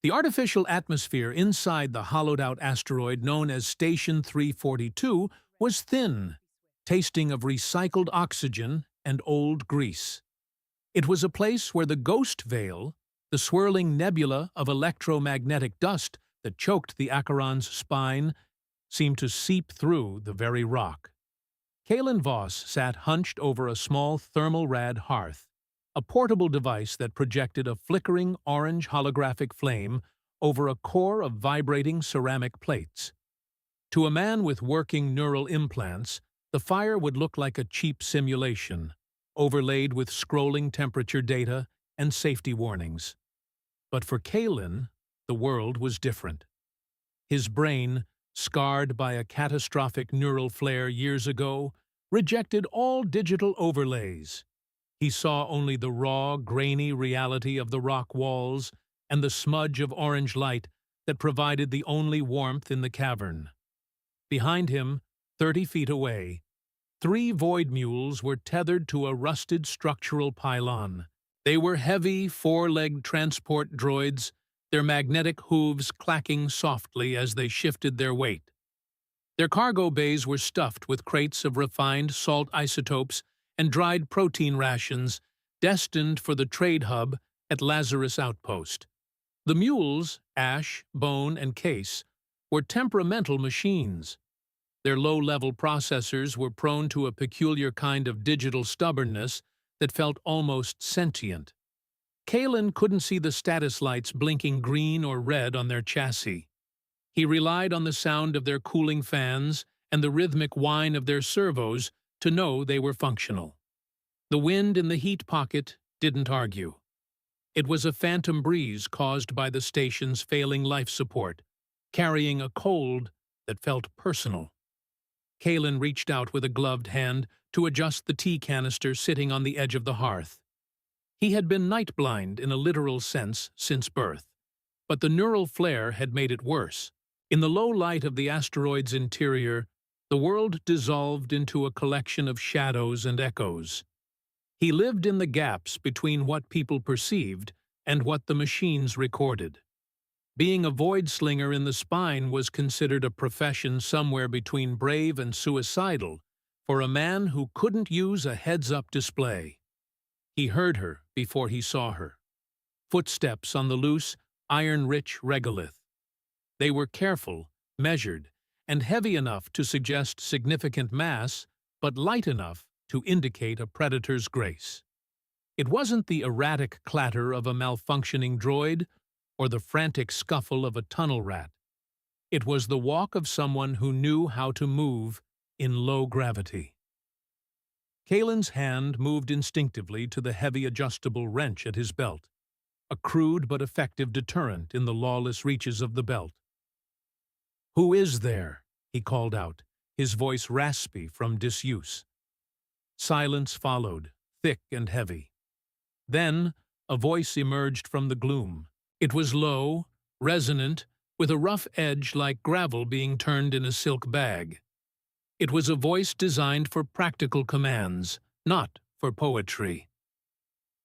The artificial atmosphere inside the hollowed-out asteroid known as Station 342 was thin, tasting of recycled oxygen and old grease. It was a place where the ghost veil, the swirling nebula of electromagnetic dust that choked the Acheron's spine, seemed to seep through the very rock. Kalen Voss sat hunched over a small thermal rad hearth, a portable device that projected a flickering orange holographic flame over a core of vibrating ceramic plates. To a man with working neural implants, the fire would look like a cheap simulation, overlaid with scrolling temperature data and safety warnings. But for Kalen, the world was different. His brain, scarred by a catastrophic neural flare years ago, rejected all digital overlays. He saw only the raw, grainy reality of the rock walls and the smudge of orange light that provided the only warmth in the cavern. Behind him, 30 feet away, 3 void mules were tethered to a rusted structural pylon. They were heavy, 4-legged transport droids, their magnetic hooves clacking softly as they shifted their weight. Their cargo bays were stuffed with crates of refined salt isotopes and dried protein rations destined for the trade hub at Lazarus Outpost. The mules, Ash, Bone, and Case, were temperamental machines. Their low-level processors were prone to a peculiar kind of digital stubbornness that felt almost sentient. Kalen couldn't see the status lights blinking green or red on their chassis. He relied on the sound of their cooling fans and the rhythmic whine of their servos to know they were functional. The wind in the heat pocket didn't argue. It was a phantom breeze caused by the station's failing life support, carrying a cold that felt personal. Kalen reached out with a gloved hand to adjust the tea canister sitting on the edge of the hearth. He had been night-blind in a literal sense since birth, but the neural flare had made it worse. In the low light of the asteroid's interior, the world dissolved into a collection of shadows and echoes. He lived in the gaps between what people perceived and what the machines recorded. Being a void slinger in the spine was considered a profession somewhere between brave and suicidal for a man who couldn't use a heads-up display. He heard her before he saw her. Footsteps on the loose, iron-rich regolith. They were careful, measured, and heavy enough to suggest significant mass, but light enough to indicate a predator's grace. It wasn't the erratic clatter of a malfunctioning droid or the frantic scuffle of a tunnel rat. It was the walk of someone who knew how to move in low gravity. Kalen's hand moved instinctively to the heavy adjustable wrench at his belt, a crude but effective deterrent in the lawless reaches of the belt. "Who is there?" he called out, his voice raspy from disuse. Silence followed, thick and heavy. Then a voice emerged from the gloom. It was low, resonant, with a rough edge like gravel being turned in a silk bag. It was a voice designed for practical commands, not for poetry.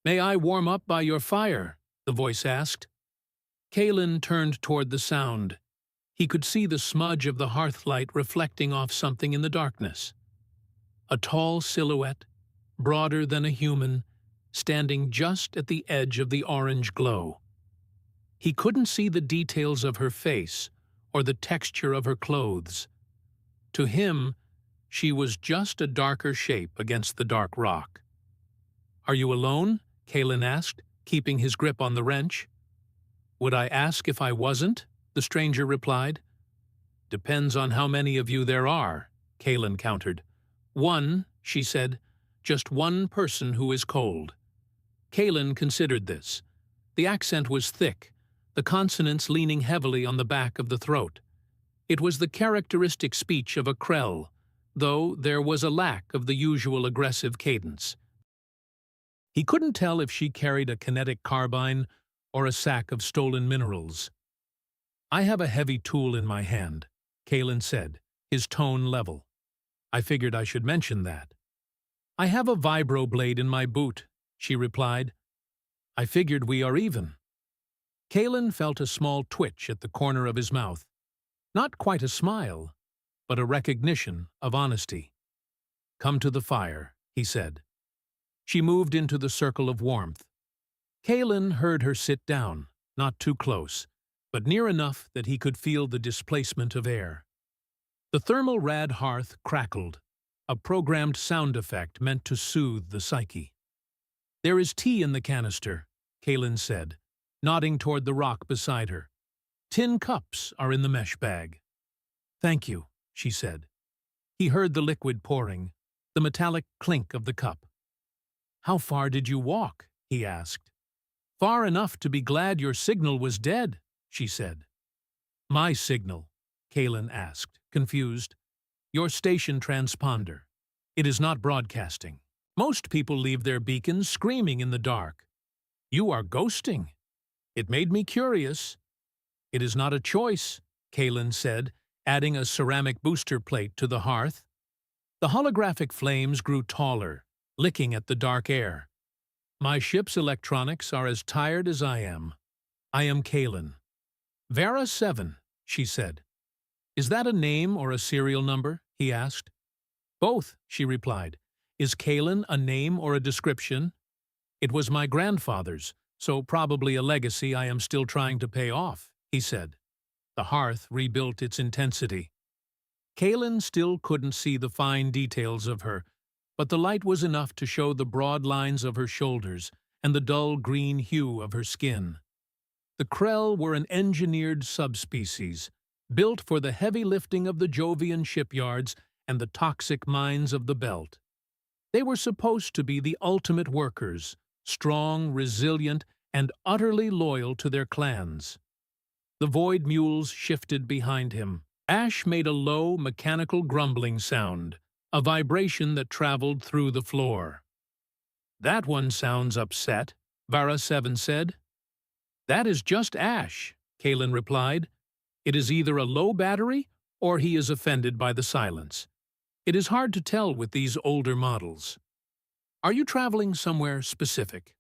"May I warm up by your fire?" the voice asked. Kalen turned toward the sound. He could see the smudge of the hearthlight reflecting off something in the darkness. A tall silhouette, broader than a human, standing just at the edge of the orange glow. He couldn't see the details of her face or the texture of her clothes. To him, she was just a darker shape against the dark rock. "Are you alone?" Kalen asked, keeping his grip on the wrench. "Would I ask if I wasn't?" the stranger replied. "Depends on how many of you there are," Kalen countered. "One," she said, "just one person who is cold." Kalen considered this. The accent was thick, the consonants leaning heavily on the back of the throat. It was the characteristic speech of a Krell, though there was a lack of the usual aggressive cadence. He couldn't tell if she carried a kinetic carbine or a sack of stolen minerals. "I have a heavy tool in my hand," Kalen said, his tone level. "I figured I should mention that." "I have a vibro blade in my boot," she replied. "I figured we are even." Kalen felt a small twitch at the corner of his mouth. Not quite a smile, but a recognition of honesty. "Come to the fire," he said. She moved into the circle of warmth. Kalen heard her sit down, not too close, but near enough that he could feel the displacement of air. The thermal rad hearth crackled, a programmed sound effect meant to soothe the psyche. "There is tea in the canister," Kalen said, nodding toward the rock beside her. "Tin cups are in the mesh bag." "Thank you," she said. He heard the liquid pouring, the metallic clink of the cup. "How far did you walk?" he asked. "Far enough to be glad your signal was dead," she said. "My signal?" Kalen asked, confused. "Your station transponder. It is not broadcasting. Most people leave their beacons screaming in the dark. You are ghosting. It made me curious." "It is not a choice," Kalen said, adding a ceramic booster plate to the hearth. The holographic flames grew taller, licking at the dark air. "My ship's electronics are as tired as I am. I am Kalen." "Vera 7, she said. "Is that a name or a serial number?" he asked. "Both," she replied. "Is Kalen a name or a description?" "It was my grandfather's, so probably a legacy I am still trying to pay off," he said. The hearth rebuilt its intensity. Kalen still couldn't see the fine details of her, but the light was enough to show the broad lines of her shoulders and the dull green hue of her skin. The Krell were an engineered subspecies, built for the heavy lifting of the Jovian shipyards and the toxic mines of the belt. They were supposed to be the ultimate workers, strong, resilient, and utterly loyal to their clans. The void mules shifted behind him. Ash made a low, mechanical grumbling sound, a vibration that traveled through the floor. "That one sounds upset," Vara 7 said. "That is just Ash," Kalen replied. "It is either a low battery or he is offended by the silence. It is hard to tell with these older models." "Are you traveling somewhere specific?"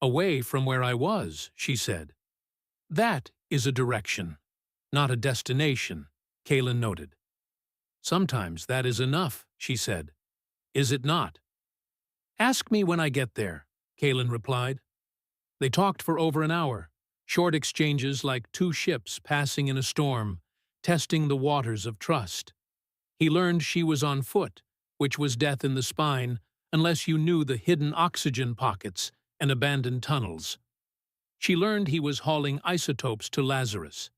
"Away from where I was," she said. "That is a direction, not a destination," Kalen noted. "Sometimes that is enough," she said. "Is it not?" "Ask me when I get there," Kalen replied. They talked for over an hour, short exchanges like two ships passing in a storm, testing the waters of trust. He learned she was on foot, which was death in the spine unless you knew the hidden oxygen pockets and abandoned tunnels. She learned he was hauling isotopes to Lazarus.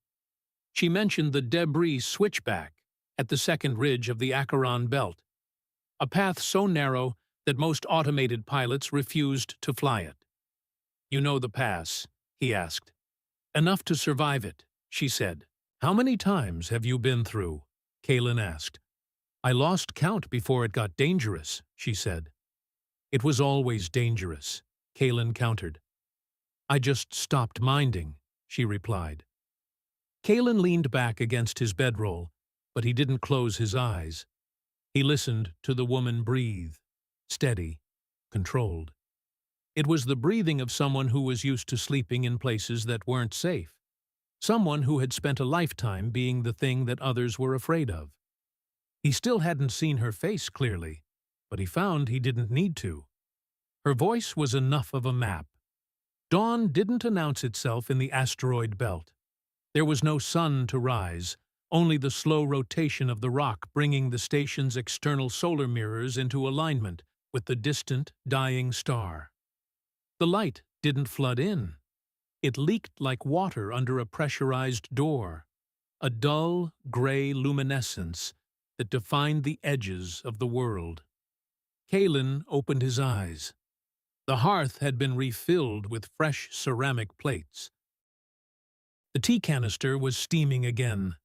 She mentioned the debris switchback at the second ridge of the Acheron belt, a path so narrow that most automated pilots refused to fly it. "You know the pass?" he asked. "Enough to survive it," she said. "How many times have you been through?" Kalen asked. "I lost count before it got dangerous," she said. "It was always dangerous," Kalen countered. "I just stopped minding," she replied. Kalen leaned back against his bedroll, but he didn't close his eyes. He listened to the woman breathe, steady, controlled. It was the breathing of someone who was used to sleeping in places that weren't safe, someone who had spent a lifetime being the thing that others were afraid of. He still hadn't seen her face clearly, but he found he didn't need to. Her voice was enough of a map. Dawn didn't announce itself in the asteroid belt. There was no sun to rise, only the slow rotation of the rock bringing the station's external solar mirrors into alignment with the distant, dying star. The light didn't flood in. It leaked like water under a pressurized door, a dull, gray luminescence that defined the edges of the world. Kalen opened his eyes. The hearth had been refilled with fresh ceramic plates. The tea canister was steaming again.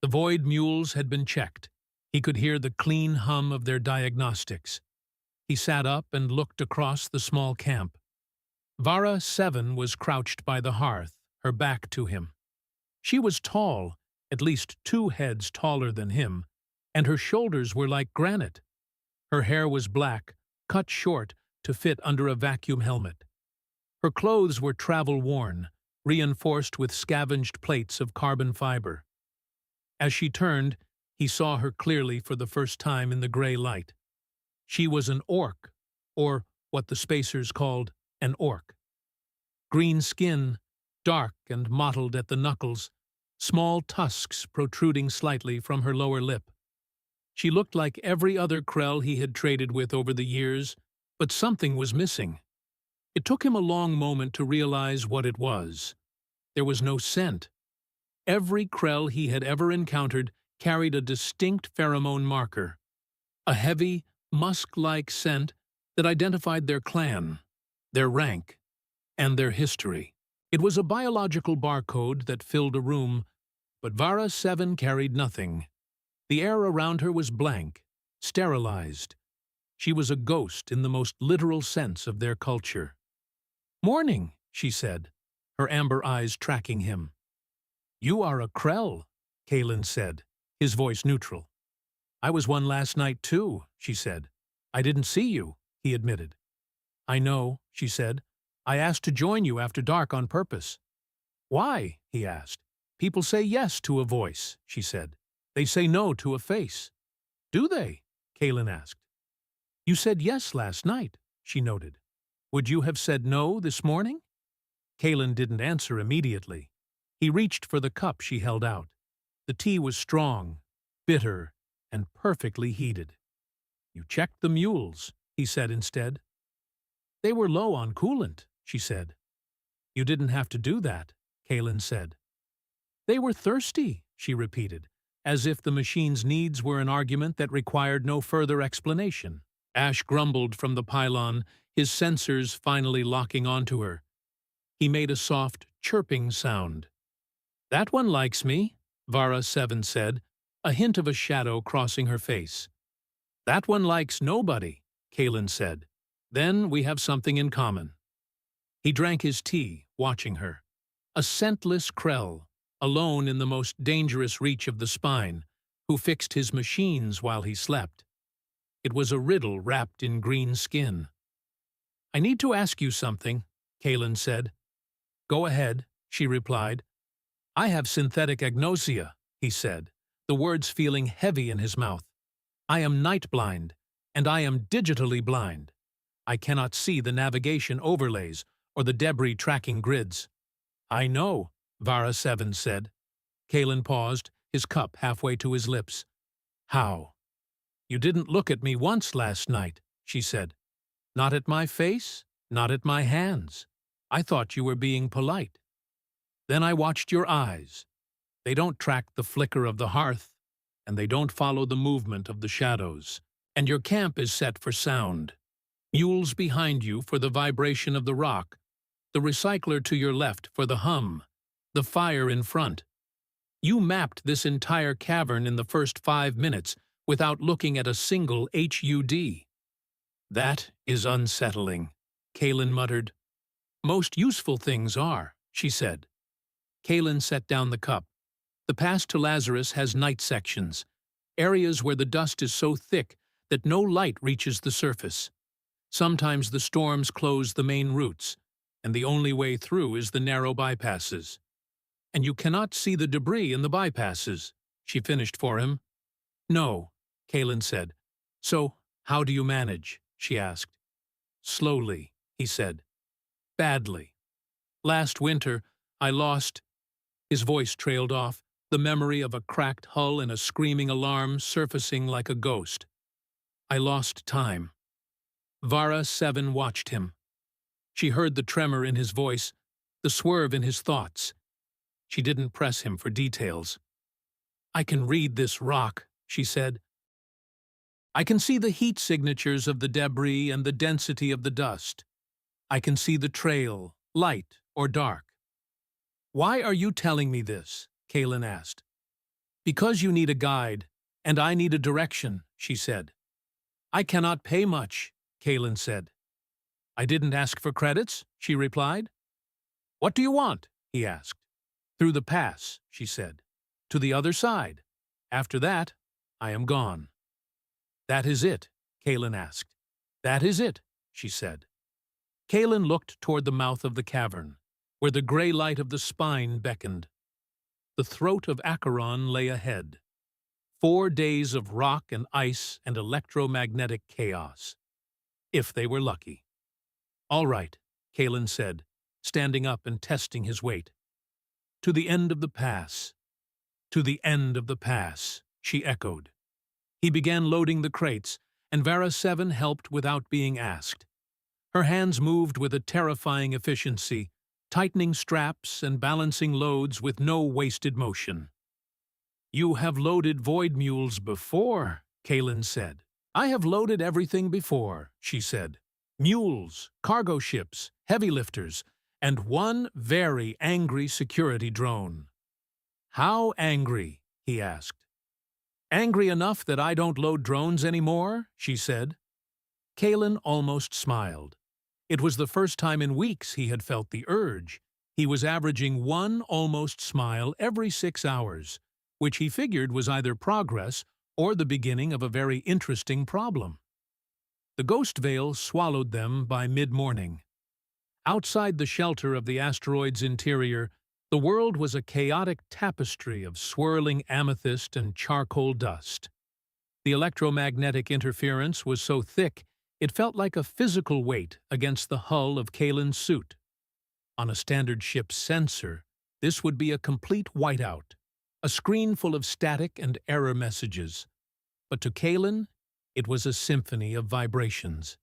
The void mules had been checked. He could hear the clean hum of their diagnostics. He sat up and looked across the small camp. Vara 7 was crouched by the hearth, her back to him. She was tall, at least 2 heads taller than him, and her shoulders were like granite. Her hair was black, cut short to fit under a vacuum helmet. Her clothes were travel-worn, reinforced with scavenged plates of carbon fiber. As she turned, he saw her clearly for the first time in the gray light. She was an orc, or what the spacers called an orc. Green skin, dark and mottled at the knuckles, small tusks protruding slightly from her lower lip. She looked like every other Krell he had traded with over the years, but something was missing. It took him a long moment to realize what it was. There was no scent. Every Krell he had ever encountered carried a distinct pheromone marker, a heavy, musk-like scent that identified their clan, their rank, and their history. It was a biological barcode that filled a room, but Vara 7 carried nothing. The air around her was blank, sterilized. She was a ghost in the most literal sense of their culture. "Morning," she said, her amber eyes tracking him. "You are a Krell," Kalen said, his voice neutral. "I was one last night too," she said. "I didn't see you," he admitted. "I know," she said. "I asked to join you after dark on purpose." "Why?" he asked. "People say yes to a voice," she said. "They say no to a face." "Do they?" Kalen asked. "You said yes last night," she noted. "Would you have said no this morning?" Kalen didn't answer immediately. He reached for the cup she held out. The tea was strong, bitter, and perfectly heated. "You checked the mules," he said instead. "They were low on coolant," she said. "You didn't have to do that," Kalen said. "They were thirsty," she repeated, as if the machine's needs were an argument that required no further explanation. Ash grumbled from the pylon, his sensors finally locking onto her. He made a soft, chirping sound. "That one likes me," Vara 7 said, a hint of a shadow crossing her face. "That one likes nobody," Kalen said. "Then we have something in common." He drank his tea, watching her. A scentless Krell, alone in the most dangerous reach of the spine, who fixed his machines while he slept. It was a riddle wrapped in green skin. "I need to ask you something," Kalen said. "Go ahead," she replied. "I have synthetic agnosia," he said, the words feeling heavy in his mouth. "I am night-blind, and I am digitally blind. I cannot see the navigation overlays or the debris tracking grids." "I know," Vara 7 said. Kalen paused, his cup halfway to his lips. "How?" "You didn't look at me once last night," she said. "Not at my face, not at my hands. I thought you were being polite. Then I watched your eyes. They don't track the flicker of the hearth, and they don't follow the movement of the shadows. And your camp is set for sound. Mules behind you for the vibration of the rock, the recycler to your left for the hum, the fire in front. You mapped this entire cavern in the first 5 minutes without looking at a single HUD. "That is unsettling," Kalen muttered. "Most useful things are," she said. Kalen set down the cup. The pass to Lazarus has night sections, areas where the dust is so thick that no light reaches the surface. Sometimes the storms close the main routes, and the only way through is the narrow bypasses. "And you cannot see the debris in the bypasses," she finished for him. "No," Kalen said. "So, how do you manage?" she asked. "Slowly," he said. "Badly. Last winter, I lost—" His voice trailed off, the memory of a cracked hull and a screaming alarm surfacing like a ghost. "I lost time." Vara 7 watched him. She heard the tremor in his voice, the swerve in his thoughts. She didn't press him for details. "I can read this rock," she said. "I can see the heat signatures of the debris and the density of the dust. I can see the trail, light or dark." "Why are you telling me this?" Kalen asked. "Because you need a guide, and I need a direction," she said. "I cannot pay much," Kalen said. "I didn't ask for credits," she replied. "What do you want?" he asked. "Through the pass," she said. "To the other side. After that, I am gone." "That is it?" Kalen asked. "That is it," she said. Kalen looked toward the mouth of the cavern. where the gray light of the spine beckoned. The throat of Acheron lay ahead. 4 days of rock and ice and electromagnetic chaos. If they were lucky. "All right," Kalen said, standing up and testing his weight. "To the end of the pass." "To the end of the pass," she echoed. He began loading the crates, and Vara 7 helped without being asked. Her hands moved with a terrifying efficiency, tightening straps and balancing loads with no wasted motion. "You have loaded void mules before," Kalen said. "I have loaded everything before," she said. "Mules, cargo ships, heavy lifters, and one very angry security drone." "How angry?" he asked. "Angry enough that I don't load drones anymore," she said. Kalen almost smiled. It was the first time in weeks he had felt the urge. He was averaging one almost smile every 6 hours, which he figured was either progress or the beginning of a very interesting problem. The ghost veil swallowed them by mid-morning. Outside the shelter of the asteroid's interior, the world was a chaotic tapestry of swirling amethyst and charcoal dust. The electromagnetic interference was so thick it felt like a physical weight against the hull of Kalen's suit. On a standard ship's sensor, this would be a complete whiteout, a screen full of static and error messages. But to Kalen, it was a symphony of vibrations.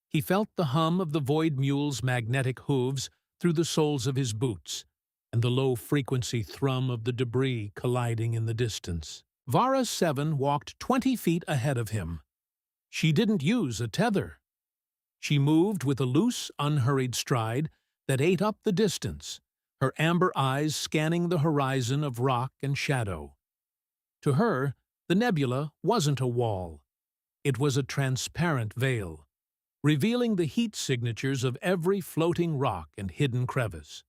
He felt the hum of the void mule's magnetic hooves through the soles of his boots, and the low-frequency thrum of the debris colliding in the distance. Vara 7 walked 20 feet ahead of him. She didn't use a tether. She moved with a loose, unhurried stride that ate up the distance, her amber eyes scanning the horizon of rock and shadow. To her, the nebula wasn't a wall. It was a transparent veil, revealing the heat signatures of every floating rock and hidden crevice.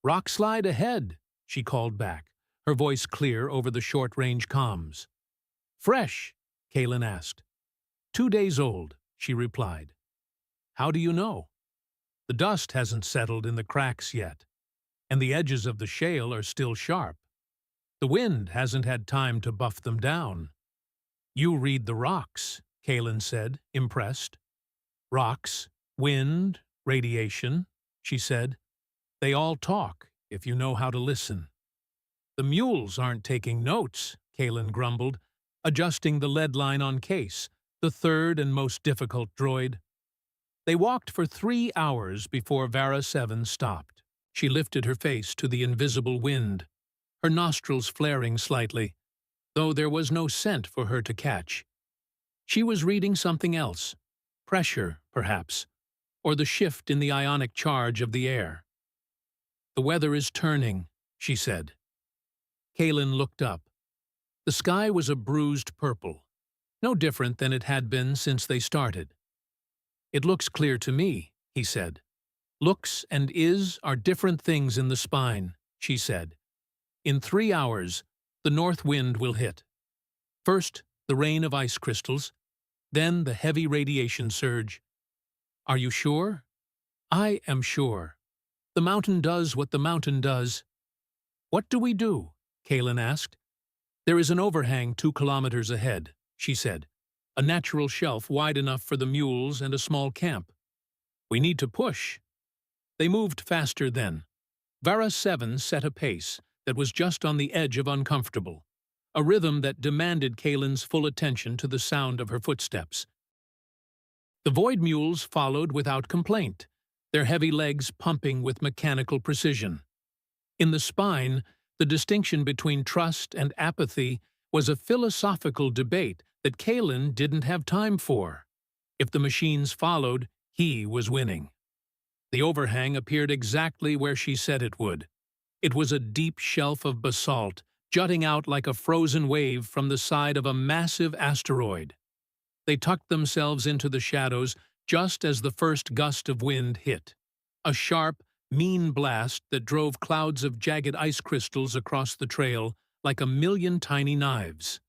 "Rock slide ahead," she called back, her voice clear over the short-range comms. "Fresh?" Kalen asked. 2 days old," she replied. "How do you know?" "The dust hasn't settled in the cracks yet, and the edges of the shale are still sharp. The wind hasn't had time to buff them down." "You read the rocks," Kalen said, impressed. "Rocks, wind, radiation," she said. "They all talk, if you know how to listen." "The mules aren't taking notes," Kalen grumbled, adjusting the lead line on Case, the third and most difficult droid. They walked for 3 hours before Vara 7 stopped. She lifted her face to the invisible wind, her nostrils flaring slightly, though there was no scent for her to catch. She was reading something else, pressure, perhaps, or the shift in the ionic charge of the air. "The weather is turning," she said. Kalen looked up. The sky was a bruised purple, no different than it had been since they started. "It looks clear to me," he said. "Looks and is are different things in the spine," she said. "In 3 hours, the north wind will hit. First, the rain of ice crystals, then the heavy radiation surge." "Are you sure?" "I am sure. The mountain does what the mountain does." "What do we do?" Kalen asked. "There is an overhang 2 kilometers ahead," she said. "A natural shelf wide enough for the mules and a small camp. We need to push." They moved faster then. Vara 7 set a pace that was just on the edge of uncomfortable, a rhythm that demanded Kalen's full attention to the sound of her footsteps. The void mules followed without complaint, their heavy legs pumping with mechanical precision. In the spine, the distinction between trust and apathy was a philosophical debate that Kalen didn't have time for. If the machines followed, he was winning. The overhang appeared exactly where she said it would. It was a deep shelf of basalt, jutting out like a frozen wave from the side of a massive asteroid. They tucked themselves into the shadows just as the first gust of wind hit. A sharp, mean blast that drove clouds of jagged ice crystals across the trail like a million tiny knives.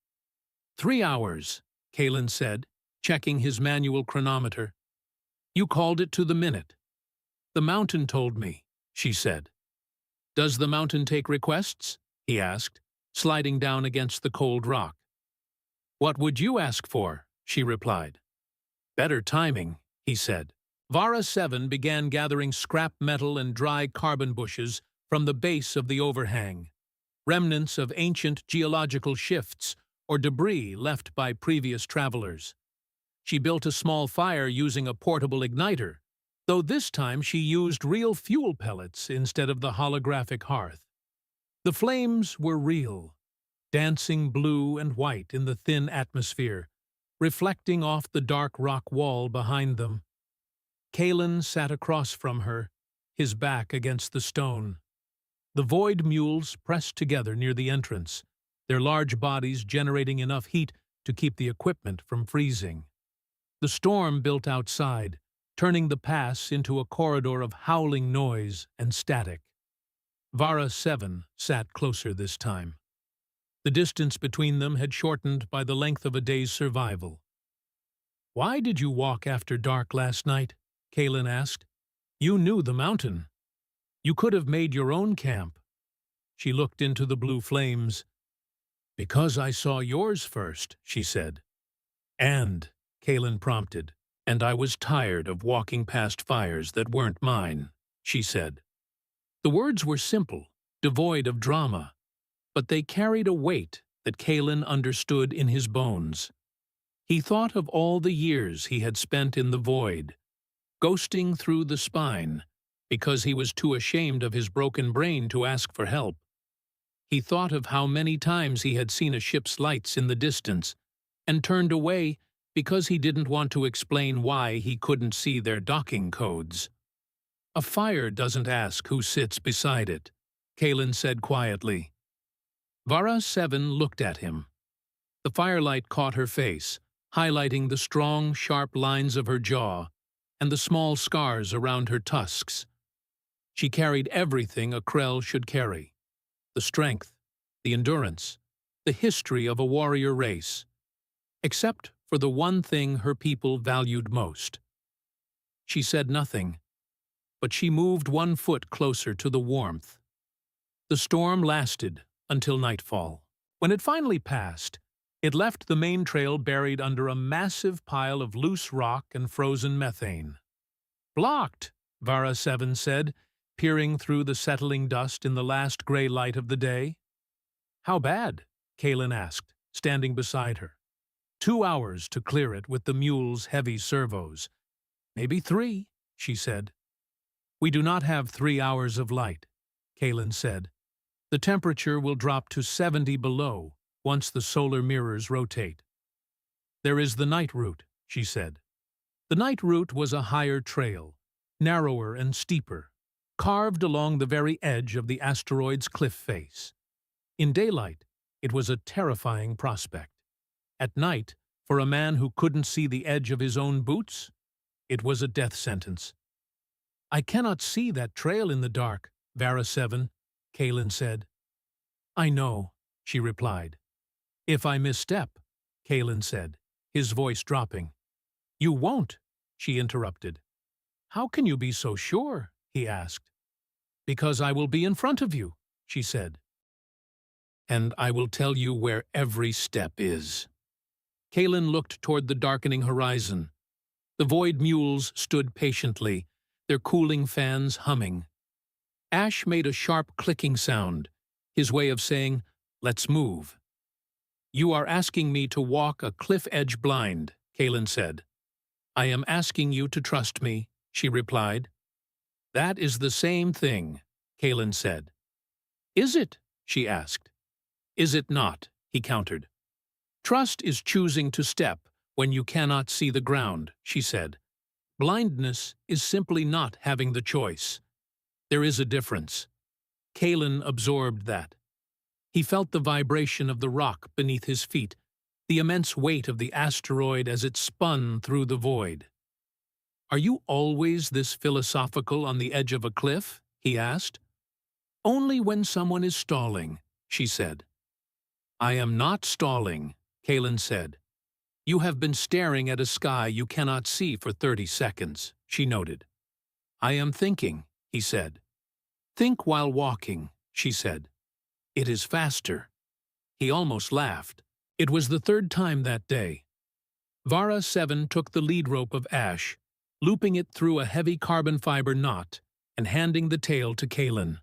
3 hours, Kalen said, checking his manual chronometer. "You called it to the minute." "The mountain told me," she said. Does the mountain take requests? He asked, sliding down against the cold rock. What would you ask for? She replied. Better timing, he said. Vara 7 began gathering scrap metal and dry carbon bushes from the base of the overhang, remnants of ancient geological shifts or debris left by previous travelers. She built a small fire using a portable igniter, though this time she used real fuel pellets instead of the holographic hearth. The flames were real, dancing blue and white in the thin atmosphere, reflecting off the dark rock wall behind them. Kalen sat across from her, his back against the stone. The void mules pressed together near the entrance, their large bodies generating enough heat to keep the equipment from freezing. The storm built outside, turning the pass into a corridor of howling noise and static. Vara 7 sat closer this time. The distance between them had shortened by the length of a day's survival. Why did you walk after dark last night? Kalen asked. You knew the mountain. You could have made your own camp. She looked into the blue flames. Because I saw yours first, she said. And, Kalen prompted, and I was tired of walking past fires that weren't mine, she said. The words were simple, devoid of drama, but they carried a weight that Kalen understood in his bones. He thought of all the years he had spent in the void, ghosting through the spine, because he was too ashamed of his broken brain to ask for help. He thought of how many times he had seen a ship's lights in the distance and turned away because he didn't want to explain why he couldn't see their docking codes. A fire doesn't ask who sits beside it, Kalen said quietly. Vara 7 looked at him. The firelight caught her face, highlighting the strong, sharp lines of her jaw and the small scars around her tusks. She carried everything a Krell should carry: the strength, the endurance, the history of a warrior race, except for the one thing her people valued most. She said nothing, but she moved 1 foot closer to the warmth. The storm lasted until nightfall. When it finally passed, it left the main trail buried under a massive pile of loose rock and frozen methane. Blocked, Vara 7 said, peering through the settling dust in the last gray light of the day. How bad? Kalen asked, standing beside her. 2 hours to clear it with the mule's heavy servos. Maybe 3, she said. We do not have 3 hours of light, Kalen said. The temperature will drop to 70 below once the solar mirrors rotate. There is the night route, she said. The night route was a higher trail, narrower and steeper, carved along the very edge of the asteroid's cliff face. In daylight, it was a terrifying prospect. At night, for a man who couldn't see the edge of his own boots, it was a death sentence. I cannot see that trail in the dark, Vara 7, Kalen said. I know, she replied. If I misstep, Kalen said, his voice dropping. You won't, she interrupted. How can you be so sure? He asked. Because I will be in front of you, she said. And I will tell you where every step is. Kalen looked toward the darkening horizon. The void mules stood patiently, their cooling fans humming. Ash made a sharp clicking sound, his way of saying, let's move. You are asking me to walk a cliff edge blind, Kalen said. I am asking you to trust me, she replied. That is the same thing, Kalen said. Is it? She asked. Is it not? He countered. Trust is choosing to step when you cannot see the ground, she said. Blindness is simply not having the choice. There is a difference. Kalen absorbed that. He felt the vibration of the rock beneath his feet, the immense weight of the asteroid as it spun through the void. Are you always this philosophical on the edge of a cliff? He asked. Only when someone is stalling, she said. I am not stalling, Kalen said. You have been staring at a sky you cannot see for 30 seconds, she noted. I am thinking, he said. Think while walking, she said. It is faster. He almost laughed. It was the third time that day. Vara 7 took the lead rope of Ash, looping it through a heavy carbon fiber knot and handing the tail to Kalen.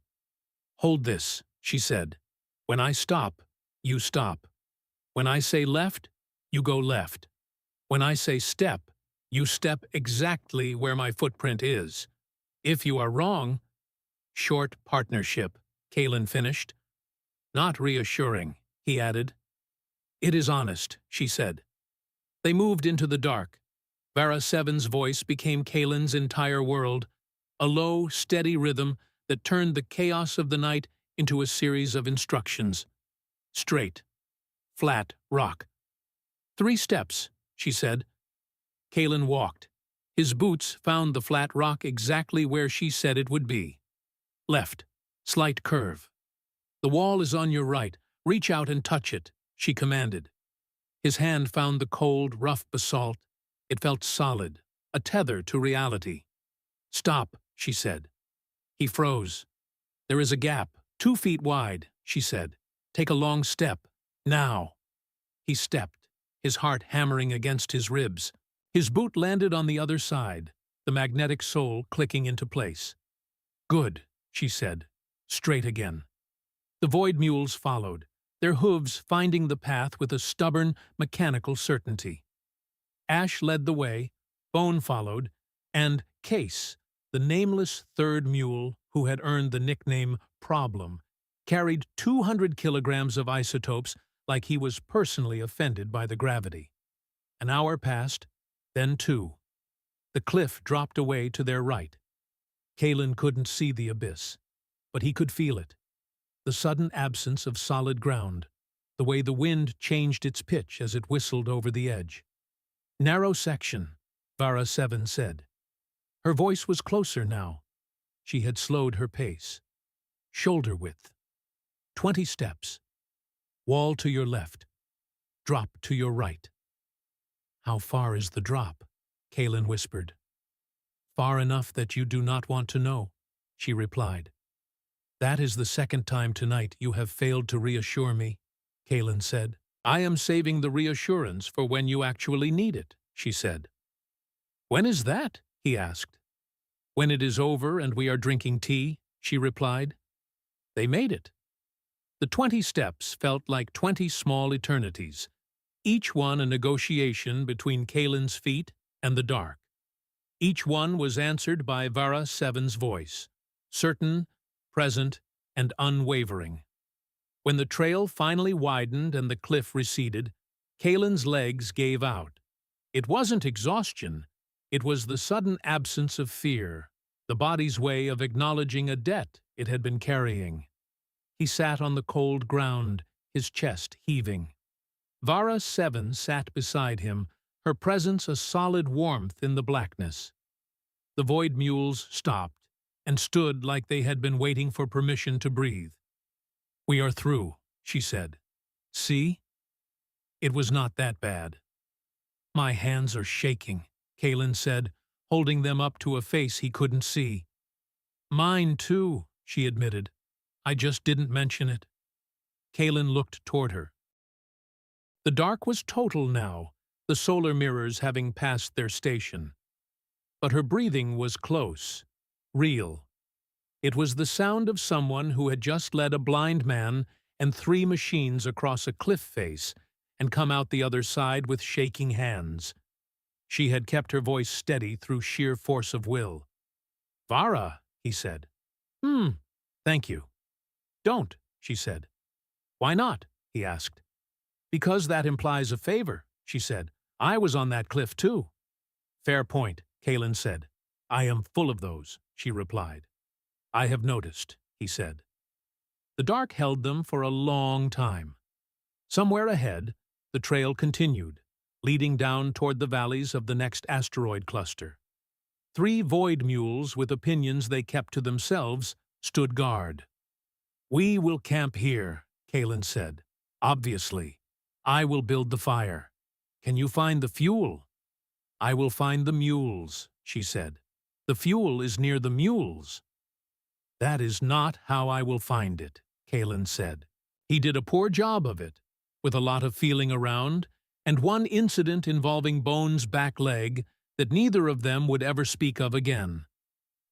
Hold this, she said. When I stop, you stop. When I say left, you go left. When I say step, you step exactly where my footprint is. If you are wrong— Short partnership, Kalen finished. Not reassuring, he added. It is honest, she said. They moved into the dark. Vara 7's voice became Kalen's entire world, a low, steady rhythm that turned the chaos of the night into a series of instructions. Straight. Flat rock. 3 steps, she said. Kalen walked. His boots found the flat rock exactly where she said it would be. Left. Slight curve. The wall is on your right. Reach out and touch it, she commanded. His hand found the cold, rough basalt. It felt solid, a tether to reality. Stop, she said. He froze. There is a gap, 2 feet wide, she said. Take a long step. Now. He stepped, his heart hammering against his ribs. His boot landed on the other side, the magnetic sole clicking into place. Good, she said. Straight again. The void mules followed, their hooves finding the path with a stubborn, mechanical certainty. Ash led the way, Bone followed, and Case, the nameless third mule who had earned the nickname Problem, carried 200 kilograms of isotopes like he was personally offended by the gravity. An hour passed, then 2. The cliff dropped away to their right. Kalen couldn't see the abyss, but he could feel it. The sudden absence of solid ground, the way the wind changed its pitch as it whistled over the edge. Narrow section, Vara 7 said. Her voice was closer now. She had slowed her pace. Shoulder width. 20 steps. Wall to your left. Drop to your right. How far is the drop? Kalen whispered. Far enough that you do not want to know, she replied. That is the second time tonight you have failed to reassure me, Kalen said. I am saving the reassurance for when you actually need it, she said. When is that? He asked. When it is over and we are drinking tea, she replied. They made it. The 20 steps felt like 20 small eternities, each one a negotiation between Kalen's feet and the dark. Each one was answered by Vara 7's voice, certain, present, and unwavering. When the trail finally widened and the cliff receded, Kalen's legs gave out. It wasn't exhaustion, it was the sudden absence of fear, the body's way of acknowledging a debt it had been carrying. He sat on the cold ground, his chest heaving. Vara 7 sat beside him, her presence a solid warmth in the blackness. The void mules stopped and stood like they had been waiting for permission to breathe. We are through, she said. See? It was not that bad. My hands are shaking, Kalen said, holding them up to a face he couldn't see. Mine too, she admitted. I just didn't mention it. Kalen looked toward her. The dark was total now, the solar mirrors having passed their station. But her breathing was close, real. It was the sound of someone who had just led a blind man and 3 machines across a cliff face and come out the other side with shaking hands. She had kept her voice steady through sheer force of will. Vara, he said. Thank you. Don't, she said. Why not? He asked. Because that implies a favor, she said. I was on that cliff too. Fair point, Kalen said. I am full of those, she replied. I have noticed, he said. The dark held them for a long time. Somewhere ahead, the trail continued, leading down toward the valleys of the next asteroid cluster. 3 void mules with opinions they kept to themselves stood guard. We will camp here, Kalen said. Obviously. I will build the fire. Can you find the fuel? I will find the mules, she said. The fuel is near the mules. "That is not how I will find it," Kalen said. He did a poor job of it, with a lot of feeling around, and one incident involving Bones' back leg that neither of them would ever speak of again.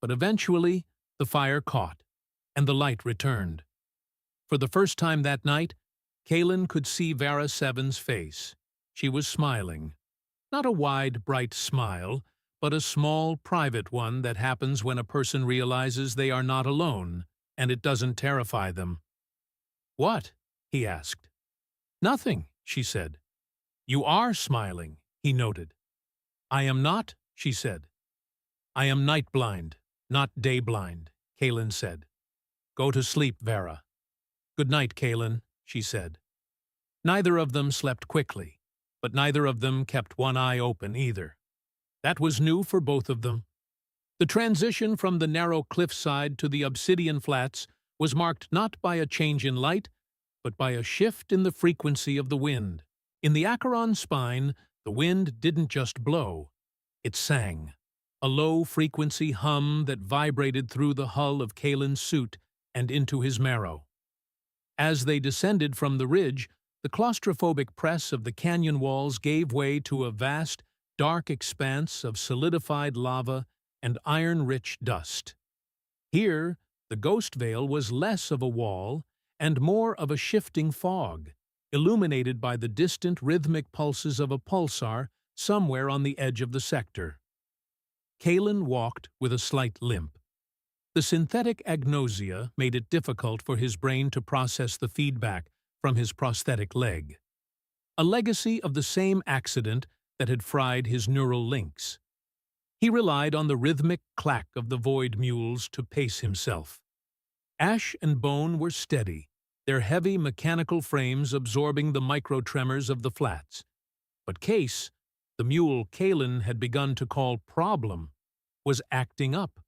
But eventually, the fire caught, and the light returned. For the first time that night, Kalen could see Vera Seven's face. She was smiling. Not a wide, bright smile, but a small, private one that happens when a person realizes they are not alone, and it doesn't terrify them. "What?" he asked. "Nothing," she said. "You are smiling," he noted. "I am not," she said. "I am night-blind, not day-blind," Kalen said. "Go to sleep, Vera." "Good night, Kalen," she said. Neither of them slept quickly, but neither of them kept one eye open either. That was new for both of them. The transition from the narrow cliffside to the obsidian flats was marked not by a change in light, but by a shift in the frequency of the wind. In the Acheron spine, the wind didn't just blow, it sang, a low-frequency hum that vibrated through the hull of Kalen's suit and into his marrow. As they descended from the ridge, the claustrophobic press of the canyon walls gave way to a vast, dark expanse of solidified lava and iron-rich dust. Here, the ghost veil was less of a wall and more of a shifting fog, illuminated by the distant rhythmic pulses of a pulsar somewhere on the edge of the sector. Kalen walked with a slight limp. The synthetic agnosia made it difficult for his brain to process the feedback from his prosthetic leg, a legacy of the same accident that had fried his neural links. He relied on the rhythmic clack of the void mules to pace himself. Ash and Bone were steady, their heavy mechanical frames absorbing the micro-tremors of the flats. But Case, the mule Kalen had begun to call Problem, was acting up.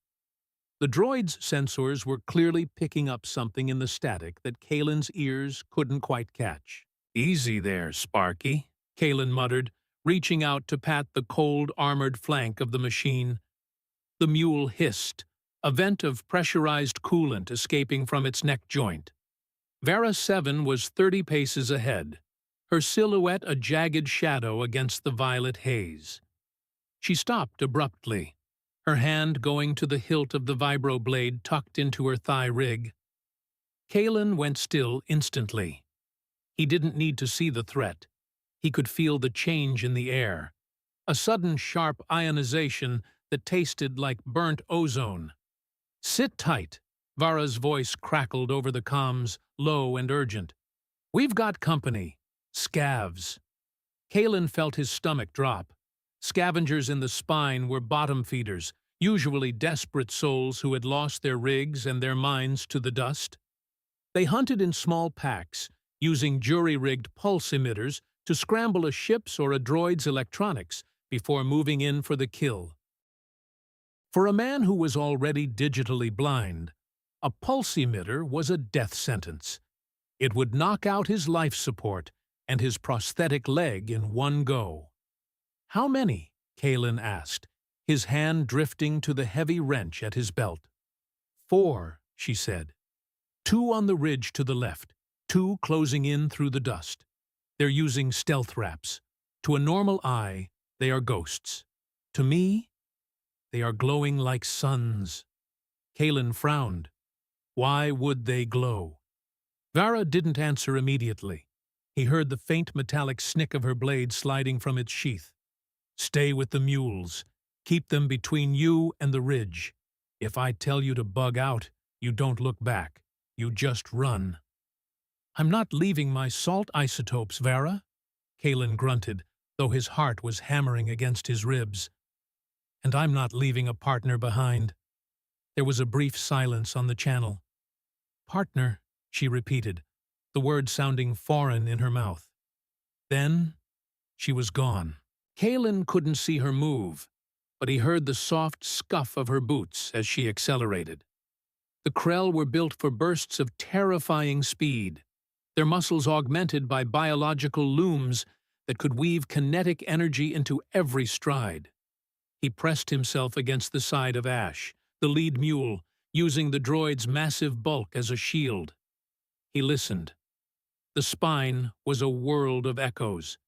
The droid's sensors were clearly picking up something in the static that Kalen's ears couldn't quite catch. "Easy there, Sparky," Kalen muttered, reaching out to pat the cold, armored flank of the machine. The mule hissed, a vent of pressurized coolant escaping from its neck joint. Vera 7 was 30 paces ahead, her silhouette a jagged shadow against the violet haze. She stopped abruptly, her hand going to the hilt of the vibroblade tucked into her thigh rig. Kalen went still instantly. He didn't need to see the threat. He could feel the change in the air, a sudden sharp ionization that tasted like burnt ozone. "Sit tight," Vara's voice crackled over the comms, low and urgent. "We've got company. Scavs." Kalen felt his stomach drop. Scavengers in the spine were bottom feeders, usually desperate souls who had lost their rigs and their minds to the dust. They hunted in small packs, using jury-rigged pulse emitters to scramble a ship's or a droid's electronics before moving in for the kill. For a man who was already digitally blind, a pulse emitter was a death sentence. It would knock out his life support and his prosthetic leg in one go. "How many?" Kalen asked, his hand drifting to the heavy wrench at his belt. "4," she said. "2 on the ridge to the left, 2 closing in through the dust. They're using stealth wraps. To a normal eye, they are ghosts. To me, they are glowing like suns." Kalen frowned. Why would they glow? Vara didn't answer immediately. He heard the faint metallic snick of her blade sliding from its sheath. "Stay with the mules. Keep them between you and the ridge. If I tell you to bug out, you don't look back. You just run." "I'm not leaving my salt isotopes, Vara," Kalen grunted, though his heart was hammering against his ribs. "And I'm not leaving a partner behind." There was a brief silence on the channel. "Partner," she repeated, the word sounding foreign in her mouth. Then she was gone. Kalen couldn't see her move, but he heard the soft scuff of her boots as she accelerated. The Krell were built for bursts of terrifying speed, their muscles augmented by biological looms that could weave kinetic energy into every stride. He pressed himself against the side of Ash, the lead mule, using the droid's massive bulk as a shield. He listened. The spine was a world of echoes.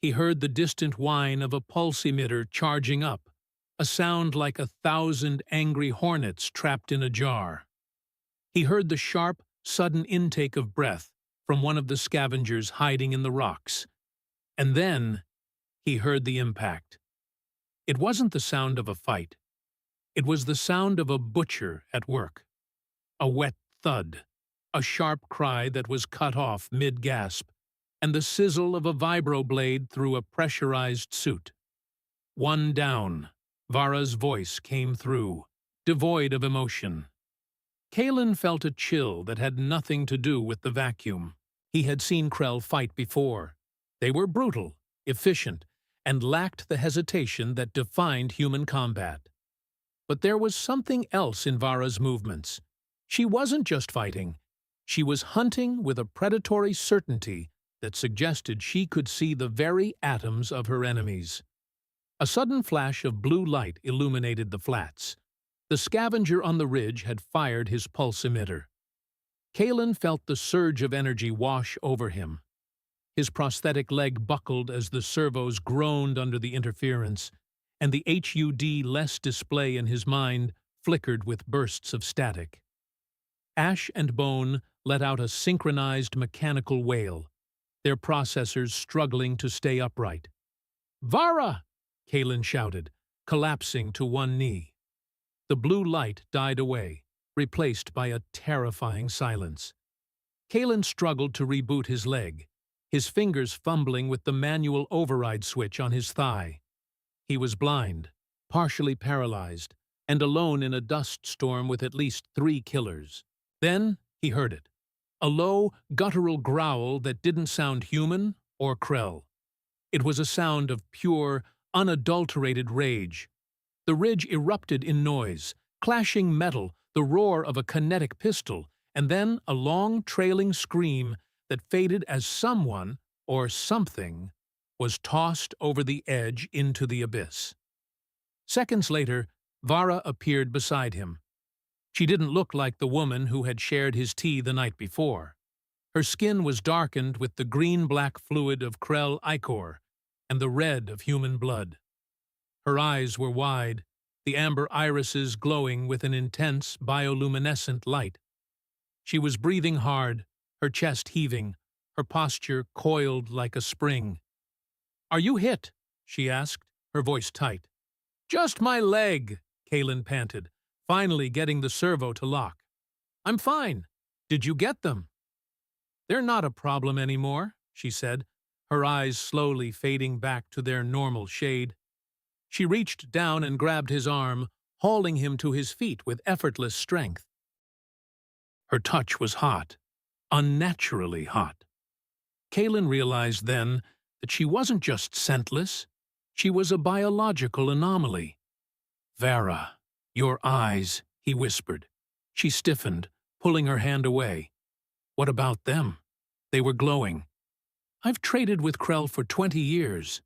He heard the distant whine of a pulse emitter charging up, a sound like 1,000 angry hornets trapped in a jar. He heard the sharp, sudden intake of breath from one of the scavengers hiding in the rocks. And then he heard the impact. It wasn't the sound of a fight. It was the sound of a butcher at work. A wet thud, a sharp cry that was cut off mid-gasp, and the sizzle of a vibroblade through a pressurized suit. One down, Vara's voice came through, devoid of emotion. Kalen felt a chill that had nothing to do with the vacuum. He had seen Krell fight before. They were brutal, efficient, and lacked the hesitation that defined human combat. But there was something else in Vara's movements. She wasn't just fighting. She was hunting with a predatory certainty that suggested she could see the very atoms of her enemies. A sudden flash of blue light illuminated the flats. The scavenger on the ridge had fired his pulse emitter. Kalen felt the surge of energy wash over him. His prosthetic leg buckled as the servos groaned under the interference, and the HUD-less display in his mind flickered with bursts of static. Ash and Bone let out a synchronized mechanical wail, their processors struggling to stay upright. "Vara!" Kalen shouted, collapsing to one knee. The blue light died away, replaced by a terrifying silence. Kalen struggled to reboot his leg, his fingers fumbling with the manual override switch on his thigh. He was blind, partially paralyzed, and alone in a dust storm with at least 3 killers. Then he heard it. A low, guttural growl that didn't sound human or Krell. It was a sound of pure, unadulterated rage. The ridge erupted in noise, clashing metal, the roar of a kinetic pistol, and then a long, trailing scream that faded as someone, or something, was tossed over the edge into the abyss. Seconds later, Vara appeared beside him. She didn't look like the woman who had shared his tea the night before. Her skin was darkened with the green-black fluid of Krell ichor and the red of human blood. Her eyes were wide, the amber irises glowing with an intense bioluminescent light. She was breathing hard, her chest heaving, her posture coiled like a spring. "Are you hit?" she asked, her voice tight. "Just my leg," Kalen panted, finally getting the servo to lock. "I'm fine. Did you get them?" "They're not a problem anymore," she said, her eyes slowly fading back to their normal shade. She reached down and grabbed his arm, hauling him to his feet with effortless strength. Her touch was hot, unnaturally hot. Kalen realized then that she wasn't just scentless, she was a biological anomaly. "Vara, your eyes," he whispered. She stiffened, pulling her hand away. "What about them?" They were glowing. "I've traded with Krell for 20 years.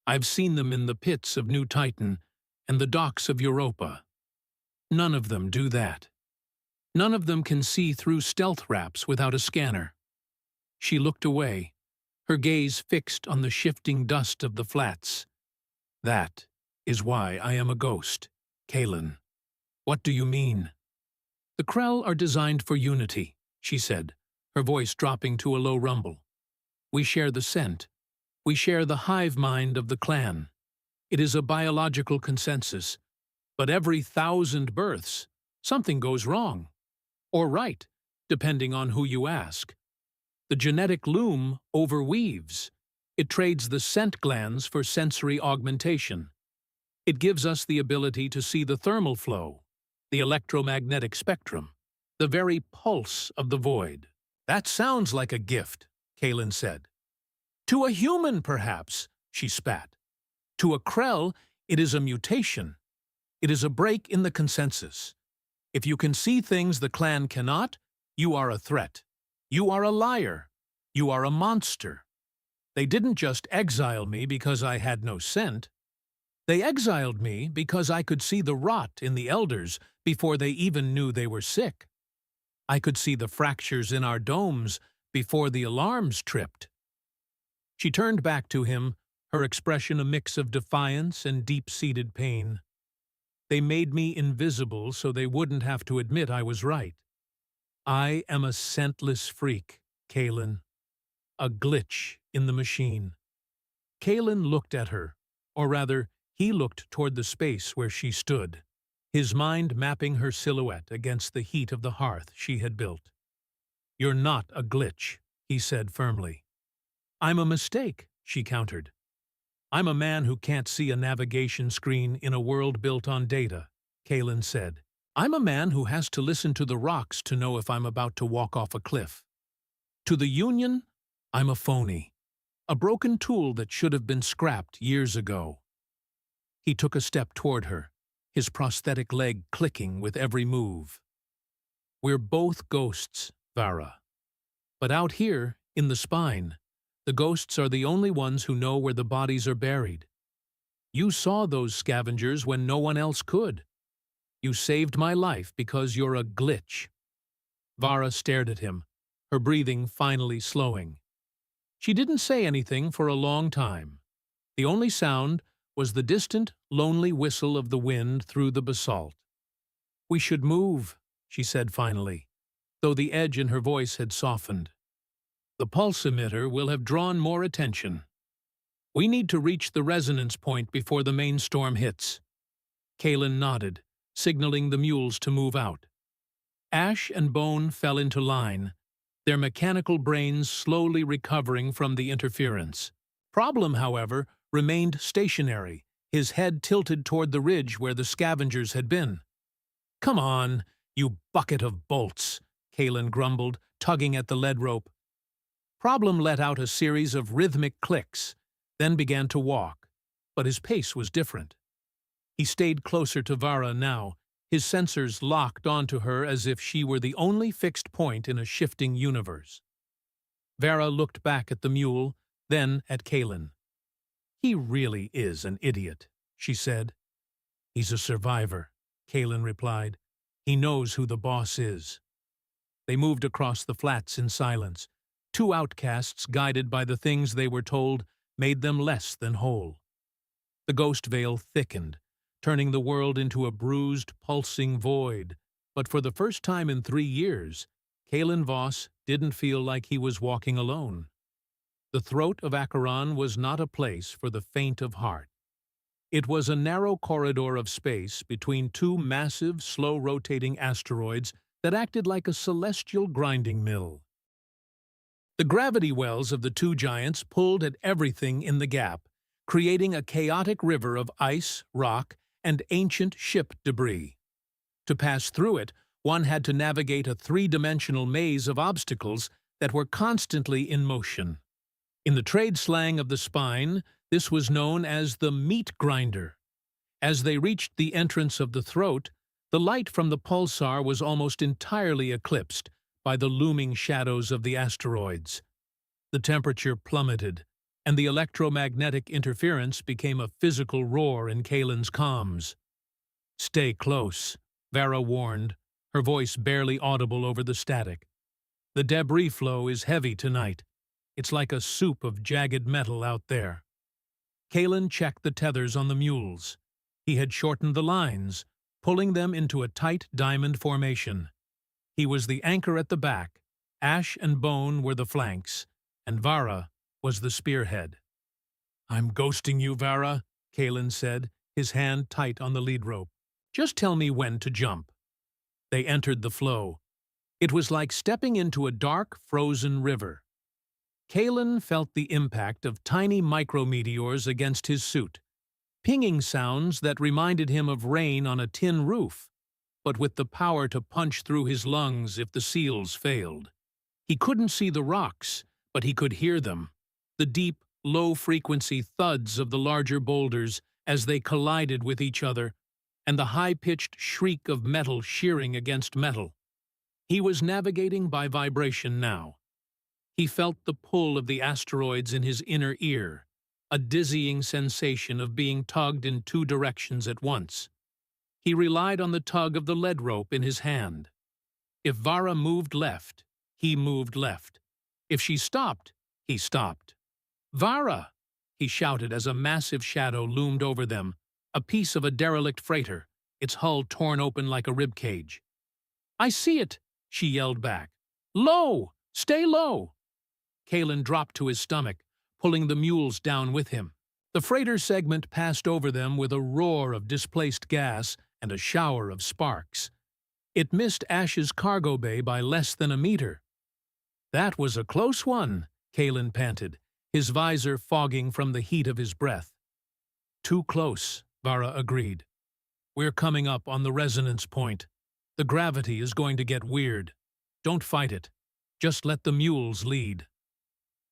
I've seen them in the pits of New Titan and the docks of Europa. None of them do that. None of them can see through stealth wraps without a scanner." She looked away, her gaze fixed on the shifting dust of the flats. "That is why I am a ghost, Kalen." "What do you mean?" "The Krell are designed for unity," she said, her voice dropping to a low rumble. "We share the scent. We share the hive mind of the clan. It is a biological consensus. But every 1,000 births, something goes wrong. Or right, depending on who you ask. The genetic loom overweaves. It trades the scent glands for sensory augmentation. It gives us the ability to see the thermal flow, the electromagnetic spectrum, the very pulse of the void." "That sounds like a gift," Kalen said. "To a human, perhaps," she spat. "To a Krell, it is a mutation. It is a break in the consensus. If you can see things the clan cannot, you are a threat. You are a liar. You are a monster. They didn't just exile me because I had no scent. They exiled me because I could see the rot in the elders before they even knew they were sick. I could see the fractures in our domes before the alarms tripped." She turned back to him, her expression a mix of defiance and deep-seated pain. "They made me invisible so they wouldn't have to admit I was right. I am a scentless freak, Kaylin. A glitch in the machine." Kaylin looked at her, or rather, he looked toward the space where she stood, his mind mapping her silhouette against the heat of the hearth she had built. "You're not a glitch," he said firmly. "I'm a mistake," she countered. "I'm a man who can't see a navigation screen in a world built on data," Kaylin said. "I'm a man who has to listen to the rocks to know if I'm about to walk off a cliff. To the Union, I'm a phony, a broken tool that should have been scrapped years ago." He took a step toward her, his prosthetic leg clicking with every move. "We're both ghosts, Vara. But out here, in the spine, the ghosts are the only ones who know where the bodies are buried. You saw those scavengers when no one else could. You saved my life because you're a glitch." Vara stared at him, her breathing finally slowing. She didn't say anything for a long time. The only sound was the distant, lonely whistle of the wind through the basalt. "We should move," she said finally, though the edge in her voice had softened. "The pulse emitter will have drawn more attention. We need to reach the resonance point before the main storm hits." Kaylin nodded, signaling the mules to move out. Ash and Bone fell into line, their mechanical brains slowly recovering from the interference. Problem, however, remained stationary, his head tilted toward the ridge where the scavengers had been. "Come on, you bucket of bolts," Kaylin grumbled, tugging at the lead rope. Problem let out a series of rhythmic clicks, then began to walk, but his pace was different. He stayed closer to Vara now, his sensors locked onto her as if she were the only fixed point in a shifting universe. Vara looked back at the mule, then at Kaylin. "He really is an idiot," she said. "He's a survivor," Kaylin replied. "He knows who the boss is." They moved across the flats in silence. Two outcasts, guided by the things they were told, made them less than whole. The ghost veil thickened, turning the world into a bruised, pulsing void. But for the first time in 3 years, Kaylin Voss didn't feel like he was walking alone. The throat of Acheron was not a place for the faint of heart. It was a narrow corridor of space between two massive, slow-rotating asteroids that acted like a celestial grinding mill. The gravity wells of the two giants pulled at everything in the gap, creating a chaotic river of ice, rock, and ancient ship debris. To pass through it, one had to navigate a three-dimensional maze of obstacles that were constantly in motion. In the trade slang of the spine, this was known as the meat grinder. As they reached the entrance of the throat, the light from the pulsar was almost entirely eclipsed by the looming shadows of the asteroids. The temperature plummeted, and the electromagnetic interference became a physical roar in Kaylin's comms. "Stay close," Vara warned, her voice barely audible over the static. "The debris flow is heavy tonight. It's like a soup of jagged metal out there." Kaylin checked the tethers on the mules. He had shortened the lines, pulling them into a tight diamond formation. He was the anchor at the back, Ash and Bone were the flanks, and Vara was the spearhead. "I'm ghosting you, Vara," Kaylin said, his hand tight on the lead rope. "Just tell me when to jump." They entered the flow. It was like stepping into a dark, frozen river. Kaylin felt the impact of tiny micrometeors against his suit, pinging sounds that reminded him of rain on a tin roof, but with the power to punch through his lungs if the seals failed. He couldn't see the rocks, but he could hear them, the deep, low-frequency thuds of the larger boulders as they collided with each other, and the high-pitched shriek of metal shearing against metal. He was navigating by vibration now. He felt the pull of the asteroids in his inner ear, a dizzying sensation of being tugged in two directions at once. He relied on the tug of the lead rope in his hand. If Vara moved left, he moved left. If she stopped, he stopped. "Vara!" he shouted as a massive shadow loomed over them, a piece of a derelict freighter, its hull torn open like a ribcage. "I see it!" she yelled back. "Low! Stay low!" Kalen dropped to his stomach, pulling the mules down with him. The freighter segment passed over them with a roar of displaced gas and a shower of sparks. It missed Ash's cargo bay by less than a meter. "That was a close one," Kalen panted, his visor fogging from the heat of his breath. "Too close," Vara agreed. "We're coming up on the resonance point. The gravity is going to get weird. Don't fight it. Just let the mules lead."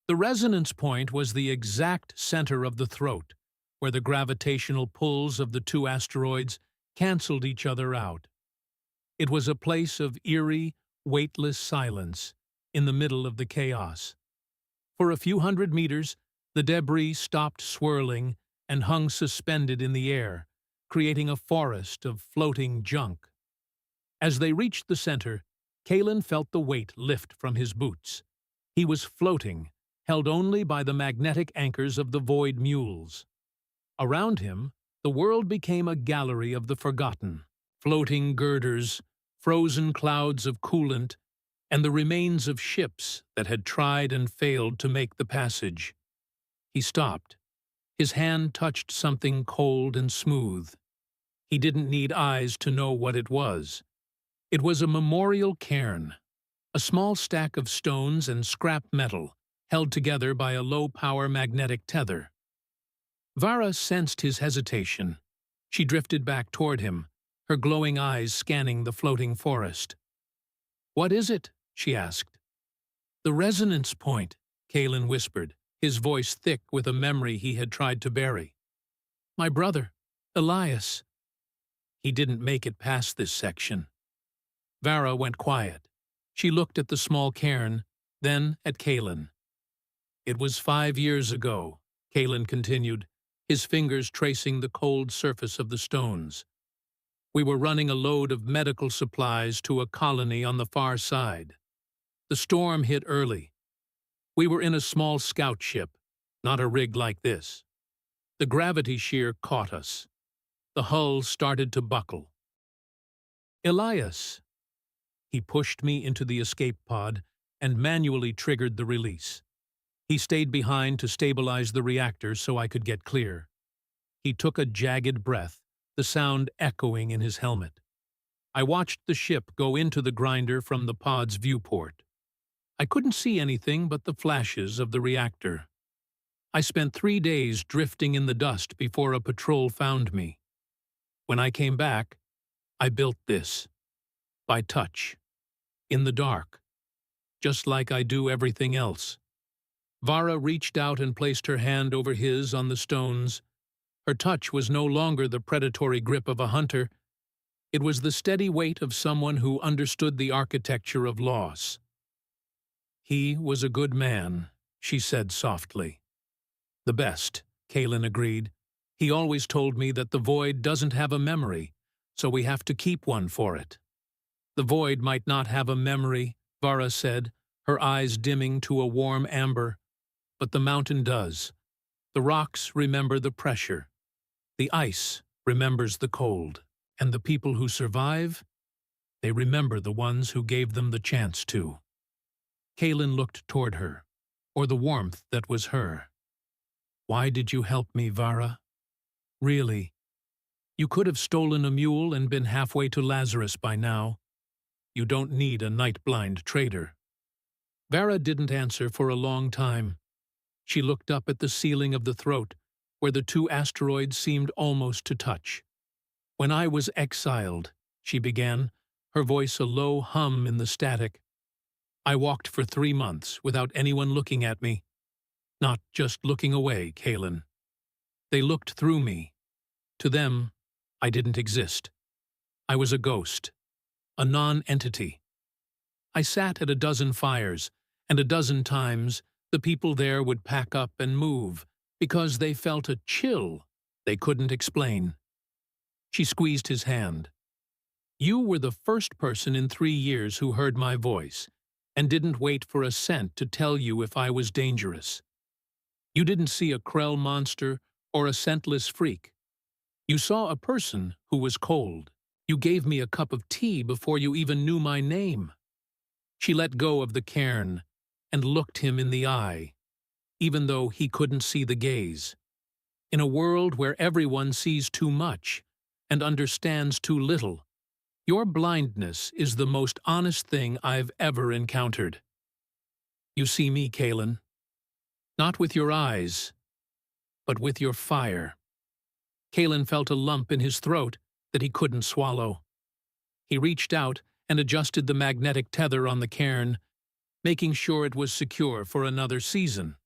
The resonance point was the exact center of the throat, where the gravitational pulls of the two asteroids canceled each other out. It was a place of eerie, weightless silence in the middle of the chaos. For a few hundred meters, the debris stopped swirling and hung suspended in the air, creating a forest of floating junk. As they reached the center, Kalen felt the weight lift from his boots. He was floating, held only by the magnetic anchors of the void mules. Around him, the world became a gallery of the forgotten, floating girders, frozen clouds of coolant, and the remains of ships that had tried and failed to make the passage. He stopped. His hand touched something cold and smooth. He didn't need eyes to know what it was. It was a memorial cairn, a small stack of stones and scrap metal, held together by a low-power magnetic tether. Vara sensed his hesitation. She drifted back toward him, her glowing eyes scanning the floating forest. "What is it?" she asked. "The resonance point," Kalen whispered, his voice thick with a memory he had tried to bury. "My brother, Elias." "He didn't make it past this section." Vara went quiet. She looked at the small cairn, then at Kalen. "It was 5 years ago," Kalen continued, his fingers tracing the cold surface of the stones. "We were running a load of medical supplies to a colony on the far side. The storm hit early. We were in a small scout ship, not a rig like this. The gravity shear caught us. The hull started to buckle. Elias." He pushed me into the escape pod and manually triggered the release. He stayed behind to stabilize the reactor so I could get clear. He took a jagged breath, the sound echoing in his helmet. I watched the ship go into the grinder from the pod's viewport. I couldn't see anything but the flashes of the reactor. I spent 3 days drifting in the dust before a patrol found me. When I came back, I built this. By touch. In the dark. Just like I do everything else. Vara reached out and placed her hand over his on the stones. Her touch was no longer the predatory grip of a hunter. It was the steady weight of someone who understood the architecture of loss. "He was a good man," she said softly. "The best," Kalen agreed. "He always told me that the void doesn't have a memory, so we have to keep one for it." "The void might not have a memory," Vara said, her eyes dimming to a warm amber. "But the mountain does. The rocks remember the pressure. The ice remembers the cold. And the people who survive, they remember the ones who gave them the chance to." Kalen looked toward her, or the warmth that was her. "Why did you help me, Vara? Really? You could have stolen a mule and been halfway to Lazarus by now. You don't need a night-blind trader." Vara didn't answer for a long time. She looked up at the ceiling of the throat, where the two asteroids seemed almost to touch. "When I was exiled," she began, her voice a low hum in the static, "I walked for 3 months without anyone looking at me. Not just looking away, Kalen. They looked through me. To them, I didn't exist. I was a ghost, a non-entity. I sat at a dozen fires, and a dozen times the people there would pack up and move, because they felt a chill they couldn't explain. She squeezed his hand. You were the first person in 3 years who heard my voice, and didn't wait for a scent to tell you if I was dangerous. You didn't see a Krell monster or a scentless freak. You saw a person who was cold. You gave me a cup of tea before you even knew my name. She let go of the cairn and looked him in the eye, even though he couldn't see the gaze. In a world where everyone sees too much and understands too little, your blindness is the most honest thing I've ever encountered. You see me, Kalen, not with your eyes, but with your fire. Kalen felt a lump in his throat that he couldn't swallow. He reached out and adjusted the magnetic tether on the cairn, making sure it was secure for another season.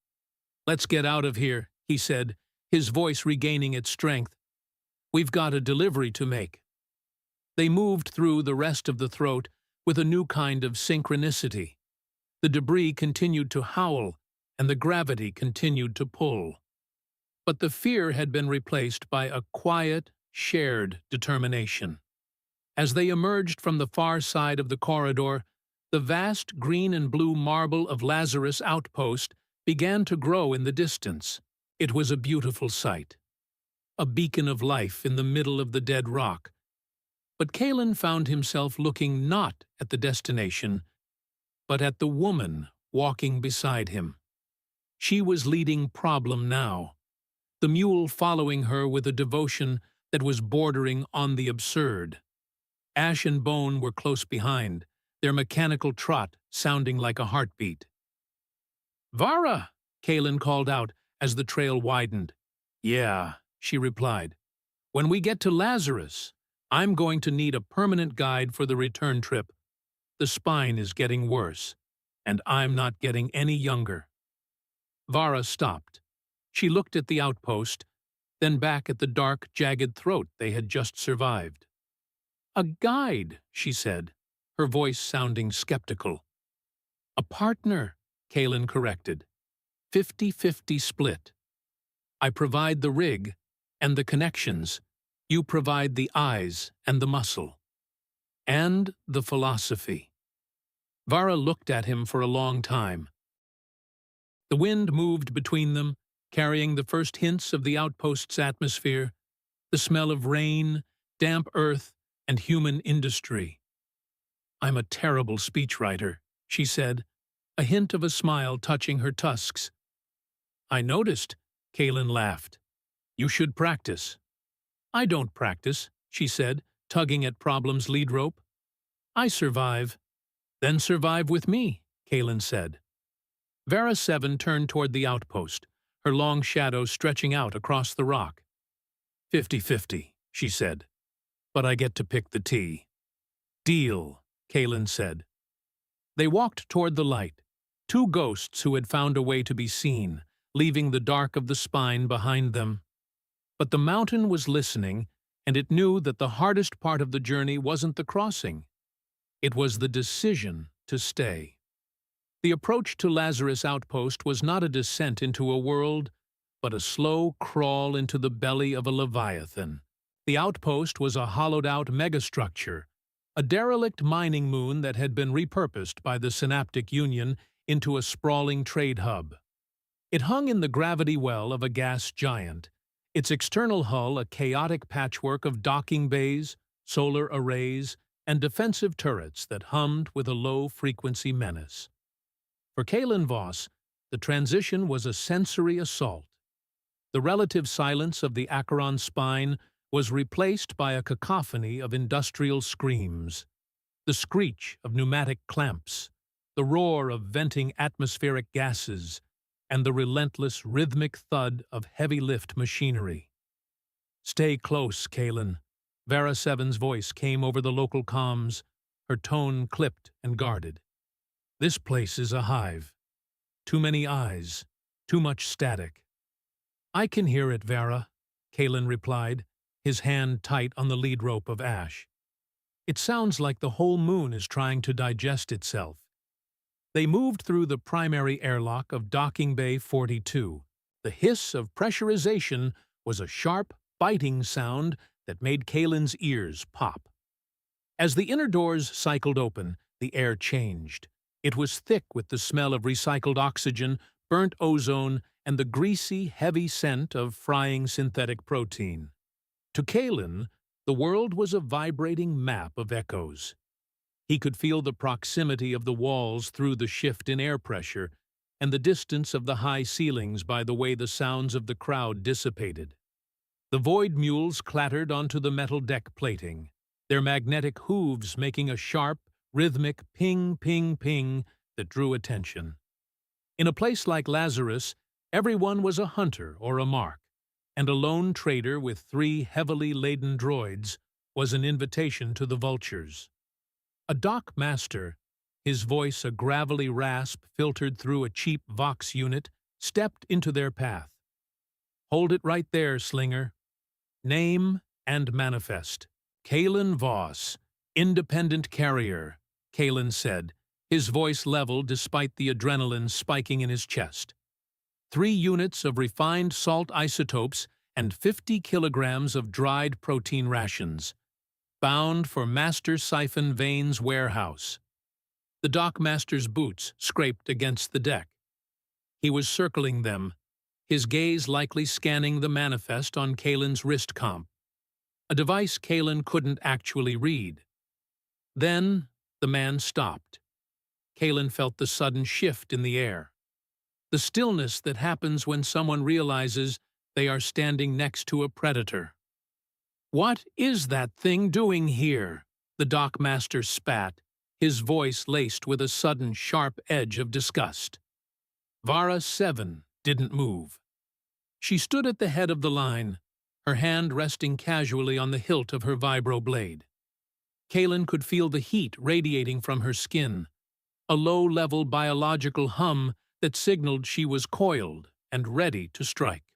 Let's get out of here, he said, his voice regaining its strength. We've got a delivery to make. They moved through the rest of the throat with a new kind of synchronicity. The debris continued to howl, and the gravity continued to pull. But the fear had been replaced by a quiet, shared determination. As they emerged from the far side of the corridor, the vast green and blue marble of Lazarus Outpost began to grow in the distance. It was a beautiful sight, a beacon of life in the middle of the dead rock. But Kalen found himself looking not at the destination, but at the woman walking beside him. She was leading Problem now, the mule following her with a devotion that was bordering on the absurd. Ash and Bone were close behind, their mechanical trot sounding like a heartbeat. "Vara!" Kalen called out as the trail widened. "Yeah," she replied. "When we get to Lazarus, I'm going to need a permanent guide for the return trip. The spine is getting worse, and I'm not getting any younger." Vara stopped. She looked at the outpost, then back at the dark, jagged throat they had just survived. "A guide," she said, her voice sounding skeptical. "A partner," Kalen corrected. 50-50 split. I provide the rig and the connections. You provide the eyes and the muscle. And the philosophy. Vara looked at him for a long time. The wind moved between them, carrying the first hints of the outpost's atmosphere, the smell of rain, damp earth, and human industry. "I'm a terrible speechwriter," she said, a hint of a smile touching her tusks. "I noticed," Kalen laughed. "You should practice." "I don't practice," she said, tugging at Problem's lead rope. "I survive." "Then survive with me," Kalen said. Vera 7 turned toward the outpost, her long shadow stretching out across the rock. 50-50, she said. "But I get to pick the tea." "Deal," Kalen said. They walked toward the light, two ghosts who had found a way to be seen, leaving the dark of the spine behind them. But the mountain was listening, and it knew that the hardest part of the journey wasn't the crossing. It was the decision to stay. The approach to Lazarus Outpost was not a descent into a world, but a slow crawl into the belly of a leviathan. The outpost was a hollowed-out megastructure, a derelict mining moon that had been repurposed by the Synaptic Union into a sprawling trade hub. It hung in the gravity well of a gas giant, its external hull a chaotic patchwork of docking bays, solar arrays, and defensive turrets that hummed with a low-frequency menace. For Kalen Voss, the transition was a sensory assault. The relative silence of the Acheron spine was replaced by a cacophony of industrial screams, the screech of pneumatic clamps, the roar of venting atmospheric gases, and the relentless rhythmic thud of heavy-lift machinery. "Stay close, Kalen." Vera 7's voice came over the local comms, her tone clipped and guarded. "This place is a hive. Too many eyes, too much static." "I can hear it, Vera," Kalen replied, his hand tight on the lead rope of Ash. "It sounds like the whole moon is trying to digest itself." They moved through the primary airlock of Docking Bay 42, The hiss of pressurization was a sharp, biting sound that made Kalen's ears pop. As the inner doors cycled open, the air changed. It was thick with the smell of recycled oxygen, burnt ozone, and the greasy, heavy scent of frying synthetic protein. To Kalen, the world was a vibrating map of echoes. He could feel the proximity of the walls through the shift in air pressure, and the distance of the high ceilings by the way the sounds of the crowd dissipated. The void mules clattered onto the metal deck plating, their magnetic hooves making a sharp, rhythmic ping, ping, ping that drew attention. In a place like Lazarus, everyone was a hunter or a mark, and a lone trader with 3 heavily laden droids was an invitation to the vultures. A dock master, his voice a gravelly rasp filtered through a cheap Vox unit, stepped into their path. "Hold it right there, Slinger. Name and manifest." "Kalen Voss, independent carrier," Kalen said, his voice level despite the adrenaline spiking in his chest. 3 units of refined salt isotopes and 50 kilograms of dried protein rations. Bound for Master Siphon Vane's warehouse. The dockmaster's boots scraped against the deck. He was circling them, his gaze likely scanning the manifest on Kalen's wrist comp, a device Kalen couldn't actually read. Then the man stopped. Kalen felt the sudden shift in the air. The stillness that happens when someone realizes they are standing next to a predator. "What is that thing doing here?" the dockmaster spat, his voice laced with a sudden sharp edge of disgust. Vara 7 didn't move. She stood at the head of the line, her hand resting casually on the hilt of her vibroblade. Kalen could feel the heat radiating from her skin, a low-level biological hum that signaled she was coiled and ready to strike.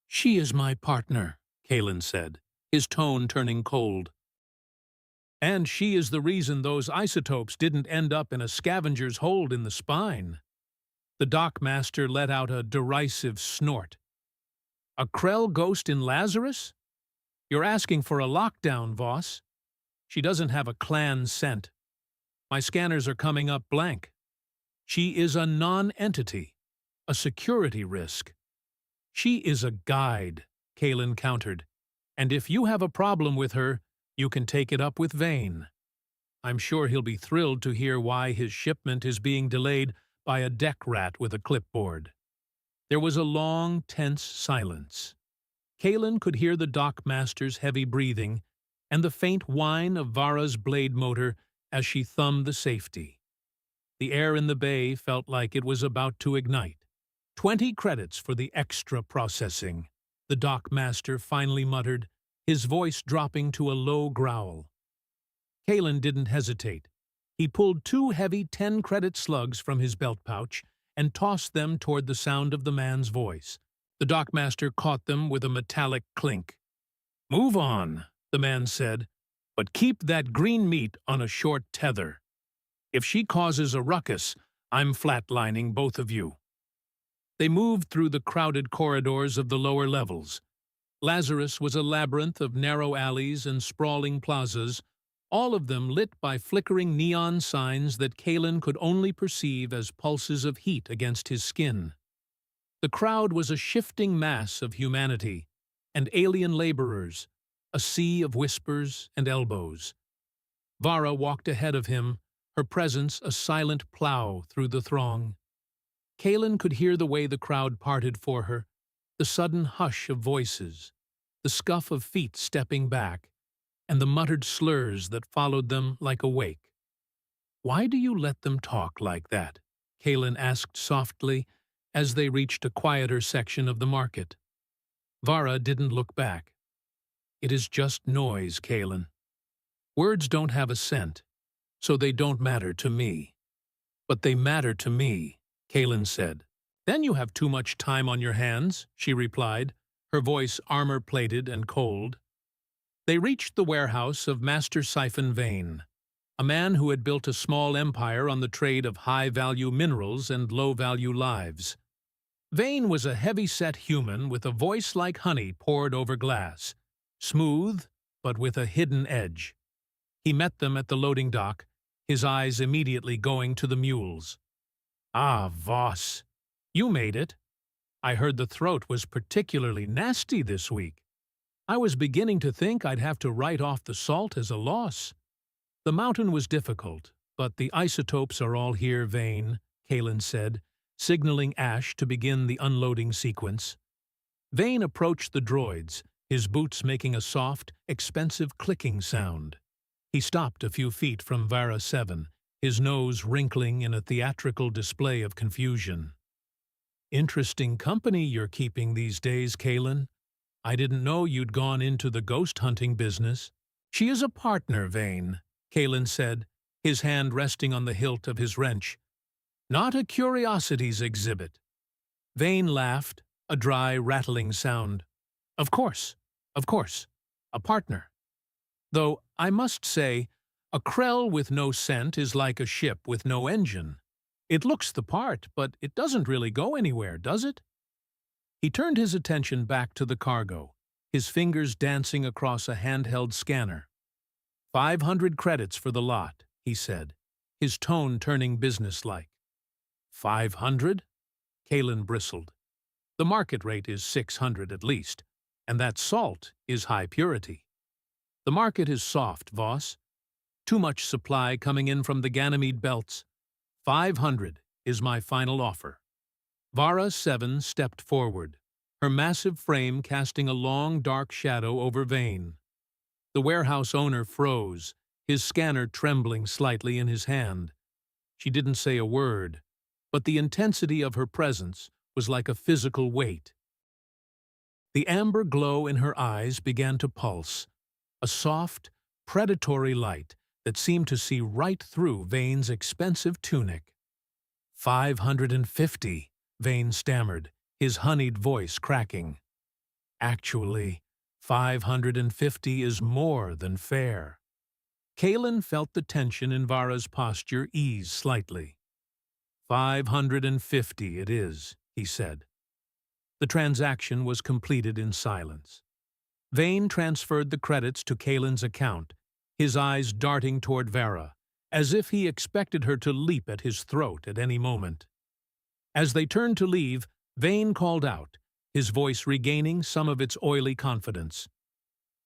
"She is my partner," Kalen said, his tone turning cold. "And she is the reason those isotopes didn't end up in a scavenger's hold in the spine." The dockmaster let out a derisive snort. "A Krell ghost in Lazarus? You're asking for a lockdown, Voss. She doesn't have a clan scent. My scanners are coming up blank. She is a non-entity, a security risk." "She is a guide," Kalen countered, "and if you have a problem with her, you can take it up with Vane. I'm sure he'll be thrilled to hear why his shipment is being delayed by a deck rat with a clipboard." There was a long, tense silence. Kalen could hear the dockmaster's heavy breathing and the faint whine of Vara's blade motor as she thumbed the safety. The air in the bay felt like it was about to ignite. 20 credits for the extra processing," the dockmaster finally muttered, his voice dropping to a low growl. Kalen didn't hesitate. He pulled 2 heavy 10-credit slugs from his belt pouch and tossed them toward the sound of the man's voice. The dockmaster caught them with a metallic clink. "Move on," the man said, "but keep that green meat on a short tether. If she causes a ruckus, I'm flatlining both of you." They moved through the crowded corridors of the lower levels. Lazarus was a labyrinth of narrow alleys and sprawling plazas, all of them lit by flickering neon signs that Kalen could only perceive as pulses of heat against his skin. The crowd was a shifting mass of humanity and alien laborers, a sea of whispers and elbows. Vara walked ahead of him, her presence a silent plow through the throng. Kalen could hear the way the crowd parted for her, the sudden hush of voices, the scuff of feet stepping back, and the muttered slurs that followed them like a wake. "Why do you let them talk like that?" Kalen asked softly as they reached a quieter section of the market. Vara didn't look back. "It is just noise, Kalen. Words don't have a scent, so they don't matter to me." "But they matter to me," Kalen said. "Then you have too much time on your hands," she replied, her voice armor-plated and cold. They reached the warehouse of Master Siphon Vane, a man who had built a small empire on the trade of high-value minerals and low-value lives. Vane was a heavy-set human with a voice like honey poured over glass, smooth, but with a hidden edge. He met them at the loading dock, his eyes immediately going to the mules. "Ah, Voss, you made it. I heard the throat was particularly nasty this week. I was beginning to think I'd have to write off the salt as a loss." "The mountain was difficult, but the isotopes are all here, Vane," Kalen said, signaling Ash to begin the unloading sequence. Vane approached the droids, his boots making a soft, expensive clicking sound. He stopped a few feet from Vara 7, his nose wrinkling in a theatrical display of confusion. "Interesting company you're keeping these days, Kalen. I didn't know you'd gone into the ghost hunting business." "She is a partner, Vane," Kalen said, his hand resting on the hilt of his wrench. "Not a curiosities exhibit." Vane laughed, a dry, rattling sound. Of course. A partner. Though, I must say, a Krell with no scent is like a ship with no engine. It looks the part, but it doesn't really go anywhere, does it?" He turned his attention back to the cargo, his fingers dancing across a handheld scanner. 500 credits for the lot," he said, his tone turning businesslike. 500? Kalen bristled. "The market rate is 600 at least, and that salt is high purity. The market is soft, Voss. Too much supply coming in from the Ganymede belts. 500 is my final offer." Vara 7 stepped forward, her massive frame casting a long, dark shadow over Vane. The warehouse owner froze, his scanner trembling slightly in his hand. She didn't say a word, but the intensity of her presence was like a physical weight. The amber glow in her eyes began to pulse, a soft, predatory light that seemed to see right through Vane's expensive tunic. 550, Vane stammered, his honeyed voice cracking. "Actually, 550 is more than fair." Kalen felt the tension in Vara's posture ease slightly. 550 it is, he said. The transaction was completed in silence. Vane transferred the credits to Kalen's account, his eyes darting toward Vara, as if he expected her to leap at his throat at any moment. As they turned to leave, Vane called out, his voice regaining some of its oily confidence.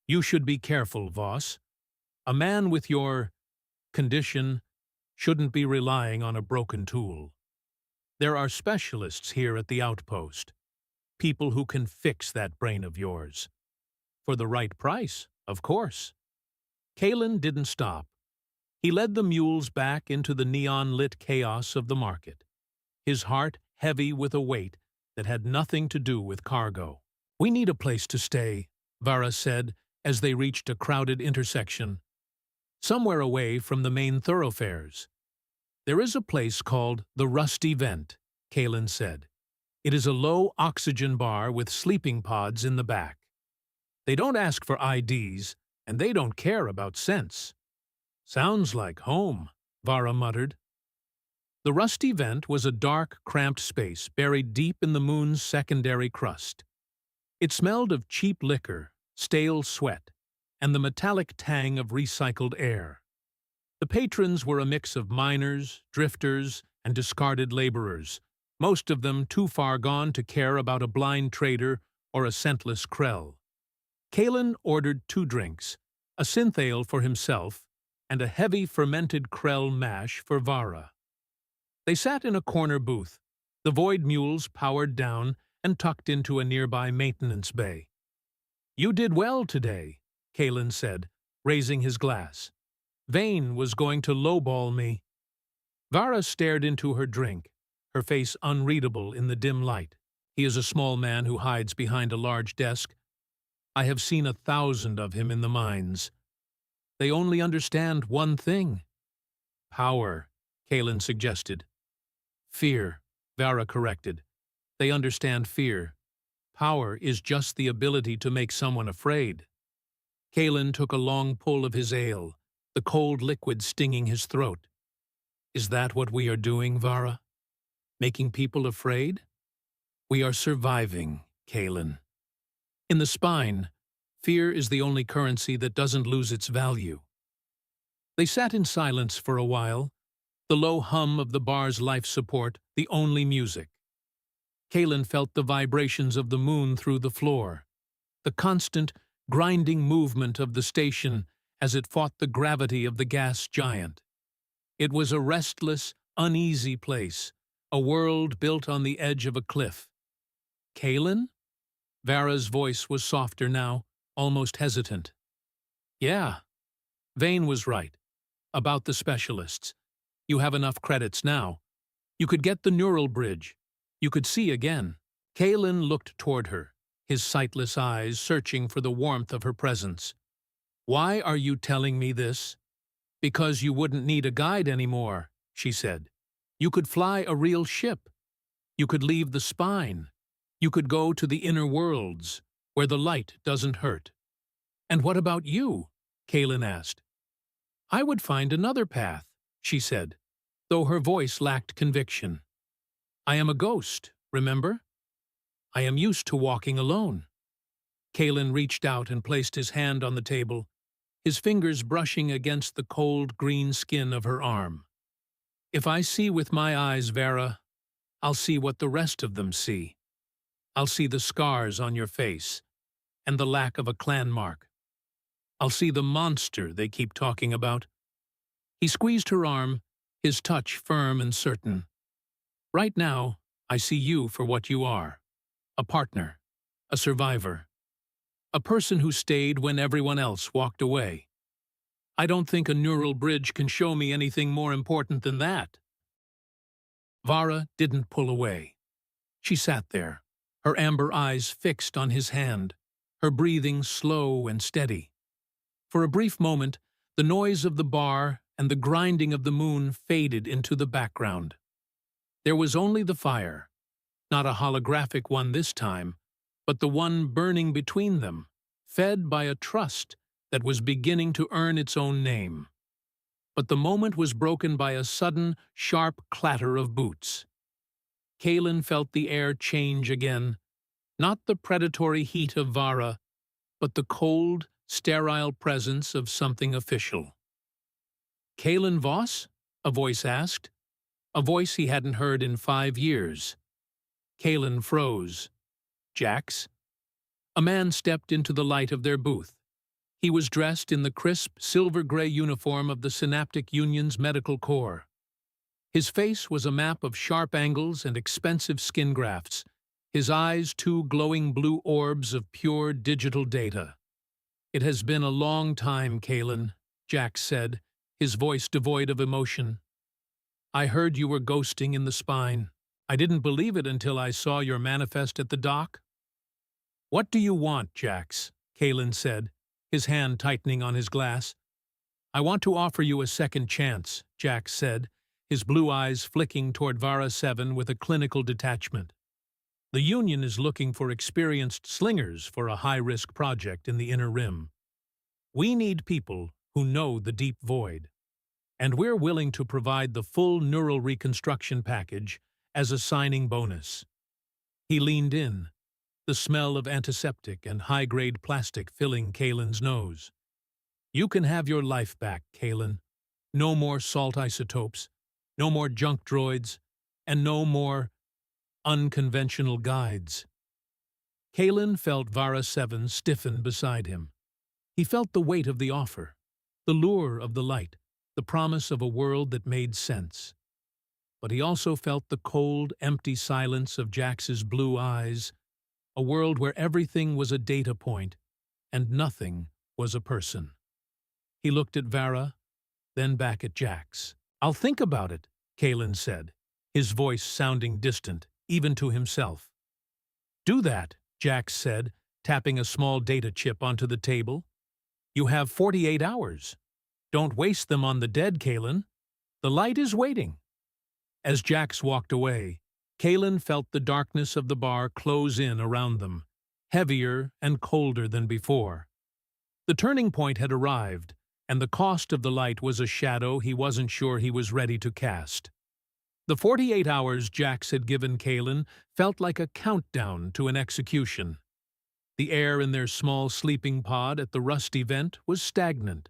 "You should be careful, Voss. A man with your condition shouldn't be relying on a broken tool. There are specialists here at the outpost, people who can fix that brain of yours. For the right price, of course." Kalen didn't stop. He led the mules back into the neon-lit chaos of the market, his heart heavy with a weight that had nothing to do with cargo. "We need a place to stay," Vara said as they reached a crowded intersection, somewhere away from the main thoroughfares. "There is a place called the Rusty Vent," Kalen said. "It is a low-oxygen bar with sleeping pods in the back. They don't ask for IDs, and they don't care about scents." "Sounds like home," Vara muttered. The Rusty Vent was a dark, cramped space buried deep in the moon's secondary crust. It smelled of cheap liquor, stale sweat, and the metallic tang of recycled air. The patrons were a mix of miners, drifters, and discarded laborers, most of them too far gone to care about a blind trader or a scentless Krell. Kalen ordered 2 drinks, a synthale for himself and a heavy fermented Krell mash for Vara. They sat in a corner booth, the void mules powered down and tucked into a nearby maintenance bay. "You did well today," Kalen said, raising his glass. "Vane was going to lowball me." Vara stared into her drink, her face unreadable in the dim light. "He is a small man who hides behind a large desk. I have seen 1,000 of him in the mines. They only understand one thing." "Power," Kalen suggested. "Fear," Vara corrected. "They understand fear. Power is just the ability to make someone afraid." Kalen took a long pull of his ale, the cold liquid stinging his throat. "Is that what we are doing, Vara? Making people afraid?" We are surviving, Kalen. In the spine, fear is the only currency that doesn't lose its value. They sat in silence for a while, the low hum of the bar's life support the only music. Kalen felt the vibrations of the moon through the floor, the constant, grinding movement of the station as it fought the gravity of the gas giant. It was a restless, uneasy place, a world built on the edge of a cliff. Kalen? Vara's voice was softer now, almost hesitant. Yeah, Vane was right. About the specialists. You have enough credits now. You could get the neural bridge. You could see again. Kalen looked toward her, his sightless eyes searching for the warmth of her presence. Why are you telling me this? Because you wouldn't need a guide anymore, she said. You could fly a real ship. You could leave the spine. You could go to the inner worlds, where the light doesn't hurt. And what about you? Kalen asked. I would find another path, she said, though her voice lacked conviction. I am a ghost, remember? I am used to walking alone. Kalen reached out and placed his hand on the table, his fingers brushing against the cold green skin of her arm. If I see with my eyes, Vara, I'll see what the rest of them see. I'll see the scars on your face, and the lack of a clan mark. I'll see the monster they keep talking about. He squeezed her arm, his touch firm and certain. Right now, I see you for what you are. A partner, a survivor, a person who stayed when everyone else walked away. I don't think a neural bridge can show me anything more important than that. Vara didn't pull away. She sat there, her amber eyes fixed on his hand, her breathing slow and steady. For a brief moment, the noise of the bar and the grinding of the moon faded into the background. There was only the fire, not a holographic one this time, but the one burning between them, fed by a trust that was beginning to earn its own name. But the moment was broken by a sudden, sharp clatter of boots. Kalen felt the air change again, not the predatory heat of Vara, but the cold, sterile presence of something official. Kalen Voss? A voice asked. A voice he hadn't heard in 5 years. Kalen froze. Jax? A man stepped into the light of their booth. He was dressed in the crisp, silver-gray uniform of the Synaptic Union's medical corps. His face was a map of sharp angles and expensive skin grafts, his eyes 2 glowing blue orbs of pure digital data. It has been a long time, Kalen, Jax said, his voice devoid of emotion. I heard you were ghosting in the spine. I didn't believe it until I saw your manifest at the dock. What do you want, Jax? Kalen said, his hand tightening on his glass. I want to offer you a second chance, Jax said, his blue eyes flicking toward Vara 7 with a clinical detachment. The Union is looking for experienced slingers for a high-risk project in the Inner Rim. We need people who know the deep void, and we're willing to provide the full neural reconstruction package as a signing bonus. He leaned in, the smell of antiseptic and high-grade plastic filling Kalen's nose. You can have your life back, Kalen. No more salt isotopes, no more junk droids, and no more unconventional guides. Kalen felt Vara 7 stiffen beside him. He felt the weight of the offer, the lure of the light, the promise of a world that made sense. But he also felt the cold, empty silence of Jax's blue eyes, a world where everything was a data point and nothing was a person. He looked at Vara, then back at Jax. I'll think about it, Kalen said, his voice sounding distant, even to himself. Do that, Jax said, tapping a small data chip onto the table. You have 48 hours. Don't waste them on the dead, Kalen. The light is waiting. As Jax walked away, Kalen felt the darkness of the bar close in around them, heavier and colder than before. The turning point had arrived, and the cost of the light was a shadow he wasn't sure he was ready to cast. The 48 hours Jax had given Kalen felt like a countdown to an execution. The air in their small sleeping pod at the rusty vent was stagnant,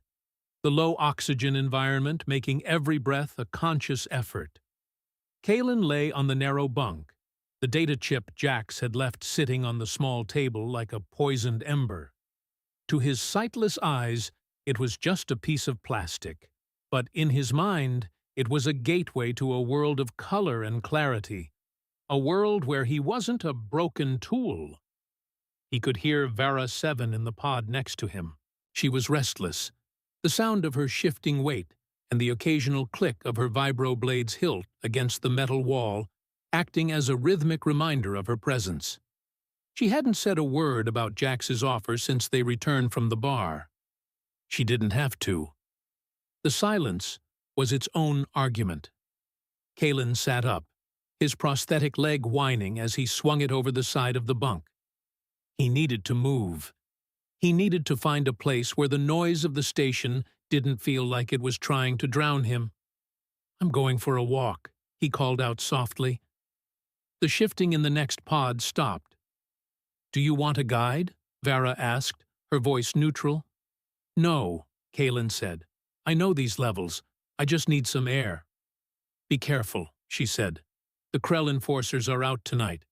the low oxygen environment making every breath a conscious effort. Kalen lay on the narrow bunk, the data chip Jax had left sitting on the small table like a poisoned ember. To his sightless eyes, it was just a piece of plastic, but in his mind, it was a gateway to a world of color and clarity, a world where he wasn't a broken tool. He could hear Vera 7 in the pod next to him. She was restless, the sound of her shifting weight and the occasional click of her vibroblade's hilt against the metal wall acting as a rhythmic reminder of her presence. She hadn't said a word about Jax's offer since they returned from the bar. She didn't have to. The silence was its own argument. Kalen sat up, his prosthetic leg whining as he swung it over the side of the bunk. He needed to move. He needed to find a place where the noise of the station didn't feel like it was trying to drown him. "I'm going for a walk," he called out softly. The shifting in the next pod stopped. "Do you want a guide?" Vera asked, her voice neutral. "No," Kalen said. "I know these levels. I just need some air." "Be careful," she said. "The Krell enforcers are out tonight.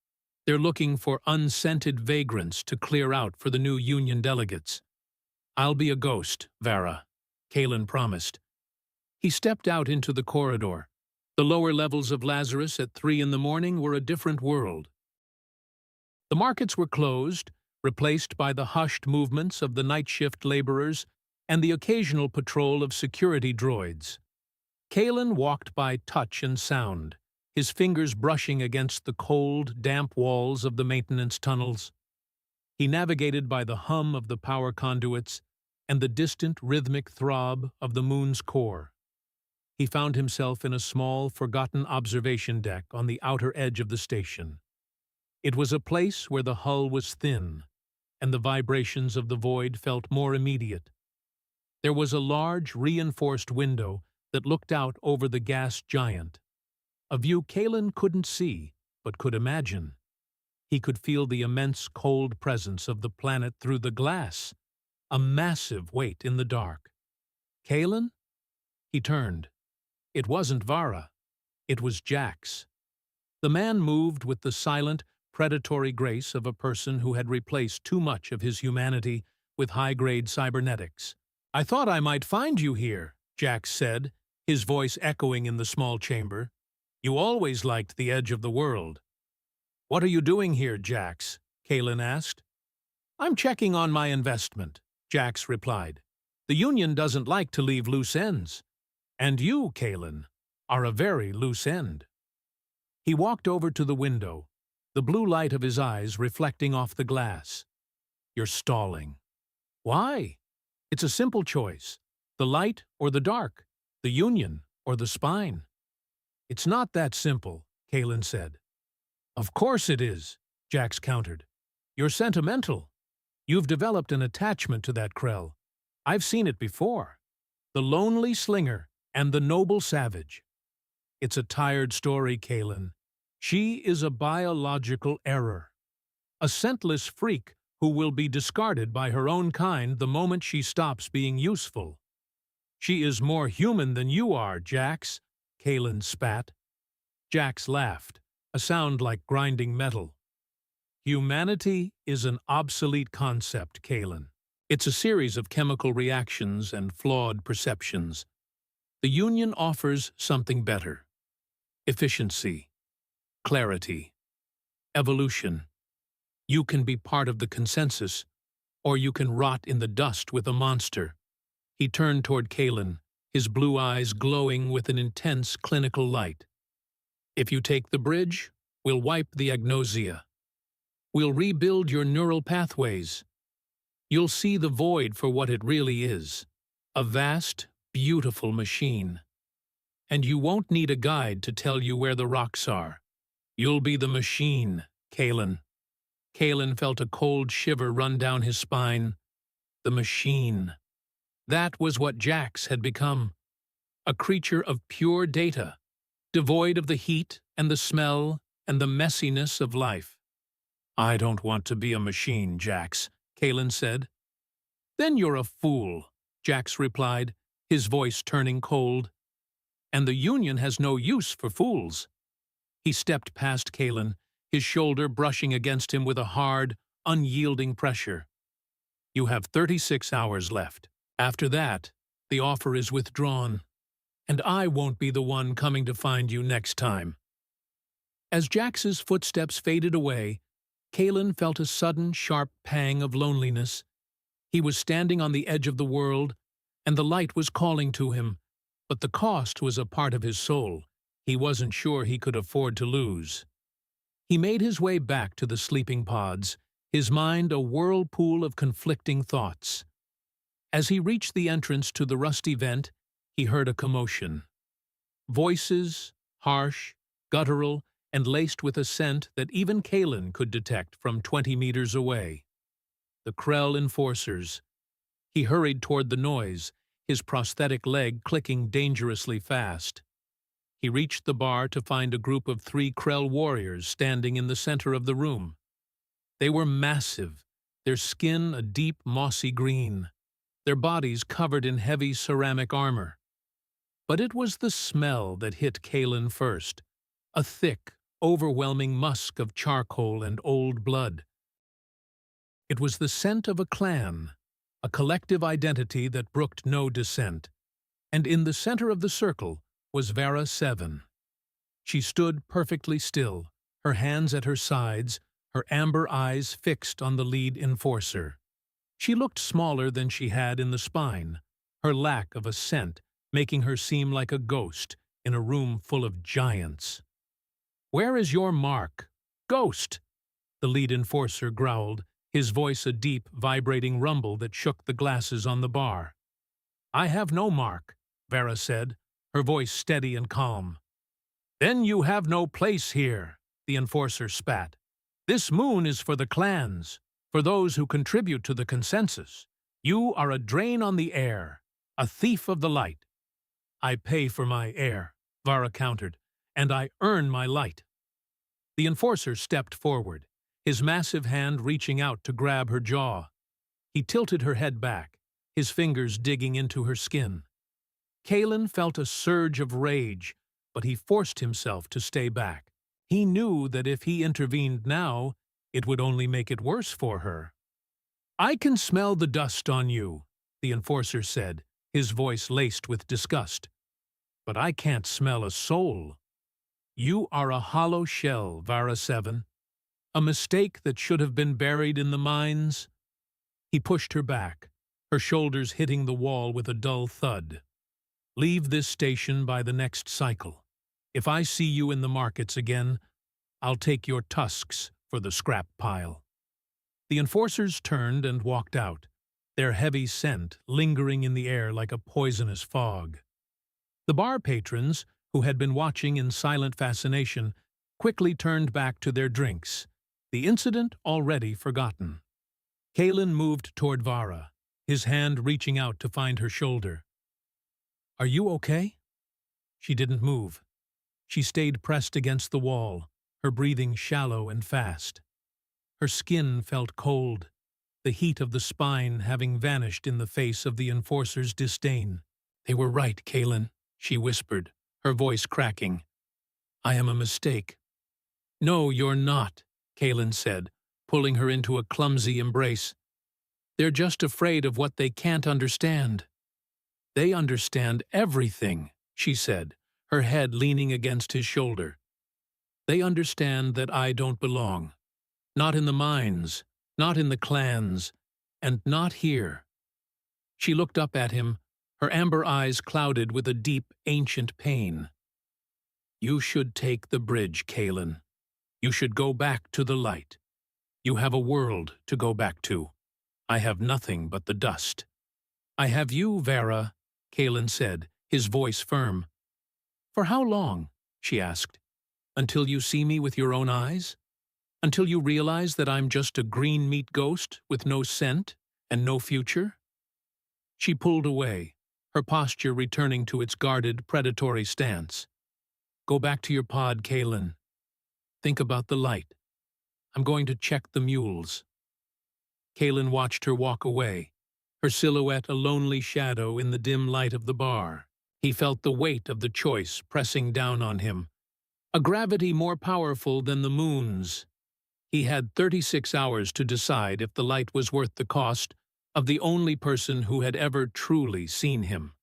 They're looking for unscented vagrants to clear out for the new Union delegates." "I'll be a ghost, Vera," Kalen promised. He stepped out into the corridor. The lower levels of Lazarus at 3 in the morning were a different world. The markets were closed, replaced by the hushed movements of the night shift laborers and the occasional patrol of security droids. Kalen walked by touch and sound, his fingers brushing against the cold, damp walls of the maintenance tunnels. He navigated by the hum of the power conduits and the distant rhythmic throb of the moon's core. He found himself in a small, forgotten observation deck on the outer edge of the station. It was a place where the hull was thin, and the vibrations of the void felt more immediate. There was a large, reinforced window that looked out over the gas giant, a view Kalen couldn't see, but could imagine. He could feel the immense cold presence of the planet through the glass, a massive weight in the dark. "Kalen?" He turned. It wasn't Vara. It was Jax. The man moved with the silent, predatory grace of a person who had replaced too much of his humanity with high-grade cybernetics. "I thought I might find you here," Jax said, his voice echoing in the small chamber. "You always liked the edge of the world." "What are you doing here, Jax?" Kalen asked. "I'm checking on my investment," Jax replied. "The Union doesn't like to leave loose ends. And you, Kalen, are a very loose end." He walked over to the window, the blue light of his eyes reflecting off the glass. "You're stalling." "Why?" "It's a simple choice. The light or the dark, the Union or the spine." "It's not that simple," Kalen said. "Of course it is," Jax countered. "You're sentimental. You've developed an attachment to that Krell. I've seen it before. The lonely slinger and the noble savage. It's a tired story, Kalen. She is a biological error, a scentless freak who will be discarded by her own kind the moment she stops being useful." "She is more human than you are, Jax," Kalen spat. Jax laughed, a sound like grinding metal. "Humanity is an obsolete concept, Kalen. It's a series of chemical reactions and flawed perceptions. The Union offers something better. Efficiency, clarity, evolution. You can be part of the consensus, or you can rot in the dust with a monster." He turned toward Kalen, his blue eyes glowing with an intense clinical light. "If you take the bridge, we'll wipe the agnosia. We'll rebuild your neural pathways. You'll see the void for what it really is, a vast, beautiful machine. And you won't need a guide to tell you where the rocks are. You'll be the machine, Kalen." Kalen felt a cold shiver run down his spine. The machine. That was what Jax had become. A creature of pure data, devoid of the heat and the smell and the messiness of life. "I don't want to be a machine, Jax," Kalen said. "Then you're a fool," Jax replied, his voice turning cold. "And the Union has no use for fools." He stepped past Kalen, his shoulder brushing against him with a hard, unyielding pressure. "You have 36 hours left. After that, the offer is withdrawn, and I won't be the one coming to find you next time." As Jax's footsteps faded away, Kalen felt a sudden, sharp pang of loneliness. He was standing on the edge of the world, and the light was calling to him, but the cost was a part of his soul he wasn't sure he could afford to lose. He made his way back to the sleeping pods, his mind a whirlpool of conflicting thoughts. As he reached the entrance to the rusty vent, he heard a commotion. Voices, harsh, guttural, and laced with a scent that even Kalen could detect from 20 meters away. The Krell enforcers. He hurried toward the noise, his prosthetic leg clicking dangerously fast. He reached the bar to find a group of 3 Krell warriors standing in the center of the room. They were massive, their skin a deep mossy green, their bodies covered in heavy ceramic armor. But it was the smell that hit Kalen first, a thick, overwhelming musk of charcoal and old blood. It was the scent of a clan, a collective identity that brooked no dissent, and in the center of the circle was Vera 7. She stood perfectly still, her hands at her sides, her amber eyes fixed on the lead enforcer. She looked smaller than she had in the spine, her lack of a scent making her seem like a ghost in a room full of giants. "Where is your mark, ghost?" the lead enforcer growled, his voice a deep, vibrating rumble that shook the glasses on the bar. "I have no mark," Vera said, her voice steady and calm. "Then you have no place here," the enforcer spat. "This moon is for the clans, for those who contribute to the consensus. You are a drain on the air, a thief of the light." "I pay for my air," Vara countered, "and I earn my light." The enforcer stepped forward, his massive hand reaching out to grab her jaw. He tilted her head back, his fingers digging into her skin. Kalen felt a surge of rage, but he forced himself to stay back. He knew that if he intervened now, it would only make it worse for her. "I can smell the dust on you," the enforcer said, his voice laced with disgust. "But I can't smell a soul. You are a hollow shell, Vara 7. A mistake that should have been buried in the mines." He pushed her back, her shoulders hitting the wall with a dull thud. "Leave this station by the next cycle. If I see you in the markets again, I'll take your tusks for the scrap pile." The enforcers turned and walked out, their heavy scent lingering in the air like a poisonous fog. The bar patrons, who had been watching in silent fascination, quickly turned back to their drinks, the incident already forgotten. Kalen moved toward Vara, his hand reaching out to find her shoulder. "Are you okay?" She didn't move. She stayed pressed against the wall, her breathing shallow and fast. Her skin felt cold, the heat of the spine having vanished in the face of the enforcer's disdain. "They were right, Kalen," she whispered, her voice cracking. "I am a mistake." "No, you're not," Kalen said, pulling her into a clumsy embrace. "They're just afraid of what they can't understand." "They understand everything," she said, her head leaning against his shoulder. "They understand that I don't belong. Not in the mines, not in the clans, and not here." She looked up at him, her amber eyes clouded with a deep, ancient pain. "You should take the bridge, Kalen. You should go back to the light. You have a world to go back to. I have nothing but the dust." "I have you, Vera," Kalen said, his voice firm. "For how long?" she asked. "Until you see me with your own eyes? Until you realize that I'm just a green meat ghost with no scent and no future?" She pulled away, her posture returning to its guarded, predatory stance. Go back to your pod, Kalen. Think about the light. I'm going to check the mules. Kalen watched her walk away, her silhouette a lonely shadow in the dim light of the bar. He felt the weight of the choice pressing down on him, a gravity more powerful than the moon's. He had 36 hours to decide if the light was worth the cost of the only person who had ever truly seen him.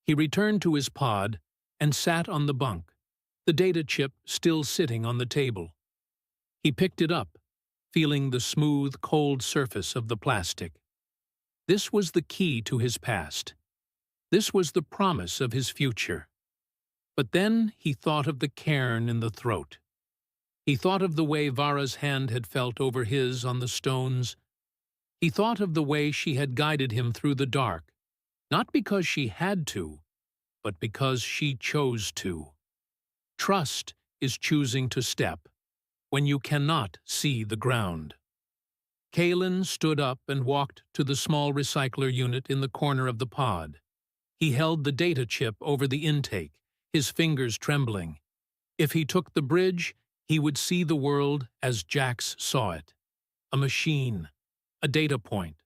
He returned to his pod and sat on the bunk, the data chip still sitting on the table. He picked it up, feeling the smooth, cold surface of the plastic. This was the key to his past. This was the promise of his future. But then he thought of the cairn in the throat. He thought of the way Vara's hand had felt over his on the stones. He thought of the way she had guided him through the dark, not because she had to, but because she chose to. Trust is choosing to step when you cannot see the ground. Kalen stood up and walked to the small recycler unit in the corner of the pod. He held the data chip over the intake, his fingers trembling. If he took the bridge, he would see the world as Jax saw it. A machine, a data point,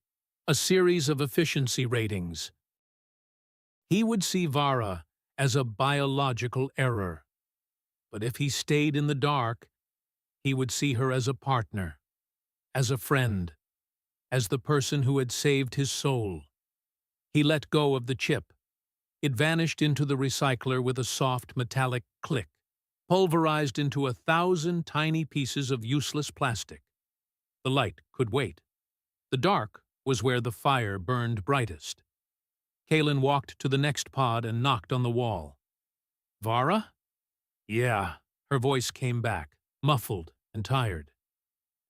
a series of efficiency ratings. He would see Vara as a biological error. But if he stayed in the dark, he would see her as a partner, as a friend, as the person who had saved his soul. He let go of the chip. It vanished into the recycler with a soft metallic click, pulverized into 1,000 tiny pieces of useless plastic. The light could wait. The dark was where the fire burned brightest. Kalen walked to the next pod and knocked on the wall. Vara? Yeah, her voice came back, muffled and tired.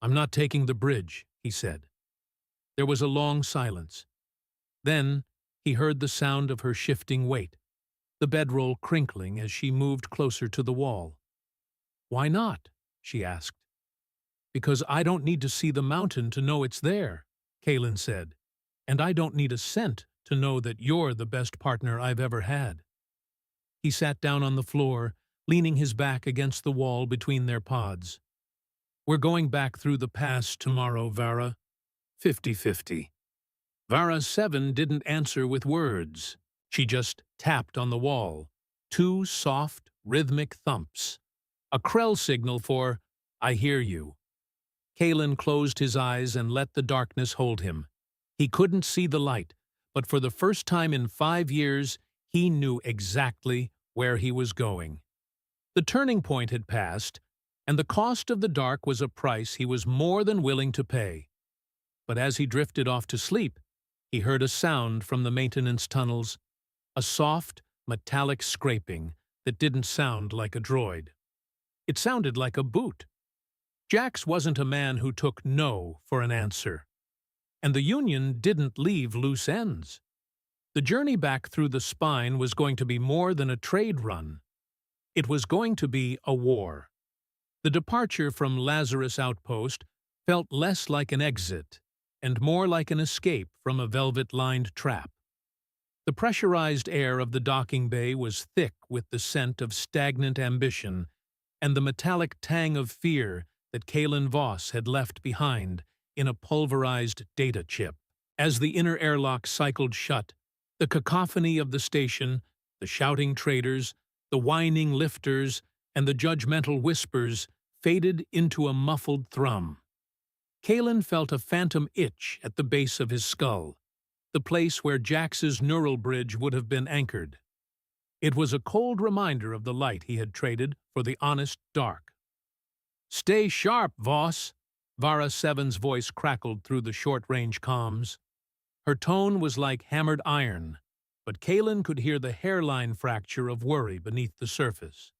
I'm not taking the bridge, he said. There was a long silence. Then he heard the sound of her shifting weight, the bedroll crinkling as she moved closer to the wall. Why not? She asked. Because I don't need to see the mountain to know it's there, Kalen said, and I don't need a scent to know that you're the best partner I've ever had. He sat down on the floor, leaning his back against the wall between their pods. We're going back through the past tomorrow, Vara. 50-50. Vara 7 didn't answer with words. She just tapped on the wall. 2 soft, rhythmic thumps. A Krell signal for, I hear you. Kalen closed his eyes and let the darkness hold him. He couldn't see the light, but for the first time in 5 years, he knew exactly where he was going. The turning point had passed, and the cost of the dark was a price he was more than willing to pay. But as he drifted off to sleep, he heard a sound from the maintenance tunnels, a soft, metallic scraping that didn't sound like a droid. It sounded like a boot. Jax wasn't a man who took no for an answer. And the Union didn't leave loose ends. The journey back through the spine was going to be more than a trade run. It was going to be a war. The departure from Lazarus Outpost felt less like an exit and more like an escape from a velvet-lined trap. The pressurized air of the docking bay was thick with the scent of stagnant ambition and the metallic tang of fear that Kalen Voss had left behind in a pulverized data chip. As the inner airlock cycled shut, the cacophony of the station, the shouting traders, the whining lifters, and the judgmental whispers faded into a muffled thrum. Kalen felt a phantom itch at the base of his skull, the place where Jax's neural bridge would have been anchored. It was a cold reminder of the light he had traded for the honest dark. Stay sharp, Voss, Vara 7's voice crackled through the short-range comms. Her tone was like hammered iron, but Kalen could hear the hairline fracture of worry beneath the surface.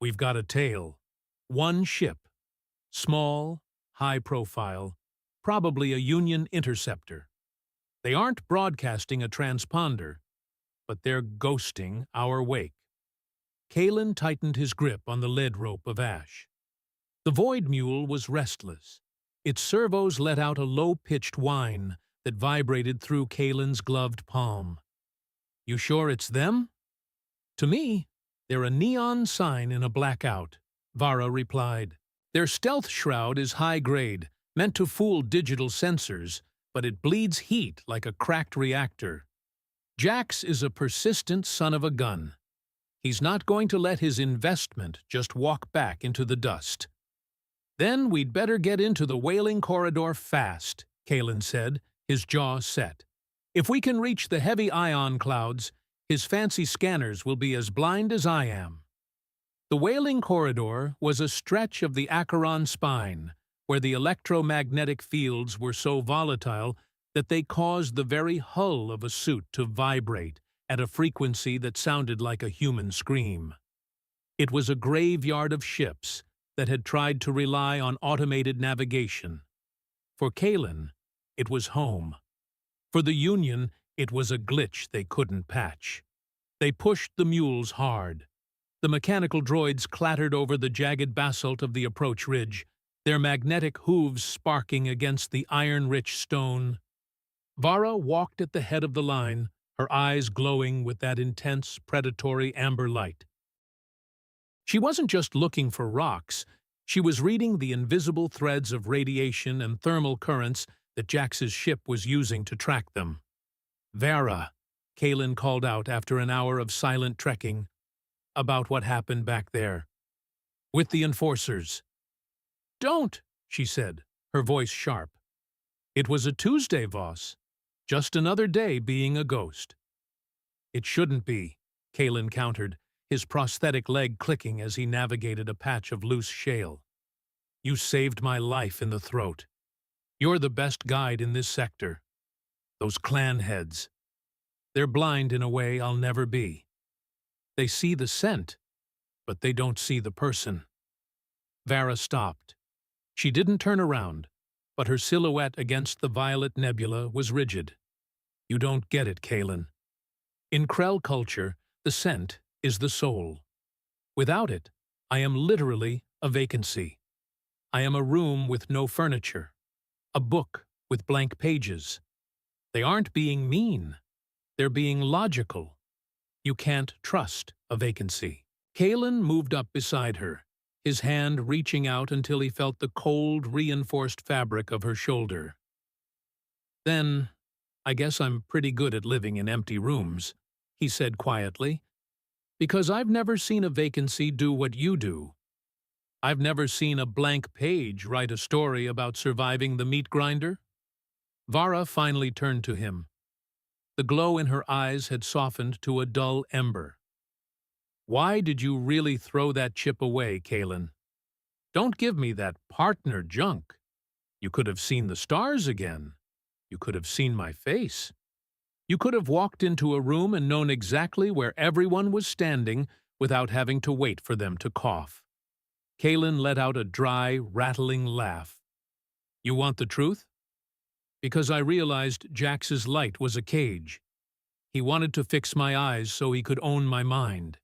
We've got a tail. One ship. Small, high-profile, probably a Union interceptor. They aren't broadcasting a transponder, but they're ghosting our wake. Kalen tightened his grip on the lead rope of ash. The Void Mule was restless. Its servos let out a low-pitched whine that vibrated through Kalen's gloved palm. You sure it's them? To me, They're a neon sign in a blackout, Vara replied. Their stealth shroud is high grade, meant to fool digital sensors, but it bleeds heat like a cracked reactor. Jax is a persistent son of a gun. He's not going to let his investment just walk back into the dust. Then we'd better get into the whaling corridor fast, Kalen said, his jaw set. If we can reach the heavy ion clouds, his fancy scanners will be as blind as I am. The whaling corridor was a stretch of the Acheron spine, where the electromagnetic fields were so volatile that they caused the very hull of a suit to vibrate at a frequency that sounded like a human scream. It was a graveyard of ships that had tried to rely on automated navigation. For Kalen, it was home. For the Union, it was a glitch they couldn't patch. They pushed the mules hard. The mechanical droids clattered over the jagged basalt of the approach ridge, their magnetic hooves sparking against the iron-rich stone. Vara walked at the head of the line, her eyes glowing with that intense, predatory amber light. She wasn't just looking for rocks, she was reading the invisible threads of radiation and thermal currents that Jax's ship was using to track them. "Vara," Kalen called out after an hour of silent trekking, "about what happened back there. With the enforcers." "Don't," she said, her voice sharp. "It was a Tuesday, Voss. Just another day being a ghost." "It shouldn't be," Kalen countered, his prosthetic leg clicking as he navigated a patch of loose shale. "You saved my life in the throat. You're the best guide in this sector. Those clan heads. They're blind in a way I'll never be. They see the scent, but they don't see the person." Vara stopped. She didn't turn around, but her silhouette against the violet nebula was rigid. "You don't get it, Kalen. In Krell culture, the scent is the soul. Without it, I am literally a vacancy. I am a room with no furniture, a book with blank pages. They aren't being mean. They're being logical. You can't trust a vacancy." Kalen moved up beside her, his hand reaching out until he felt the cold, reinforced fabric of her shoulder. "Then, I guess I'm pretty good at living in empty rooms," he said quietly, "because I've never seen a vacancy do what you do. I've never seen a blank page write a story about surviving the meat grinder." Vara finally turned to him. The glow in her eyes had softened to a dull ember. "Why did you really throw that chip away, Kalen? Don't give me that partner junk. You could have seen the stars again. You could have seen my face. You could have walked into a room and known exactly where everyone was standing without having to wait for them to cough." Kalen let out a dry, rattling laugh. "You want the truth? Because I realized Jax's light was a cage. He wanted to fix my eyes so he could own my mind.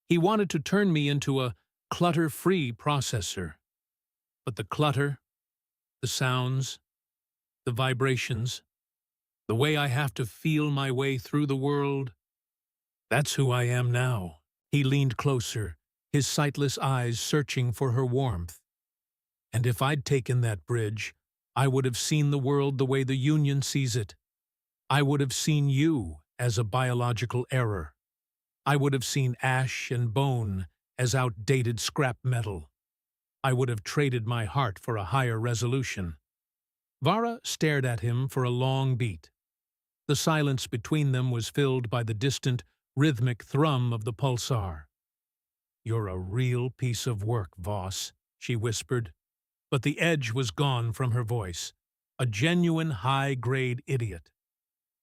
He wanted to turn me into a clutter-free processor. But the clutter, the sounds, the vibrations, the way I have to feel my way through the world, that's who I am now." He leaned closer, his sightless eyes searching for her warmth. "And if I'd taken that bridge, I would have seen the world the way the Union sees it. I would have seen you as a biological error. I would have seen ash and bone as outdated scrap metal. I would have traded my heart for a higher resolution." Vara stared at him for a long beat. The silence between them was filled by the distant, rhythmic thrum of the pulsar. "You're a real piece of work, Voss," she whispered. But the edge was gone from her voice. "A genuine high-grade idiot."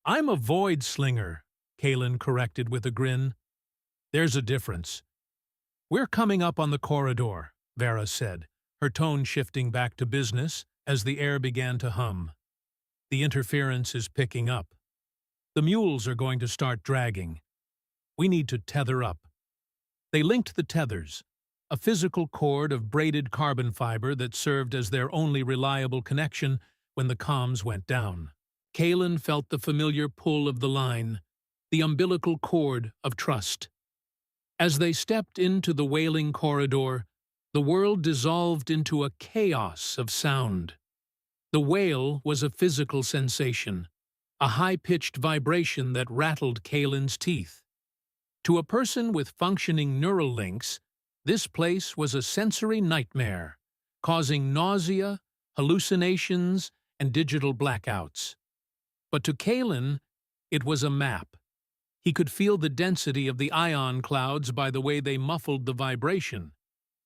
"I'm a void slinger," Kalen corrected with a grin. "There's a difference." "We're coming up on the corridor," Vara said, her tone shifting back to business as the air began to hum. "The interference is picking up. The mules are going to start dragging. We need to tether up." They linked the tethers, a physical cord of braided carbon fiber that served as their only reliable connection when the comms went down. Kalen felt the familiar pull of the line, the umbilical cord of trust. As they stepped into the wailing corridor, the world dissolved into a chaos of sound. The wail was a physical sensation, a high-pitched vibration that rattled Kalen's teeth. To a person with functioning neural links, this place was a sensory nightmare, causing nausea, hallucinations, and digital blackouts. But to Kalen, it was a map. He could feel the density of the ion clouds by the way they muffled the vibration,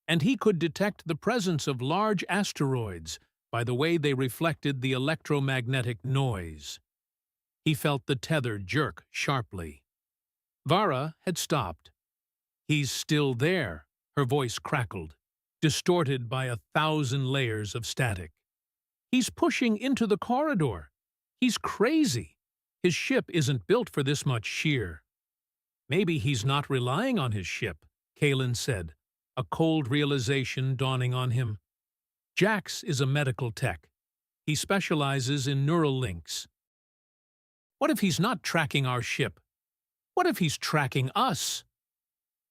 and he could detect the presence of large asteroids by the way they reflected the electromagnetic noise. He felt the tether jerk sharply. Vara had stopped. "He's still there," her voice crackled, distorted by 1,000 layers of static. "He's pushing into the corridor. He's crazy. His ship isn't built for this much shear." "Maybe he's not relying on his ship," Kalen said, a cold realization dawning on him. "Jax is a medical tech. He specializes in neural links. What if he's not tracking our ship? What if he's tracking us?"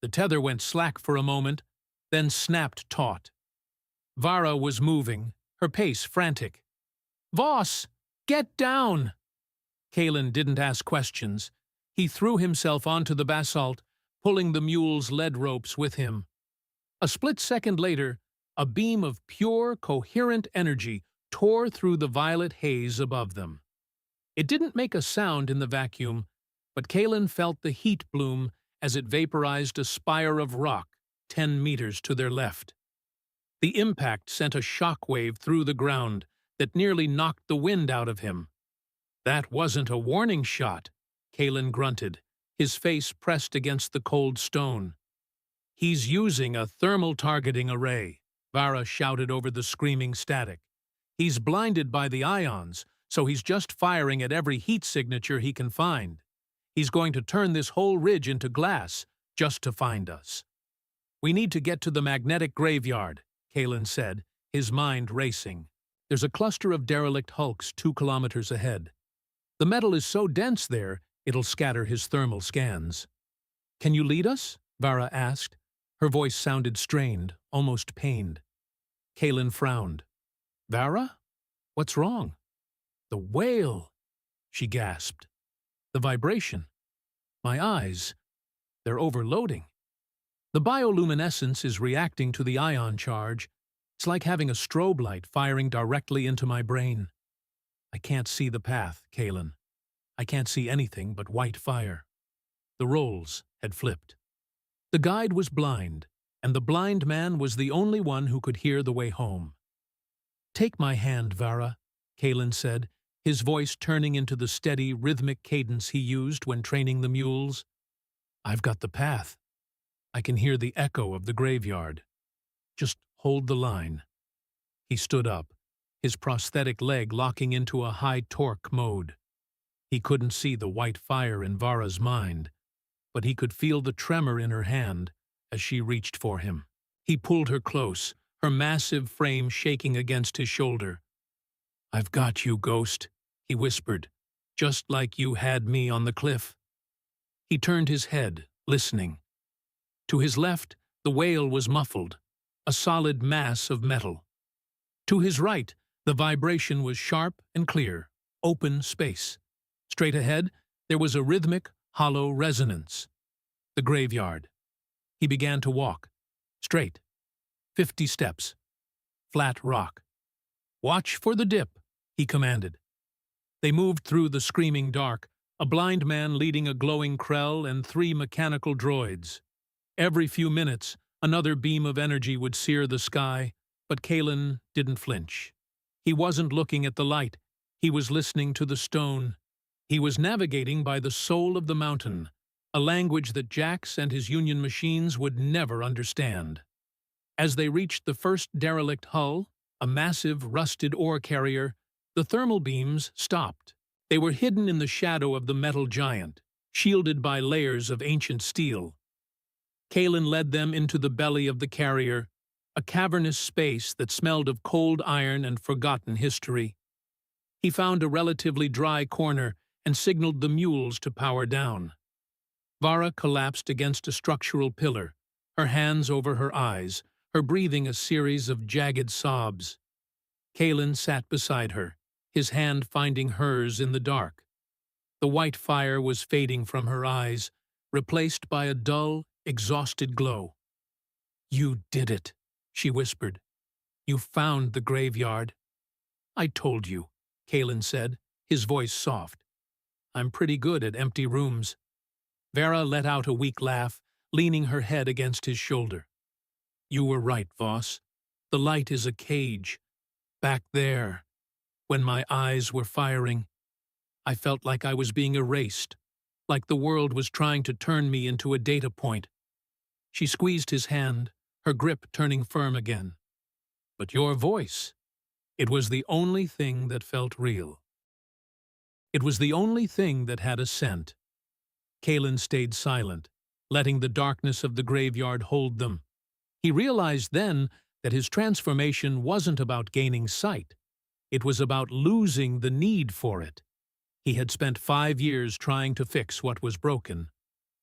The tether went slack for a moment, then snapped taut. Vara was moving, her pace frantic. "Voss, get down!" Kalen didn't ask questions. He threw himself onto the basalt, pulling the mule's lead ropes with him. A split second later, a beam of pure, coherent energy tore through the violet haze above them. It didn't make a sound in the vacuum, but Kalen felt the heat bloom as it vaporized a spire of rock 10 meters to their left. The impact sent a shock wave through the ground that nearly knocked the wind out of him. "That wasn't a warning shot," Kalen grunted, his face pressed against the cold stone. "He's using a thermal targeting array," Vara shouted over the screaming static. "He's blinded by the ions, so he's just firing at every heat signature he can find. He's going to turn this whole ridge into glass just to find us." "We need to get to the magnetic graveyard," Kalen said, his mind racing. "There's a cluster of derelict hulks 2 kilometers ahead. The metal is so dense there, it'll scatter his thermal scans." "Can you lead us?" Vara asked. Her voice sounded strained, almost pained. Kalen frowned. "Vara? What's wrong?" "The whale," she gasped. "The vibration. My eyes. They're overloading. The bioluminescence is reacting to the ion charge. It's like having a strobe light firing directly into my brain. I can't see the path, Kalen. I can't see anything but white fire." The roles had flipped. The guide was blind, and the blind man was the only one who could hear the way home. "Take my hand, Vara," Kalen said, his voice turning into the steady, rhythmic cadence he used when training the mules. "I've got the path. I can hear the echo of the graveyard. Just hold the line." He stood up, his prosthetic leg locking into a high-torque mode. He couldn't see the white fire in Vara's mind, but he could feel the tremor in her hand as she reached for him. He pulled her close, her massive frame shaking against his shoulder. "I've got you, Ghost," he whispered, "just like you had me on the cliff." He turned his head, listening. To his left, the whale was muffled, a solid mass of metal. To his right, the vibration was sharp and clear, open space. Straight ahead, there was a rhythmic, hollow resonance. The graveyard. He began to walk. Straight. 50 steps. Flat rock. "Watch for the dip," he commanded. They moved through the screaming dark, a blind man leading a glowing Krell and 3 mechanical droids. Every few minutes, another beam of energy would sear the sky, but Kalen didn't flinch. He wasn't looking at the light. He was listening to the stone. He was navigating by the soul of the mountain, a language that Jax and his Union machines would never understand. As they reached the first derelict hull, a massive, rusted ore carrier, the thermal beams stopped. They were hidden in the shadow of the metal giant, shielded by layers of ancient steel. Kalen led them into the belly of the carrier, a cavernous space that smelled of cold iron and forgotten history. He found a relatively dry corner and signaled the mules to power down. Vara collapsed against a structural pillar, her hands over her eyes, her breathing a series of jagged sobs. Kalen sat beside her, his hand finding hers in the dark. The white fire was fading from her eyes, replaced by a dull, exhausted glow. "You did it," she whispered. "You found the graveyard." "I told you," Kalen said, his voice soft. "I'm pretty good at empty rooms." Vera let out a weak laugh, leaning her head against his shoulder. "You were right, Voss. The light is a cage. Back there, when my eyes were firing, I felt like I was being erased, like the world was trying to turn me into a data point." She squeezed his hand, her grip turning firm again. "But your voice, it was the only thing that felt real. It was the only thing that had a scent." Kalen stayed silent, letting the darkness of the graveyard hold them. He realized then that his transformation wasn't about gaining sight. It was about losing the need for it. He had spent 5 years trying to fix what was broken,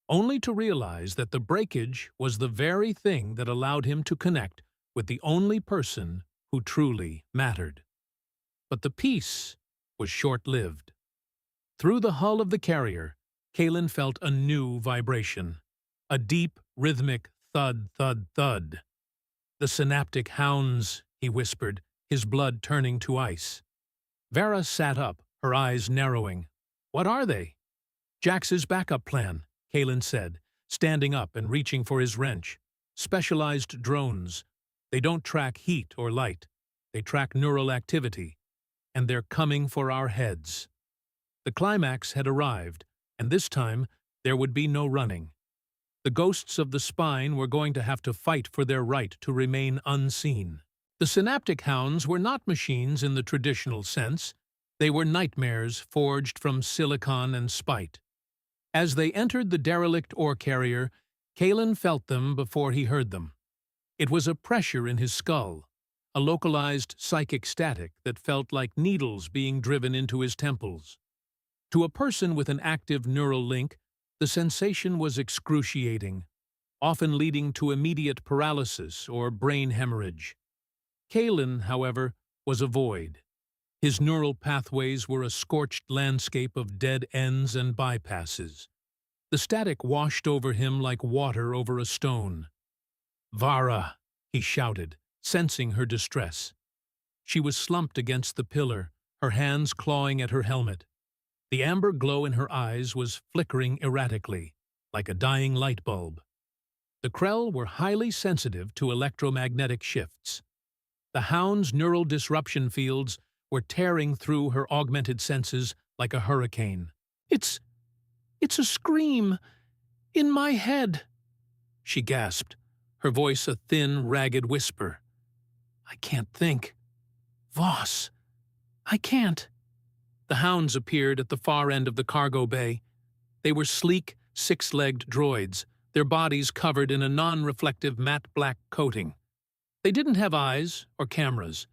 only to realize that the breakage was the very thing that allowed him to connect with the only person who truly mattered. But the peace was short-lived. Through the hull of the carrier, Kalen felt a new vibration, a deep, rhythmic thud, thud, thud. "The synaptic hounds," he whispered, his blood turning to ice. Vera sat up, her eyes narrowing. "What are they?" "Jax's backup plan," Kalen said, standing up and reaching for his wrench. "Specialized drones. They don't track heat or light. They track neural activity. And they're coming for our heads." The climax had arrived, and this time there would be no running. The ghosts of the spine were going to have to fight for their right to remain unseen. The synaptic hounds were not machines in the traditional sense. They were nightmares forged from silicon and spite. As they entered the derelict ore carrier, Kalen felt them before he heard them. It was a pressure in his skull, a localized psychic static that felt like needles being driven into his temples. To a person with an active neural link, the sensation was excruciating, often leading to immediate paralysis or brain hemorrhage. Kalen, however, was a void. His neural pathways were a scorched landscape of dead ends and bypasses. The static washed over him like water over a stone. "Vara!" he shouted, sensing her distress. She was slumped against the pillar, her hands clawing at her helmet. The amber glow in her eyes was flickering erratically, like a dying light bulb. The Krell were highly sensitive to electromagnetic shifts. The hound's neural disruption fields were tearing through her augmented senses like a hurricane. It's a scream! In my head!" she gasped, her voice a thin, ragged whisper. "I can't think. Voss, I can't." The hounds appeared at the far end of the cargo bay. They were sleek, six-legged droids, their bodies covered in a non-reflective matte black coating. They didn't have eyes or cameras.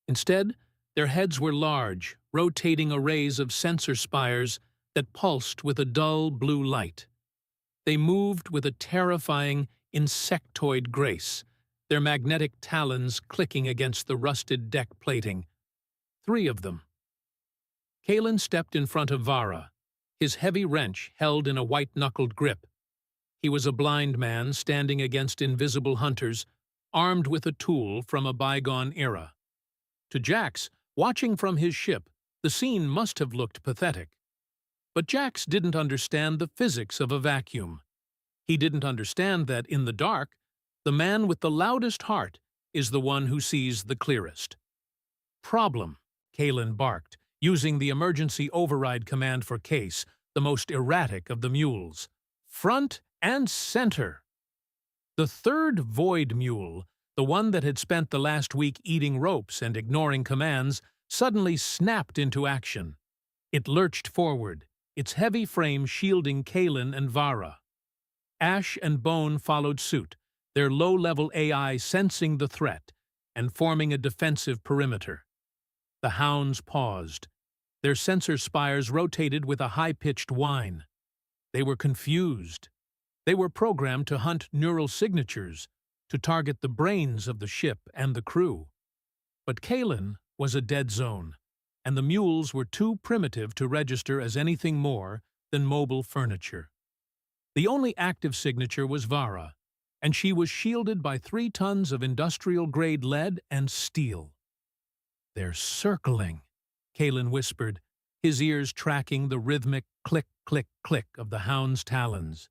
Instead, their heads were large, rotating arrays of sensor spires that pulsed with a dull blue light. They moved with a terrifying, insectoid grace, their magnetic talons clicking against the rusted deck plating. 3 of them. Kalen stepped in front of Vara, his heavy wrench held in a white-knuckled grip. He was a blind man standing against invisible hunters, armed with a tool from a bygone era. To Jax, watching from his ship, the scene must have looked pathetic. But Jax didn't understand the physics of a vacuum. He didn't understand that, in the dark, the man with the loudest heart is the one who sees the clearest. "Problem," Kalen barked, using the emergency override command for Case, the most erratic of the mules. "Front and center!" The third Void Mule, the one that had spent the last week eating ropes and ignoring commands, suddenly snapped into action. It lurched forward, its heavy frame shielding Kalen and Vara. Ash and Bone followed suit, their low-level AI sensing the threat and forming a defensive perimeter. The hounds paused. Their sensor spires rotated with a high-pitched whine. They were confused, They were programmed to hunt neural signatures, to target the brains of the ship and the crew. But Kalen was a dead zone, and the mules were too primitive to register as anything more than mobile furniture. The only active signature was Vara, and she was shielded by 3 tons of industrial-grade lead and steel. "They're circling," Kalen whispered, his ears tracking the rhythmic click, click, click of the hound's talons.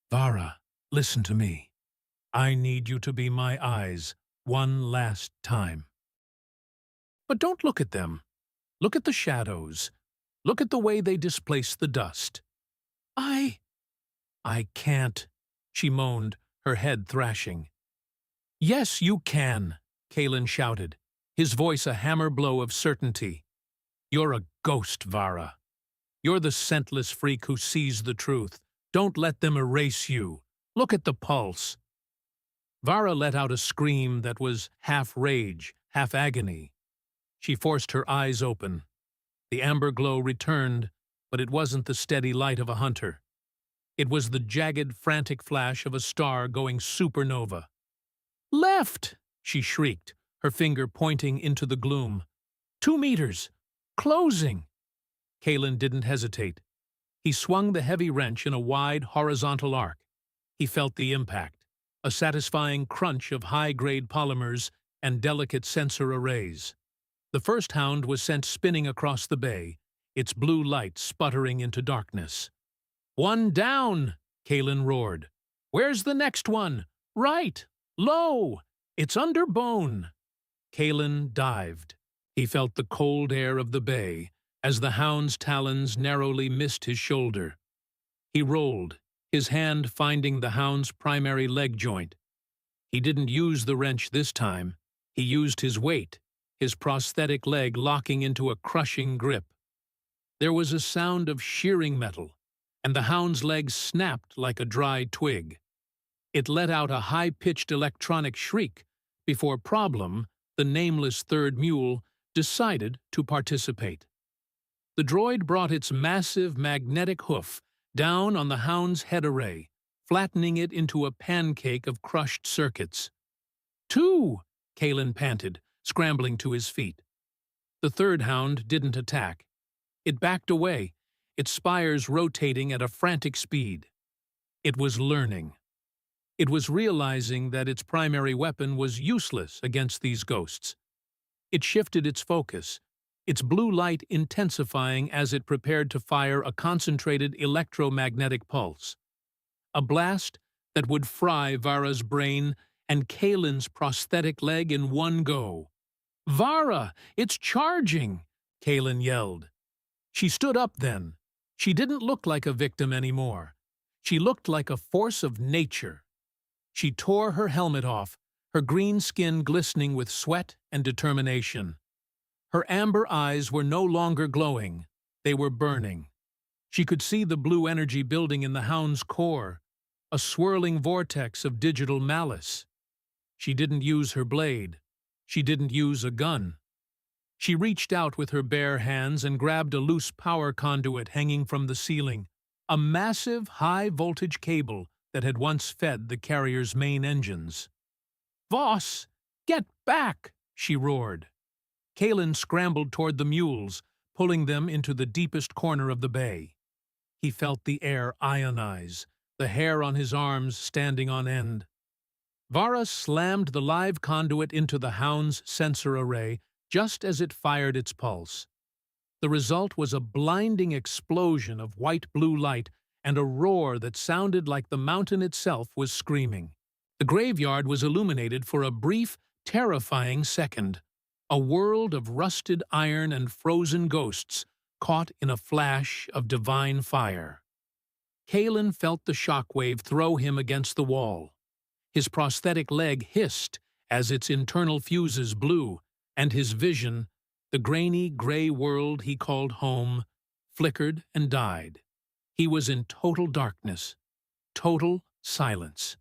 "Vara, listen to me. I need you to be my eyes one last time. But don't look at them. Look at the shadows. Look at the way they displace the dust." I can't," she moaned, her head thrashing. "Yes, you can," Kalen shouted, his voice a hammer blow of certainty. "You're a ghost, Vara. You're the scentless freak who sees the truth. Don't let them erase you. Look at the pulse." Vara let out a scream that was half rage, half agony. She forced her eyes open. The amber glow returned, but it wasn't the steady light of a hunter. It was the jagged, frantic flash of a star going supernova. "Left!" she shrieked, her finger pointing into the gloom. 2 meters! Closing!" Kalen didn't hesitate. He swung the heavy wrench in a wide, horizontal arc. He felt the impact, a satisfying crunch of high-grade polymers and delicate sensor arrays. The first hound was sent spinning across the bay, its blue light sputtering into darkness. "One down!" Kalen roared. "Where's the next one? Right! Low! It's under bone!" Kalen dived. He felt the cold air of the bay as the hound's talons narrowly missed his shoulder. He rolled, his hand finding the hound's primary leg joint. He didn't use the wrench this time. He used his weight, his prosthetic leg locking into a crushing grip. There was a sound of shearing metal, and the hound's leg snapped like a dry twig. It let out a high-pitched electronic shriek before Problem, the nameless third mule, decided to participate. The droid brought its massive magnetic hoof down on the hound's head array, flattening it into a pancake of crushed circuits. "Two!" Kalen panted, scrambling to his feet. The third hound didn't attack. It backed away, its spires rotating at a frantic speed. It was learning. It was realizing that its primary weapon was useless against these ghosts. It shifted its focus, its blue light intensifying as it prepared to fire a concentrated electromagnetic pulse. A blast that would fry Vara's brain and Kalen's prosthetic leg in one go. "Vara, it's charging!" Kalen yelled. She stood up then. She didn't look like a victim anymore. She looked like a force of nature. She tore her helmet off, her green skin glistening with sweat and determination. Her amber eyes were no longer glowing. They were burning. She could see the blue energy building in the hound's core, a swirling vortex of digital malice. She didn't use her blade. She didn't use a gun. She reached out with her bare hands and grabbed a loose power conduit hanging from the ceiling, a massive high-voltage cable that had once fed the carrier's main engines. "Voss, get back!" she roared. Kalen scrambled toward the mules, pulling them into the deepest corner of the bay. He felt the air ionize, the hair on his arms standing on end. Vara slammed the live conduit into the hound's sensor array just as it fired its pulse. The result was a blinding explosion of white-blue light and a roar that sounded like the mountain itself was screaming. The graveyard was illuminated for a brief, terrifying second, a world of rusted iron and frozen ghosts caught in a flash of divine fire. Kalen felt the shockwave throw him against the wall. His prosthetic leg hissed as its internal fuses blew, and his vision, the grainy gray world he called home, flickered and died. He was in total darkness, total silence.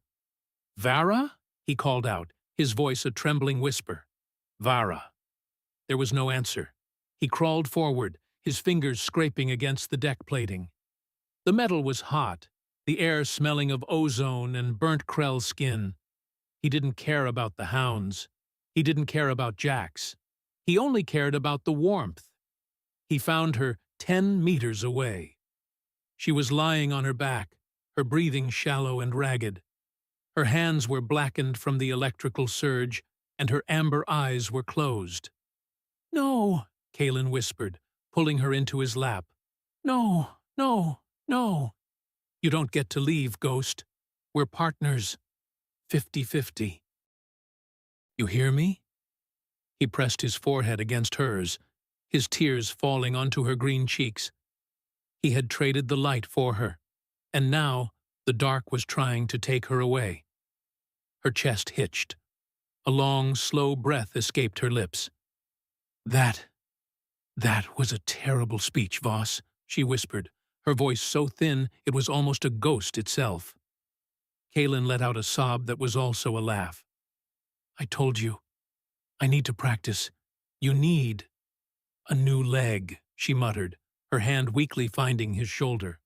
"Vara?" he called out, his voice a trembling whisper. "Vara." There was no answer. He crawled forward, his fingers scraping against the deck plating. The metal was hot, the air smelling of ozone and burnt Krell skin. He didn't care about the hounds. He didn't care about Jax. He only cared about the warmth. He found her 10 meters away. She was lying on her back, her breathing shallow and ragged. Her hands were blackened from the electrical surge, and her amber eyes were closed. "No," Kalen whispered, pulling her into his lap. "No, no, no. You don't get to leave, Ghost. We're partners. 50-50. You hear me?" He pressed his forehead against hers, his tears falling onto her green cheeks. He had traded the light for her, and now the dark was trying to take her away. Her chest hitched. A long, slow breath escaped her lips. That was a terrible speech, Voss," she whispered, her voice so thin it was almost a ghost itself. Kalen let out a sob that was also a laugh. "I told you. I need to practice. You need a new leg," she muttered, her hand weakly finding his shoulder.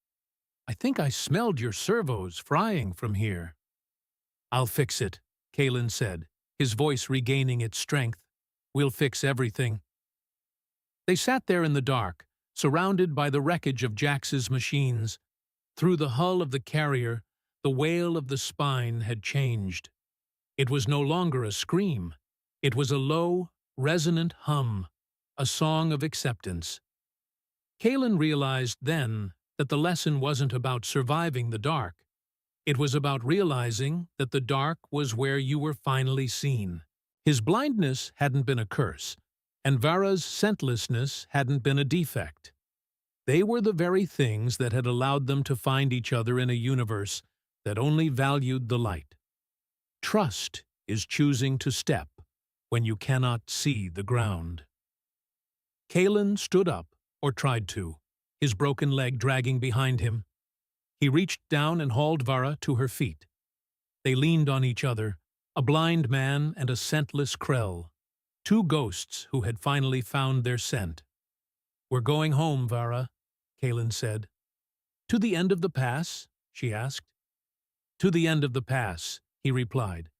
"I think I smelled your servos frying from here." "I'll fix it," Kalen said, his voice regaining its strength. "We'll fix everything." They sat there in the dark, surrounded by the wreckage of Jax's machines. Through the hull of the carrier, the wail of the spine had changed. It was no longer a scream. It was a low, resonant hum, a song of acceptance. Kalen realized then that the lesson wasn't about surviving the dark. It was about realizing that the dark was where you were finally seen. His blindness hadn't been a curse, and Vara's scentlessness hadn't been a defect. They were the very things that had allowed them to find each other in a universe that only valued the light. Trust is choosing to step when you cannot see the ground. Kalen stood up, or tried to, his broken leg dragging behind him. He reached down and hauled Vara to her feet. They leaned on each other, a blind man and a scentless Krell, two ghosts who had finally found their scent. "We're going home, Vara," Kalen said. "To the end of the pass?" she asked. "To the end of the pass," he replied,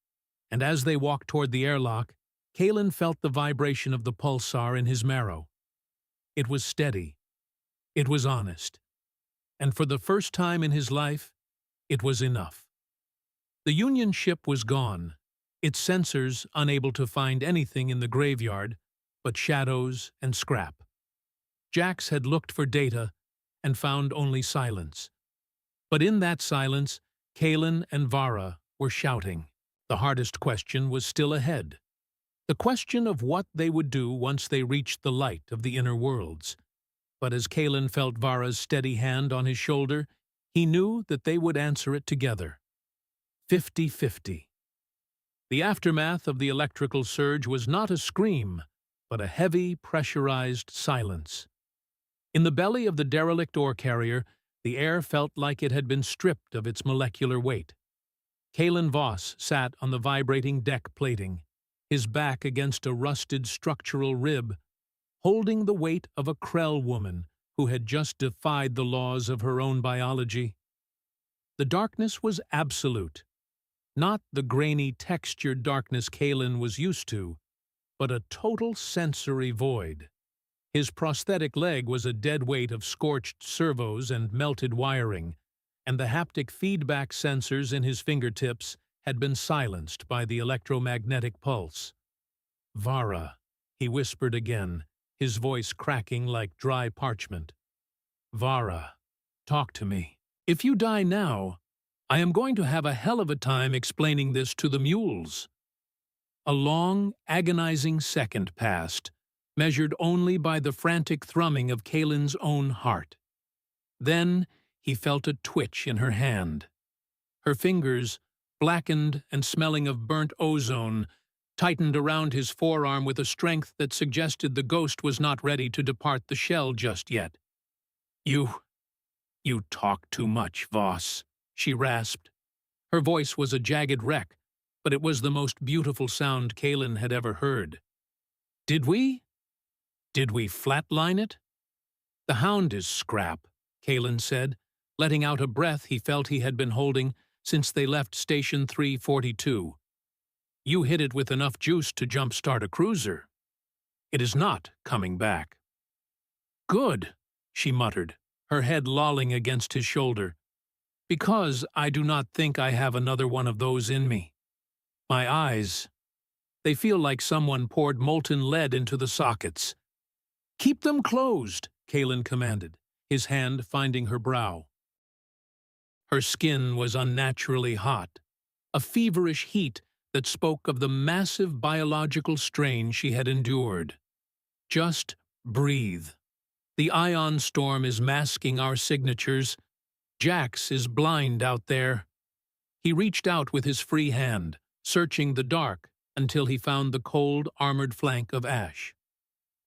and as they walked toward the airlock, Kalen felt the vibration of the pulsar in his marrow. It was steady. It was honest. And for the first time in his life, it was enough. The Union ship was gone, its sensors unable to find anything in the graveyard but shadows and scrap. Jax had looked for data and found only silence. But in that silence, Kalen and Vara were shouting. The hardest question was still ahead. The question of what they would do once they reached the light of the inner worlds. But as Kalen felt Vara's steady hand on his shoulder, he knew that they would answer it together. 50-50. The aftermath of the electrical surge was not a scream, but a heavy, pressurized silence. In the belly of the derelict ore carrier, the air felt like it had been stripped of its molecular weight. Kalen Voss sat on the vibrating deck plating, his back against a rusted structural rib, holding the weight of a Krell woman who had just defied the laws of her own biology. The darkness was absolute, not the grainy textured darkness Kalen was used to, but a total sensory void. His prosthetic leg was a dead weight of scorched servos and melted wiring, and the haptic feedback sensors in his fingertips had been silenced by the electromagnetic pulse. "Vara," he whispered again, his voice cracking like dry parchment. "Vara, talk to me. If you die now, I am going to have a hell of a time explaining this to the mules." A long, agonizing second passed, measured only by the frantic thrumming of Kalen's own heart. Then he felt a twitch in her hand. Her fingers, blackened and smelling of burnt ozone, tightened around his forearm with a strength that suggested the ghost was not ready to depart the shell just yet. You talk too much, Voss," she rasped. Her voice was a jagged wreck, but it was the most beautiful sound Kalen had ever heard. Did we flatline it?" "The hound is scrap," Kalen said, letting out a breath he felt he had been holding since they left Station 342. You hit it with enough juice to jump-start a cruiser. It is not coming back. Good, she muttered, her head lolling against his shoulder. Because I do not think I have another one of those in me. My eyes, they feel like someone poured molten lead into the sockets. Keep them closed, Kalen commanded, his hand finding her brow. Her skin was unnaturally hot, a feverish heat that spoke of the massive biological strain she had endured. Just breathe. The ion storm is masking our signatures. Jax is blind out there. He reached out with his free hand, searching the dark until he found the cold, armored flank of Ash.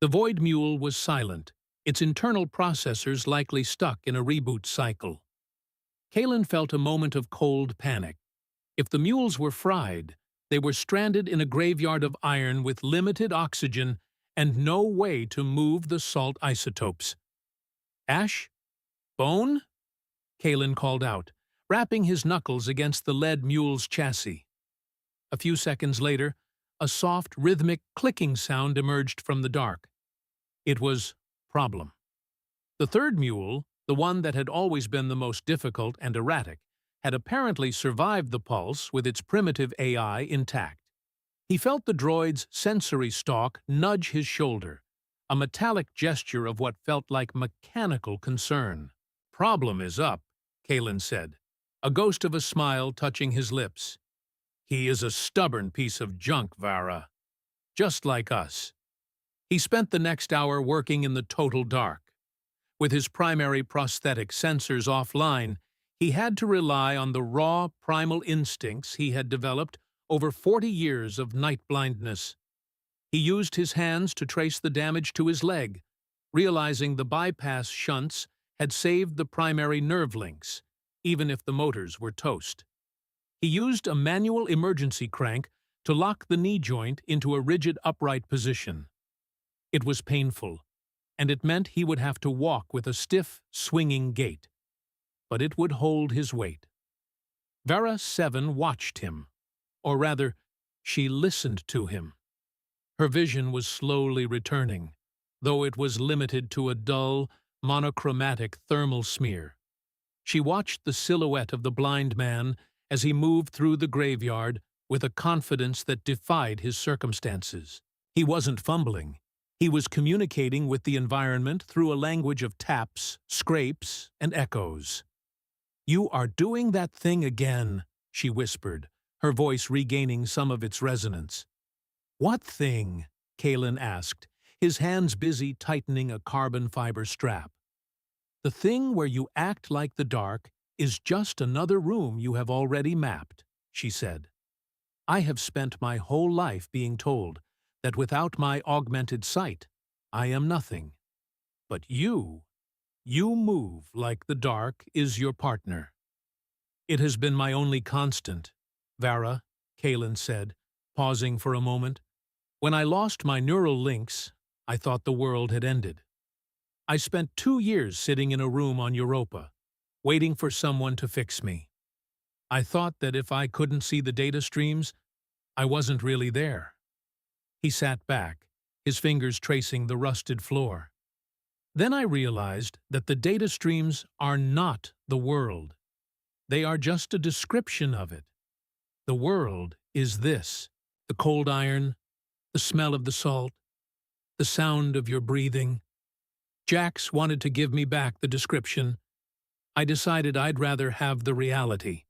The Void Mule was silent, its internal processors likely stuck in a reboot cycle. Kalen felt a moment of cold panic. If the mules were fried, they were stranded in a graveyard of iron with limited oxygen and no way to move the salt isotopes. Ash? Bone? Kalen called out, rapping his knuckles against the lead mule's chassis. A few seconds later, a soft, rhythmic clicking sound emerged from the dark. It was Problem. The third mule, the one that had always been the most difficult and erratic, had apparently survived the pulse with its primitive AI intact. He felt the droid's sensory stalk nudge his shoulder, a metallic gesture of what felt like mechanical concern. Problem is up, Kalen said, a ghost of a smile touching his lips. He is a stubborn piece of junk, Vara. Just like us. He spent the next hour working in the total dark. With his primary prosthetic sensors offline, he had to rely on the raw, primal instincts he had developed over 40 years of night blindness. He used his hands to trace the damage to his leg, realizing the bypass shunts had saved the primary nerve links, even if the motors were toast. He used a manual emergency crank to lock the knee joint into a rigid upright position. It was painful, and it meant he would have to walk with a stiff, swinging gait. But it would hold his weight. Vera 7 watched him, or rather, she listened to him. Her vision was slowly returning, though it was limited to a dull, monochromatic thermal smear. She watched the silhouette of the blind man as he moved through the graveyard with a confidence that defied his circumstances. He wasn't fumbling. He was communicating with the environment through a language of taps, scrapes, and echoes. "You are doing that thing again," she whispered, her voice regaining some of its resonance. "What thing?" Kalen asked, his hands busy tightening a carbon fiber strap. "The thing where you act like the dark is just another room you have already mapped," she said. "I have spent my whole life being told that without my augmented sight, I am nothing. But you move like the dark is your partner." "It has been my only constant, Vara," Kalen said, pausing for a moment. "When I lost my neural links, I thought the world had ended. I spent 2 years sitting in a room on Europa, waiting for someone to fix me. I thought that if I couldn't see the data streams, I wasn't really there." He sat back, his fingers tracing the rusted floor. "Then I realized that the data streams are not the world. They are just a description of it. The world is this: the cold iron, the smell of the salt, the sound of your breathing. Jax wanted to give me back the description. I decided I'd rather have the reality."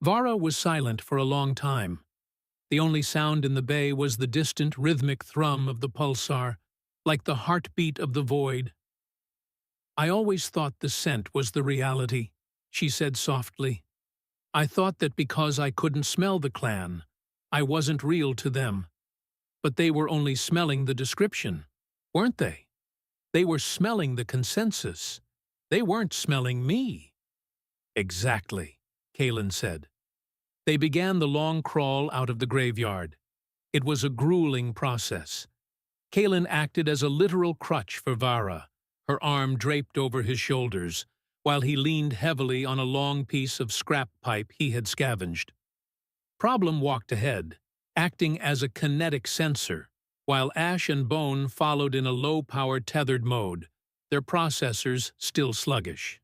Vara was silent for a long time. The only sound in the bay was the distant rhythmic thrum of the pulsar, like the heartbeat of the void. "I always thought the scent was the reality," she said softly. "I thought that because I couldn't smell the clan, I wasn't real to them. But they were only smelling the description, weren't they? They were smelling the consensus. They weren't smelling me." "Exactly," Kalen said. They began the long crawl out of the graveyard. It was a grueling process. Kalen acted as a literal crutch for Vara, her arm draped over his shoulders, while he leaned heavily on a long piece of scrap pipe he had scavenged. Problem walked ahead, acting as a kinetic sensor, while Ash and Bone followed in a low-power tethered mode, their processors still sluggish.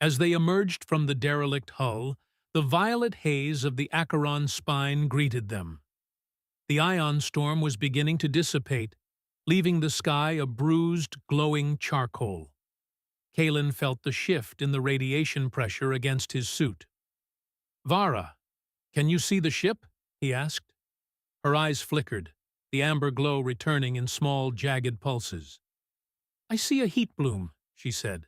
As they emerged from the derelict hull, the violet haze of the Acheron spine greeted them. The ion storm was beginning to dissipate, leaving the sky a bruised, glowing charcoal. Kalen felt the shift in the radiation pressure against his suit. "Vara, can you see the ship?" he asked. Her eyes flickered, the amber glow returning in small, jagged pulses. "I see a heat bloom," she said,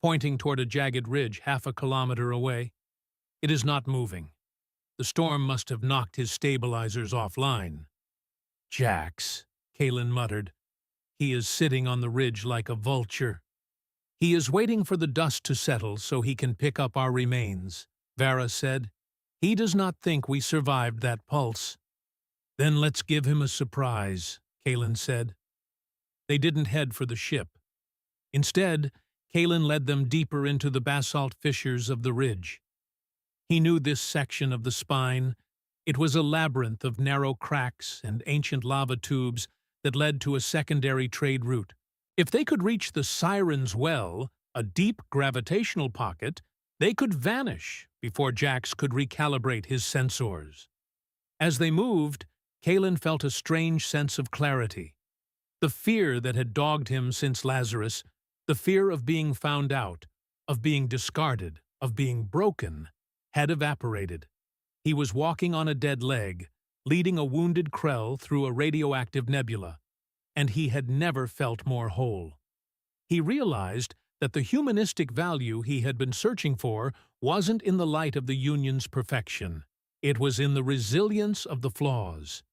pointing toward a jagged ridge half a kilometer away. "It is not moving. The storm must have knocked his stabilizers offline." "Jax," Kalen muttered. "He is sitting on the ridge like a vulture." "He is waiting for the dust to settle so he can pick up our remains," Vara said. "He does not think we survived that pulse." "Then let's give him a surprise," Kalen said. They didn't head for the ship. Instead, Kalen led them deeper into the basalt fissures of the ridge. He knew this section of the spine. It was a labyrinth of narrow cracks and ancient lava tubes that led to a secondary trade route. If they could reach the Siren's Well, a deep gravitational pocket, they could vanish before Jax could recalibrate his sensors. As they moved, Kalen felt a strange sense of clarity. The fear that had dogged him since Lazarus, the fear of being found out, of being discarded, of being broken, had evaporated. He was walking on a dead leg, leading a wounded Krell through a radioactive nebula, and he had never felt more whole. He realized that the humanistic value he had been searching for wasn't in the light of the Union's perfection. It was in the resilience of the flaws.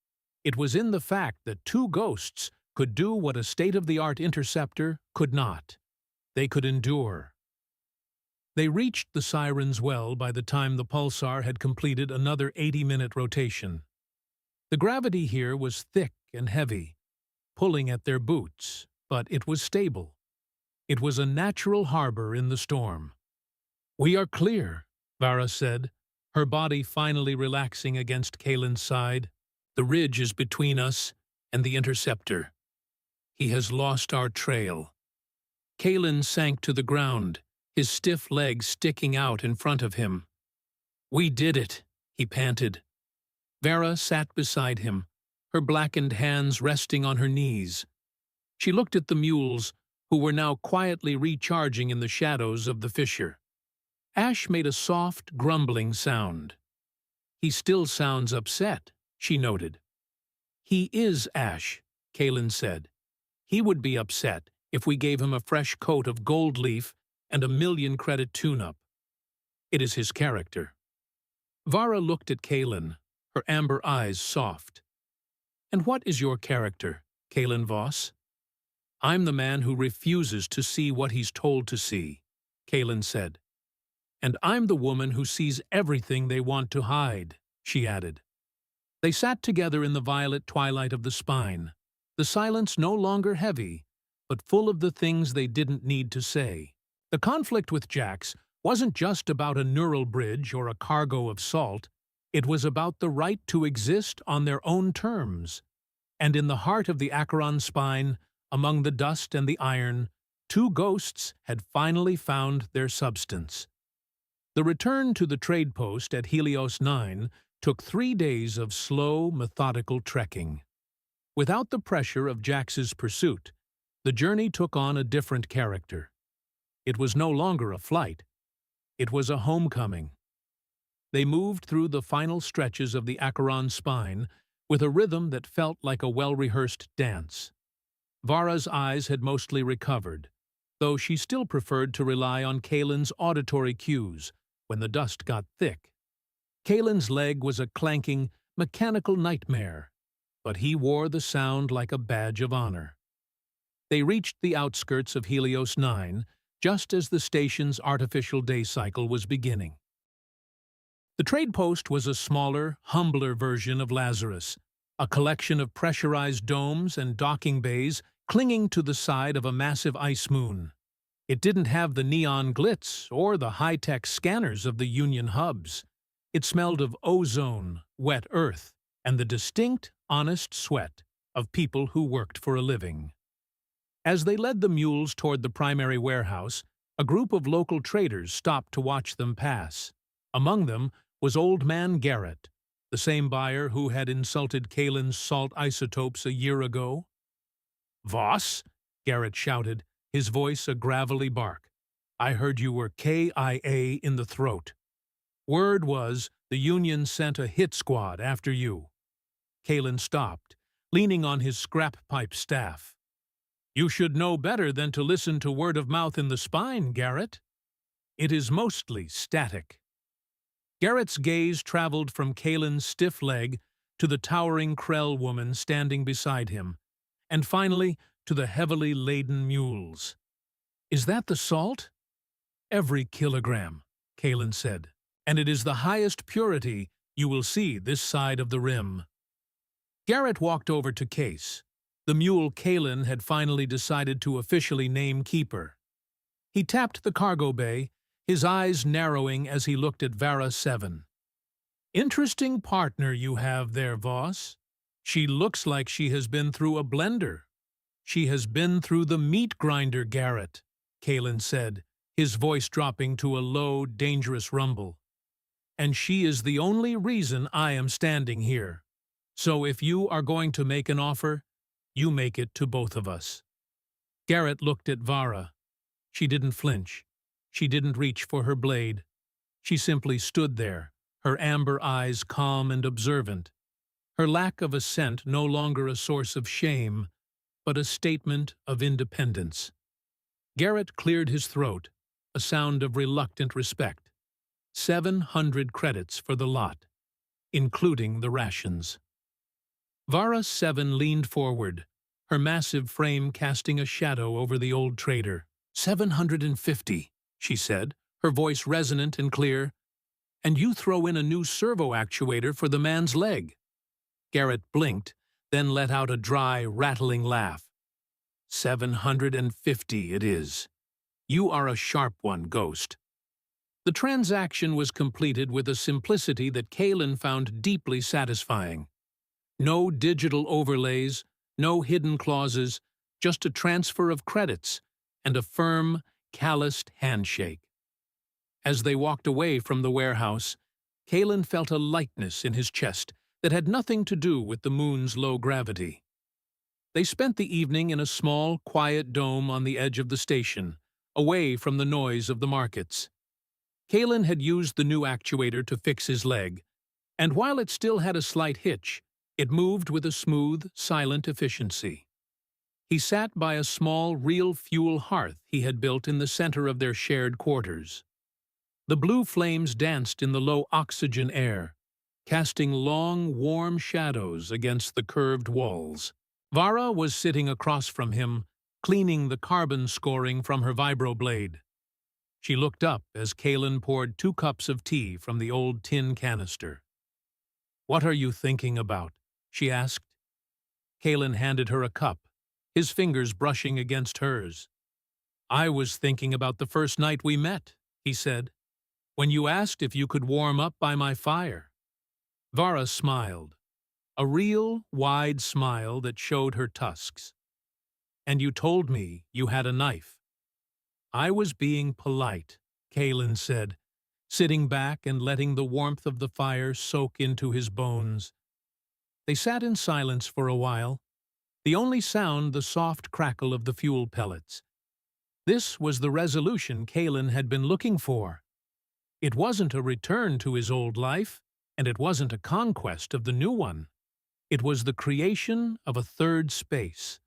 It was in the fact that two ghosts could do what a state-of-the-art interceptor could not. They could endure. They reached the Siren's Well by the time the pulsar had completed another 80-minute rotation. The gravity here was thick and heavy, pulling at their boots, but it was stable. It was a natural harbor in the storm. "We are clear," Vara said, her body finally relaxing against Kalen's side. "The ridge is between us and the interceptor. He has lost our trail." Kalen sank to the ground, his stiff legs sticking out in front of him. "We did it," he panted. Vara sat beside him, her blackened hands resting on her knees. She looked at the mules, who were now quietly recharging in the shadows of the fissure. Ash made a soft, grumbling sound. "He still sounds upset," she noted. "He is Ash," Kalen said. "He would be upset if we gave him a fresh coat of gold leaf and a 1,000,000-credit tune-up. It is his character." Vara looked at Kalen, her amber eyes soft. "And what is your character, Kalen Voss?" "I'm the man who refuses to see what he's told to see," Kalen said. "And I'm the woman who sees everything they want to hide," she added. They sat together in the violet twilight of the spine, the silence no longer heavy, but full of the things they didn't need to say. The conflict with Jax wasn't just about a neural bridge or a cargo of salt. It was about the right to exist on their own terms. And in the heart of the Acheron spine, among the dust and the iron, two ghosts had finally found their substance. The return to the trade post at Helios 9 took 3 days of slow, methodical trekking. Without the pressure of Jax's pursuit, the journey took on a different character. It was no longer a flight. It was a homecoming. They moved through the final stretches of the Acheron spine with a rhythm that felt like a well-rehearsed dance. Vara's eyes had mostly recovered, though she still preferred to rely on Kalen's auditory cues when the dust got thick. Kalen's leg was a clanking, mechanical nightmare, but he wore the sound like a badge of honor. They reached the outskirts of Helios 9 just as the station's artificial day cycle was beginning. The trade post was a smaller, humbler version of Lazarus, a collection of pressurized domes and docking bays clinging to the side of a massive ice moon. It didn't have the neon glitz or the high-tech scanners of the Union hubs. It smelled of ozone, wet earth, and the distinct, honest sweat of people who worked for a living. As they led the mules toward the primary warehouse, a group of local traders stopped to watch them pass. Among them was Old Man Garrett, the same buyer who had insulted Kalen's salt isotopes a year ago. "Voss," Garrett shouted, his voice a gravelly bark. "I heard you were KIA in the throat. Word was the Union sent a hit squad after you." Kalen stopped, leaning on his scrap pipe staff. "You should know better than to listen to word of mouth in the spine, Garrett. It is mostly static." Garrett's gaze traveled from Kalen's stiff leg to the towering Krell woman standing beside him, and finally to the heavily laden mules. "Is that the salt?" "Every kilogram," Kalen said, "and it is the highest purity you will see this side of the rim." Garrett walked over to Case, the mule Kalen had finally decided to officially name keeper. He tapped the cargo bay, his eyes narrowing as he looked at Vara 7. "Interesting partner you have there, Voss. She looks like she has been through a blender." "She has been through the meat grinder, Garrett," Kalen said, his voice dropping to a low, dangerous rumble. "And she is the only reason I am standing here. So if you are going to make an offer, you make it to both of us." Garrett looked at Vara. She didn't flinch. She didn't reach for her blade. She simply stood there, her amber eyes calm and observant. Her lack of assent no longer a source of shame, but a statement of independence. Garrett cleared his throat, a sound of reluctant respect. 700 credits for the lot, including the rations. Vara 7 leaned forward, her massive frame casting a shadow over the old trader. 750, she said, her voice resonant and clear. "And you throw in a new servo actuator for the man's leg." Garrett blinked, then let out a dry, rattling laugh. 750 it is. You are a sharp one, Ghost." The transaction was completed with a simplicity that Kalen found deeply satisfying. No digital overlays, no hidden clauses, just a transfer of credits and a firm, calloused handshake. As they walked away from the warehouse, Kalen felt a lightness in his chest that had nothing to do with the moon's low gravity. They spent the evening in a small, quiet dome on the edge of the station, away from the noise of the markets. Kalen had used the new actuator to fix his leg, and while it still had a slight hitch, it moved with a smooth, silent efficiency. He sat by a small, real-fuel hearth he had built in the center of their shared quarters. The blue flames danced in the low oxygen air, casting long, warm shadows against the curved walls. Vara was sitting across from him, cleaning the carbon scoring from her vibroblade. She looked up as Kalen poured 2 cups of tea from the old tin canister. "What are you thinking about?" she asked. Kalen handed her a cup, his fingers brushing against hers. "I was thinking about the first night we met," he said, "when you asked if you could warm up by my fire." Vara smiled, a real, wide smile that showed her tusks. "And you told me you had a knife." "I was being polite," Kalen said, sitting back and letting the warmth of the fire soak into his bones. They sat in silence for a while, the only sound the soft crackle of the fuel pellets. This was the resolution Kalen had been looking for. It wasn't a return to his old life, and it wasn't a conquest of the new one. It was the creation of a third space,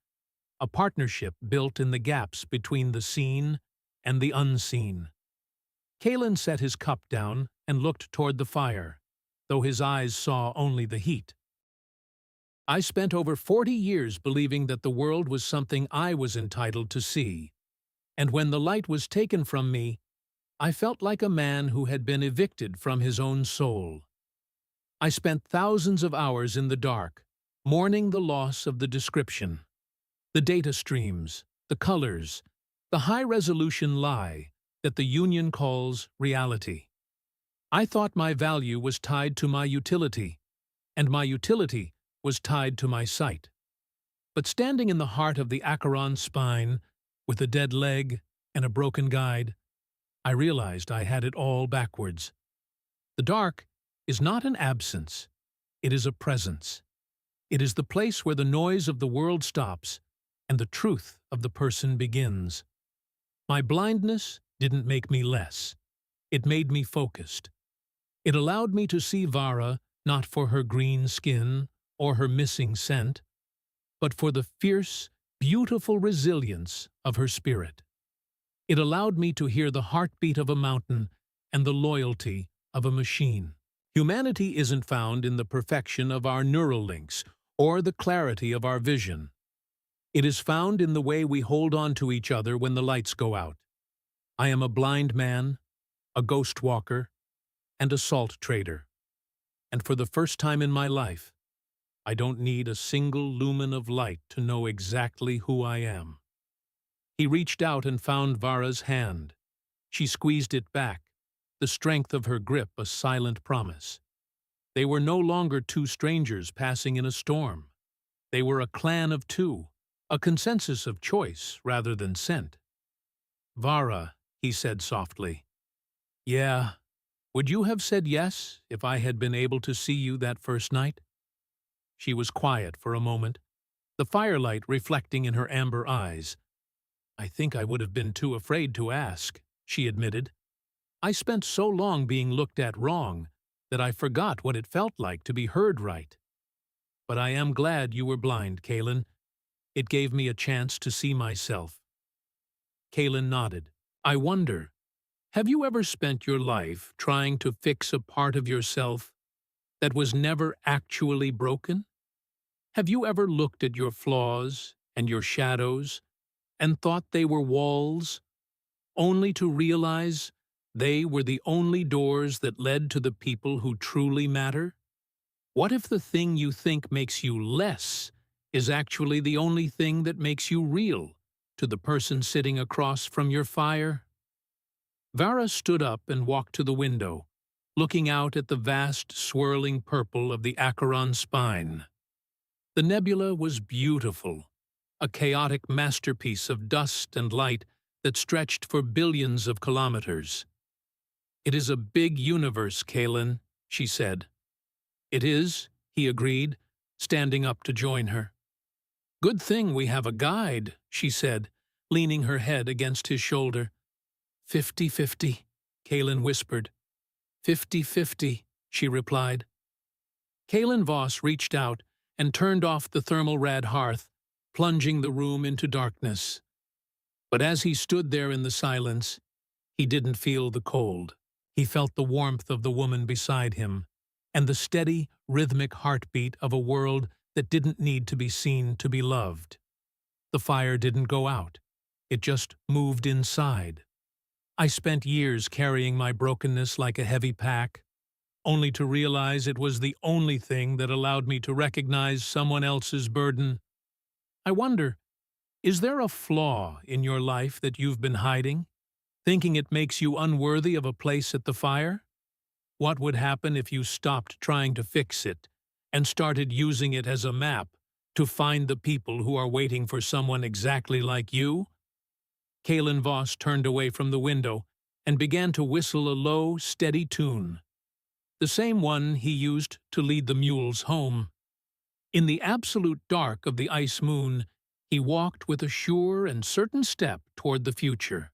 a partnership built in the gaps between the seen and the unseen. Kalen set his cup down and looked toward the fire, though his eyes saw only the heat. "I spent over 40 years believing that the world was something I was entitled to see, and when the light was taken from me, I felt like a man who had been evicted from his own soul. I spent thousands of hours in the dark, mourning the loss of the description, the data streams, the colors, the high-resolution lie that the Union calls reality. I thought my value was tied to my utility, and my utility was tied to my sight. But standing in the heart of the Acheron spine, with a dead leg and a broken guide, I realized I had it all backwards. The dark is not an absence, it is a presence. It is the place where the noise of the world stops and the truth of the person begins. My blindness didn't make me less. It made me focused. It allowed me to see Vara not for her green skin or her missing scent, but for the fierce, beautiful resilience of her spirit. It allowed me to hear the heartbeat of a mountain and the loyalty of a machine. Humanity isn't found in the perfection of our neural links or the clarity of our vision. It is found in the way we hold on to each other when the lights go out. I am a blind man, a ghost walker, and a salt trader. And for the first time in my life, I don't need a single lumen of light to know exactly who I am. He reached out and found Vara's hand. She squeezed it back, the strength of her grip a silent promise. They were no longer two strangers passing in a storm. They were a clan of two, a consensus of choice rather than scent. "Vara," he said softly. "Yeah, would you have said yes if I had been able to see you that first night?" She was quiet for a moment, the firelight reflecting in her amber eyes. "I think I would have been too afraid to ask," she admitted. "I spent so long being looked at wrong that I forgot what it felt like to be heard right. But I am glad you were blind, Kaylin. It gave me a chance to see myself." Kaylin nodded. "I wonder, have you ever spent your life trying to fix a part of yourself that was never actually broken? Have you ever looked at your flaws and your shadows and thought they were walls, only to realize they were the only doors that led to the people who truly matter? What if the thing you think makes you less is actually the only thing that makes you real to the person sitting across from your fire?" Vara stood up and walked to the window, looking out at the vast, swirling purple of the Acheron spine. The nebula was beautiful, a chaotic masterpiece of dust and light that stretched for billions of kilometers. "It is a big universe, Kaylin," she said. "It is," he agreed, standing up to join her. "Good thing we have a guide," she said, leaning her head against his shoulder. 50-50, Kaylin whispered. 50-50, she replied. Kaylin Voss reached out and turned off the thermal rad hearth, plunging the room into darkness. But as he stood there in the silence, he didn't feel the cold. He felt the warmth of the woman beside him, and the steady, rhythmic heartbeat of a world that didn't need to be seen to be loved. The fire didn't go out. It just moved inside. I spent years carrying my brokenness like a heavy pack, only to realize it was the only thing that allowed me to recognize someone else's burden. I wonder, is there a flaw in your life that you've been hiding, thinking it makes you unworthy of a place at the fire? What would happen if you stopped trying to fix it and started using it as a map to find the people who are waiting for someone exactly like you? Kaylin Voss turned away from the window and began to whistle a low, steady tune, the same one he used to lead the mules home. In the absolute dark of the ice moon, he walked with a sure and certain step toward the future.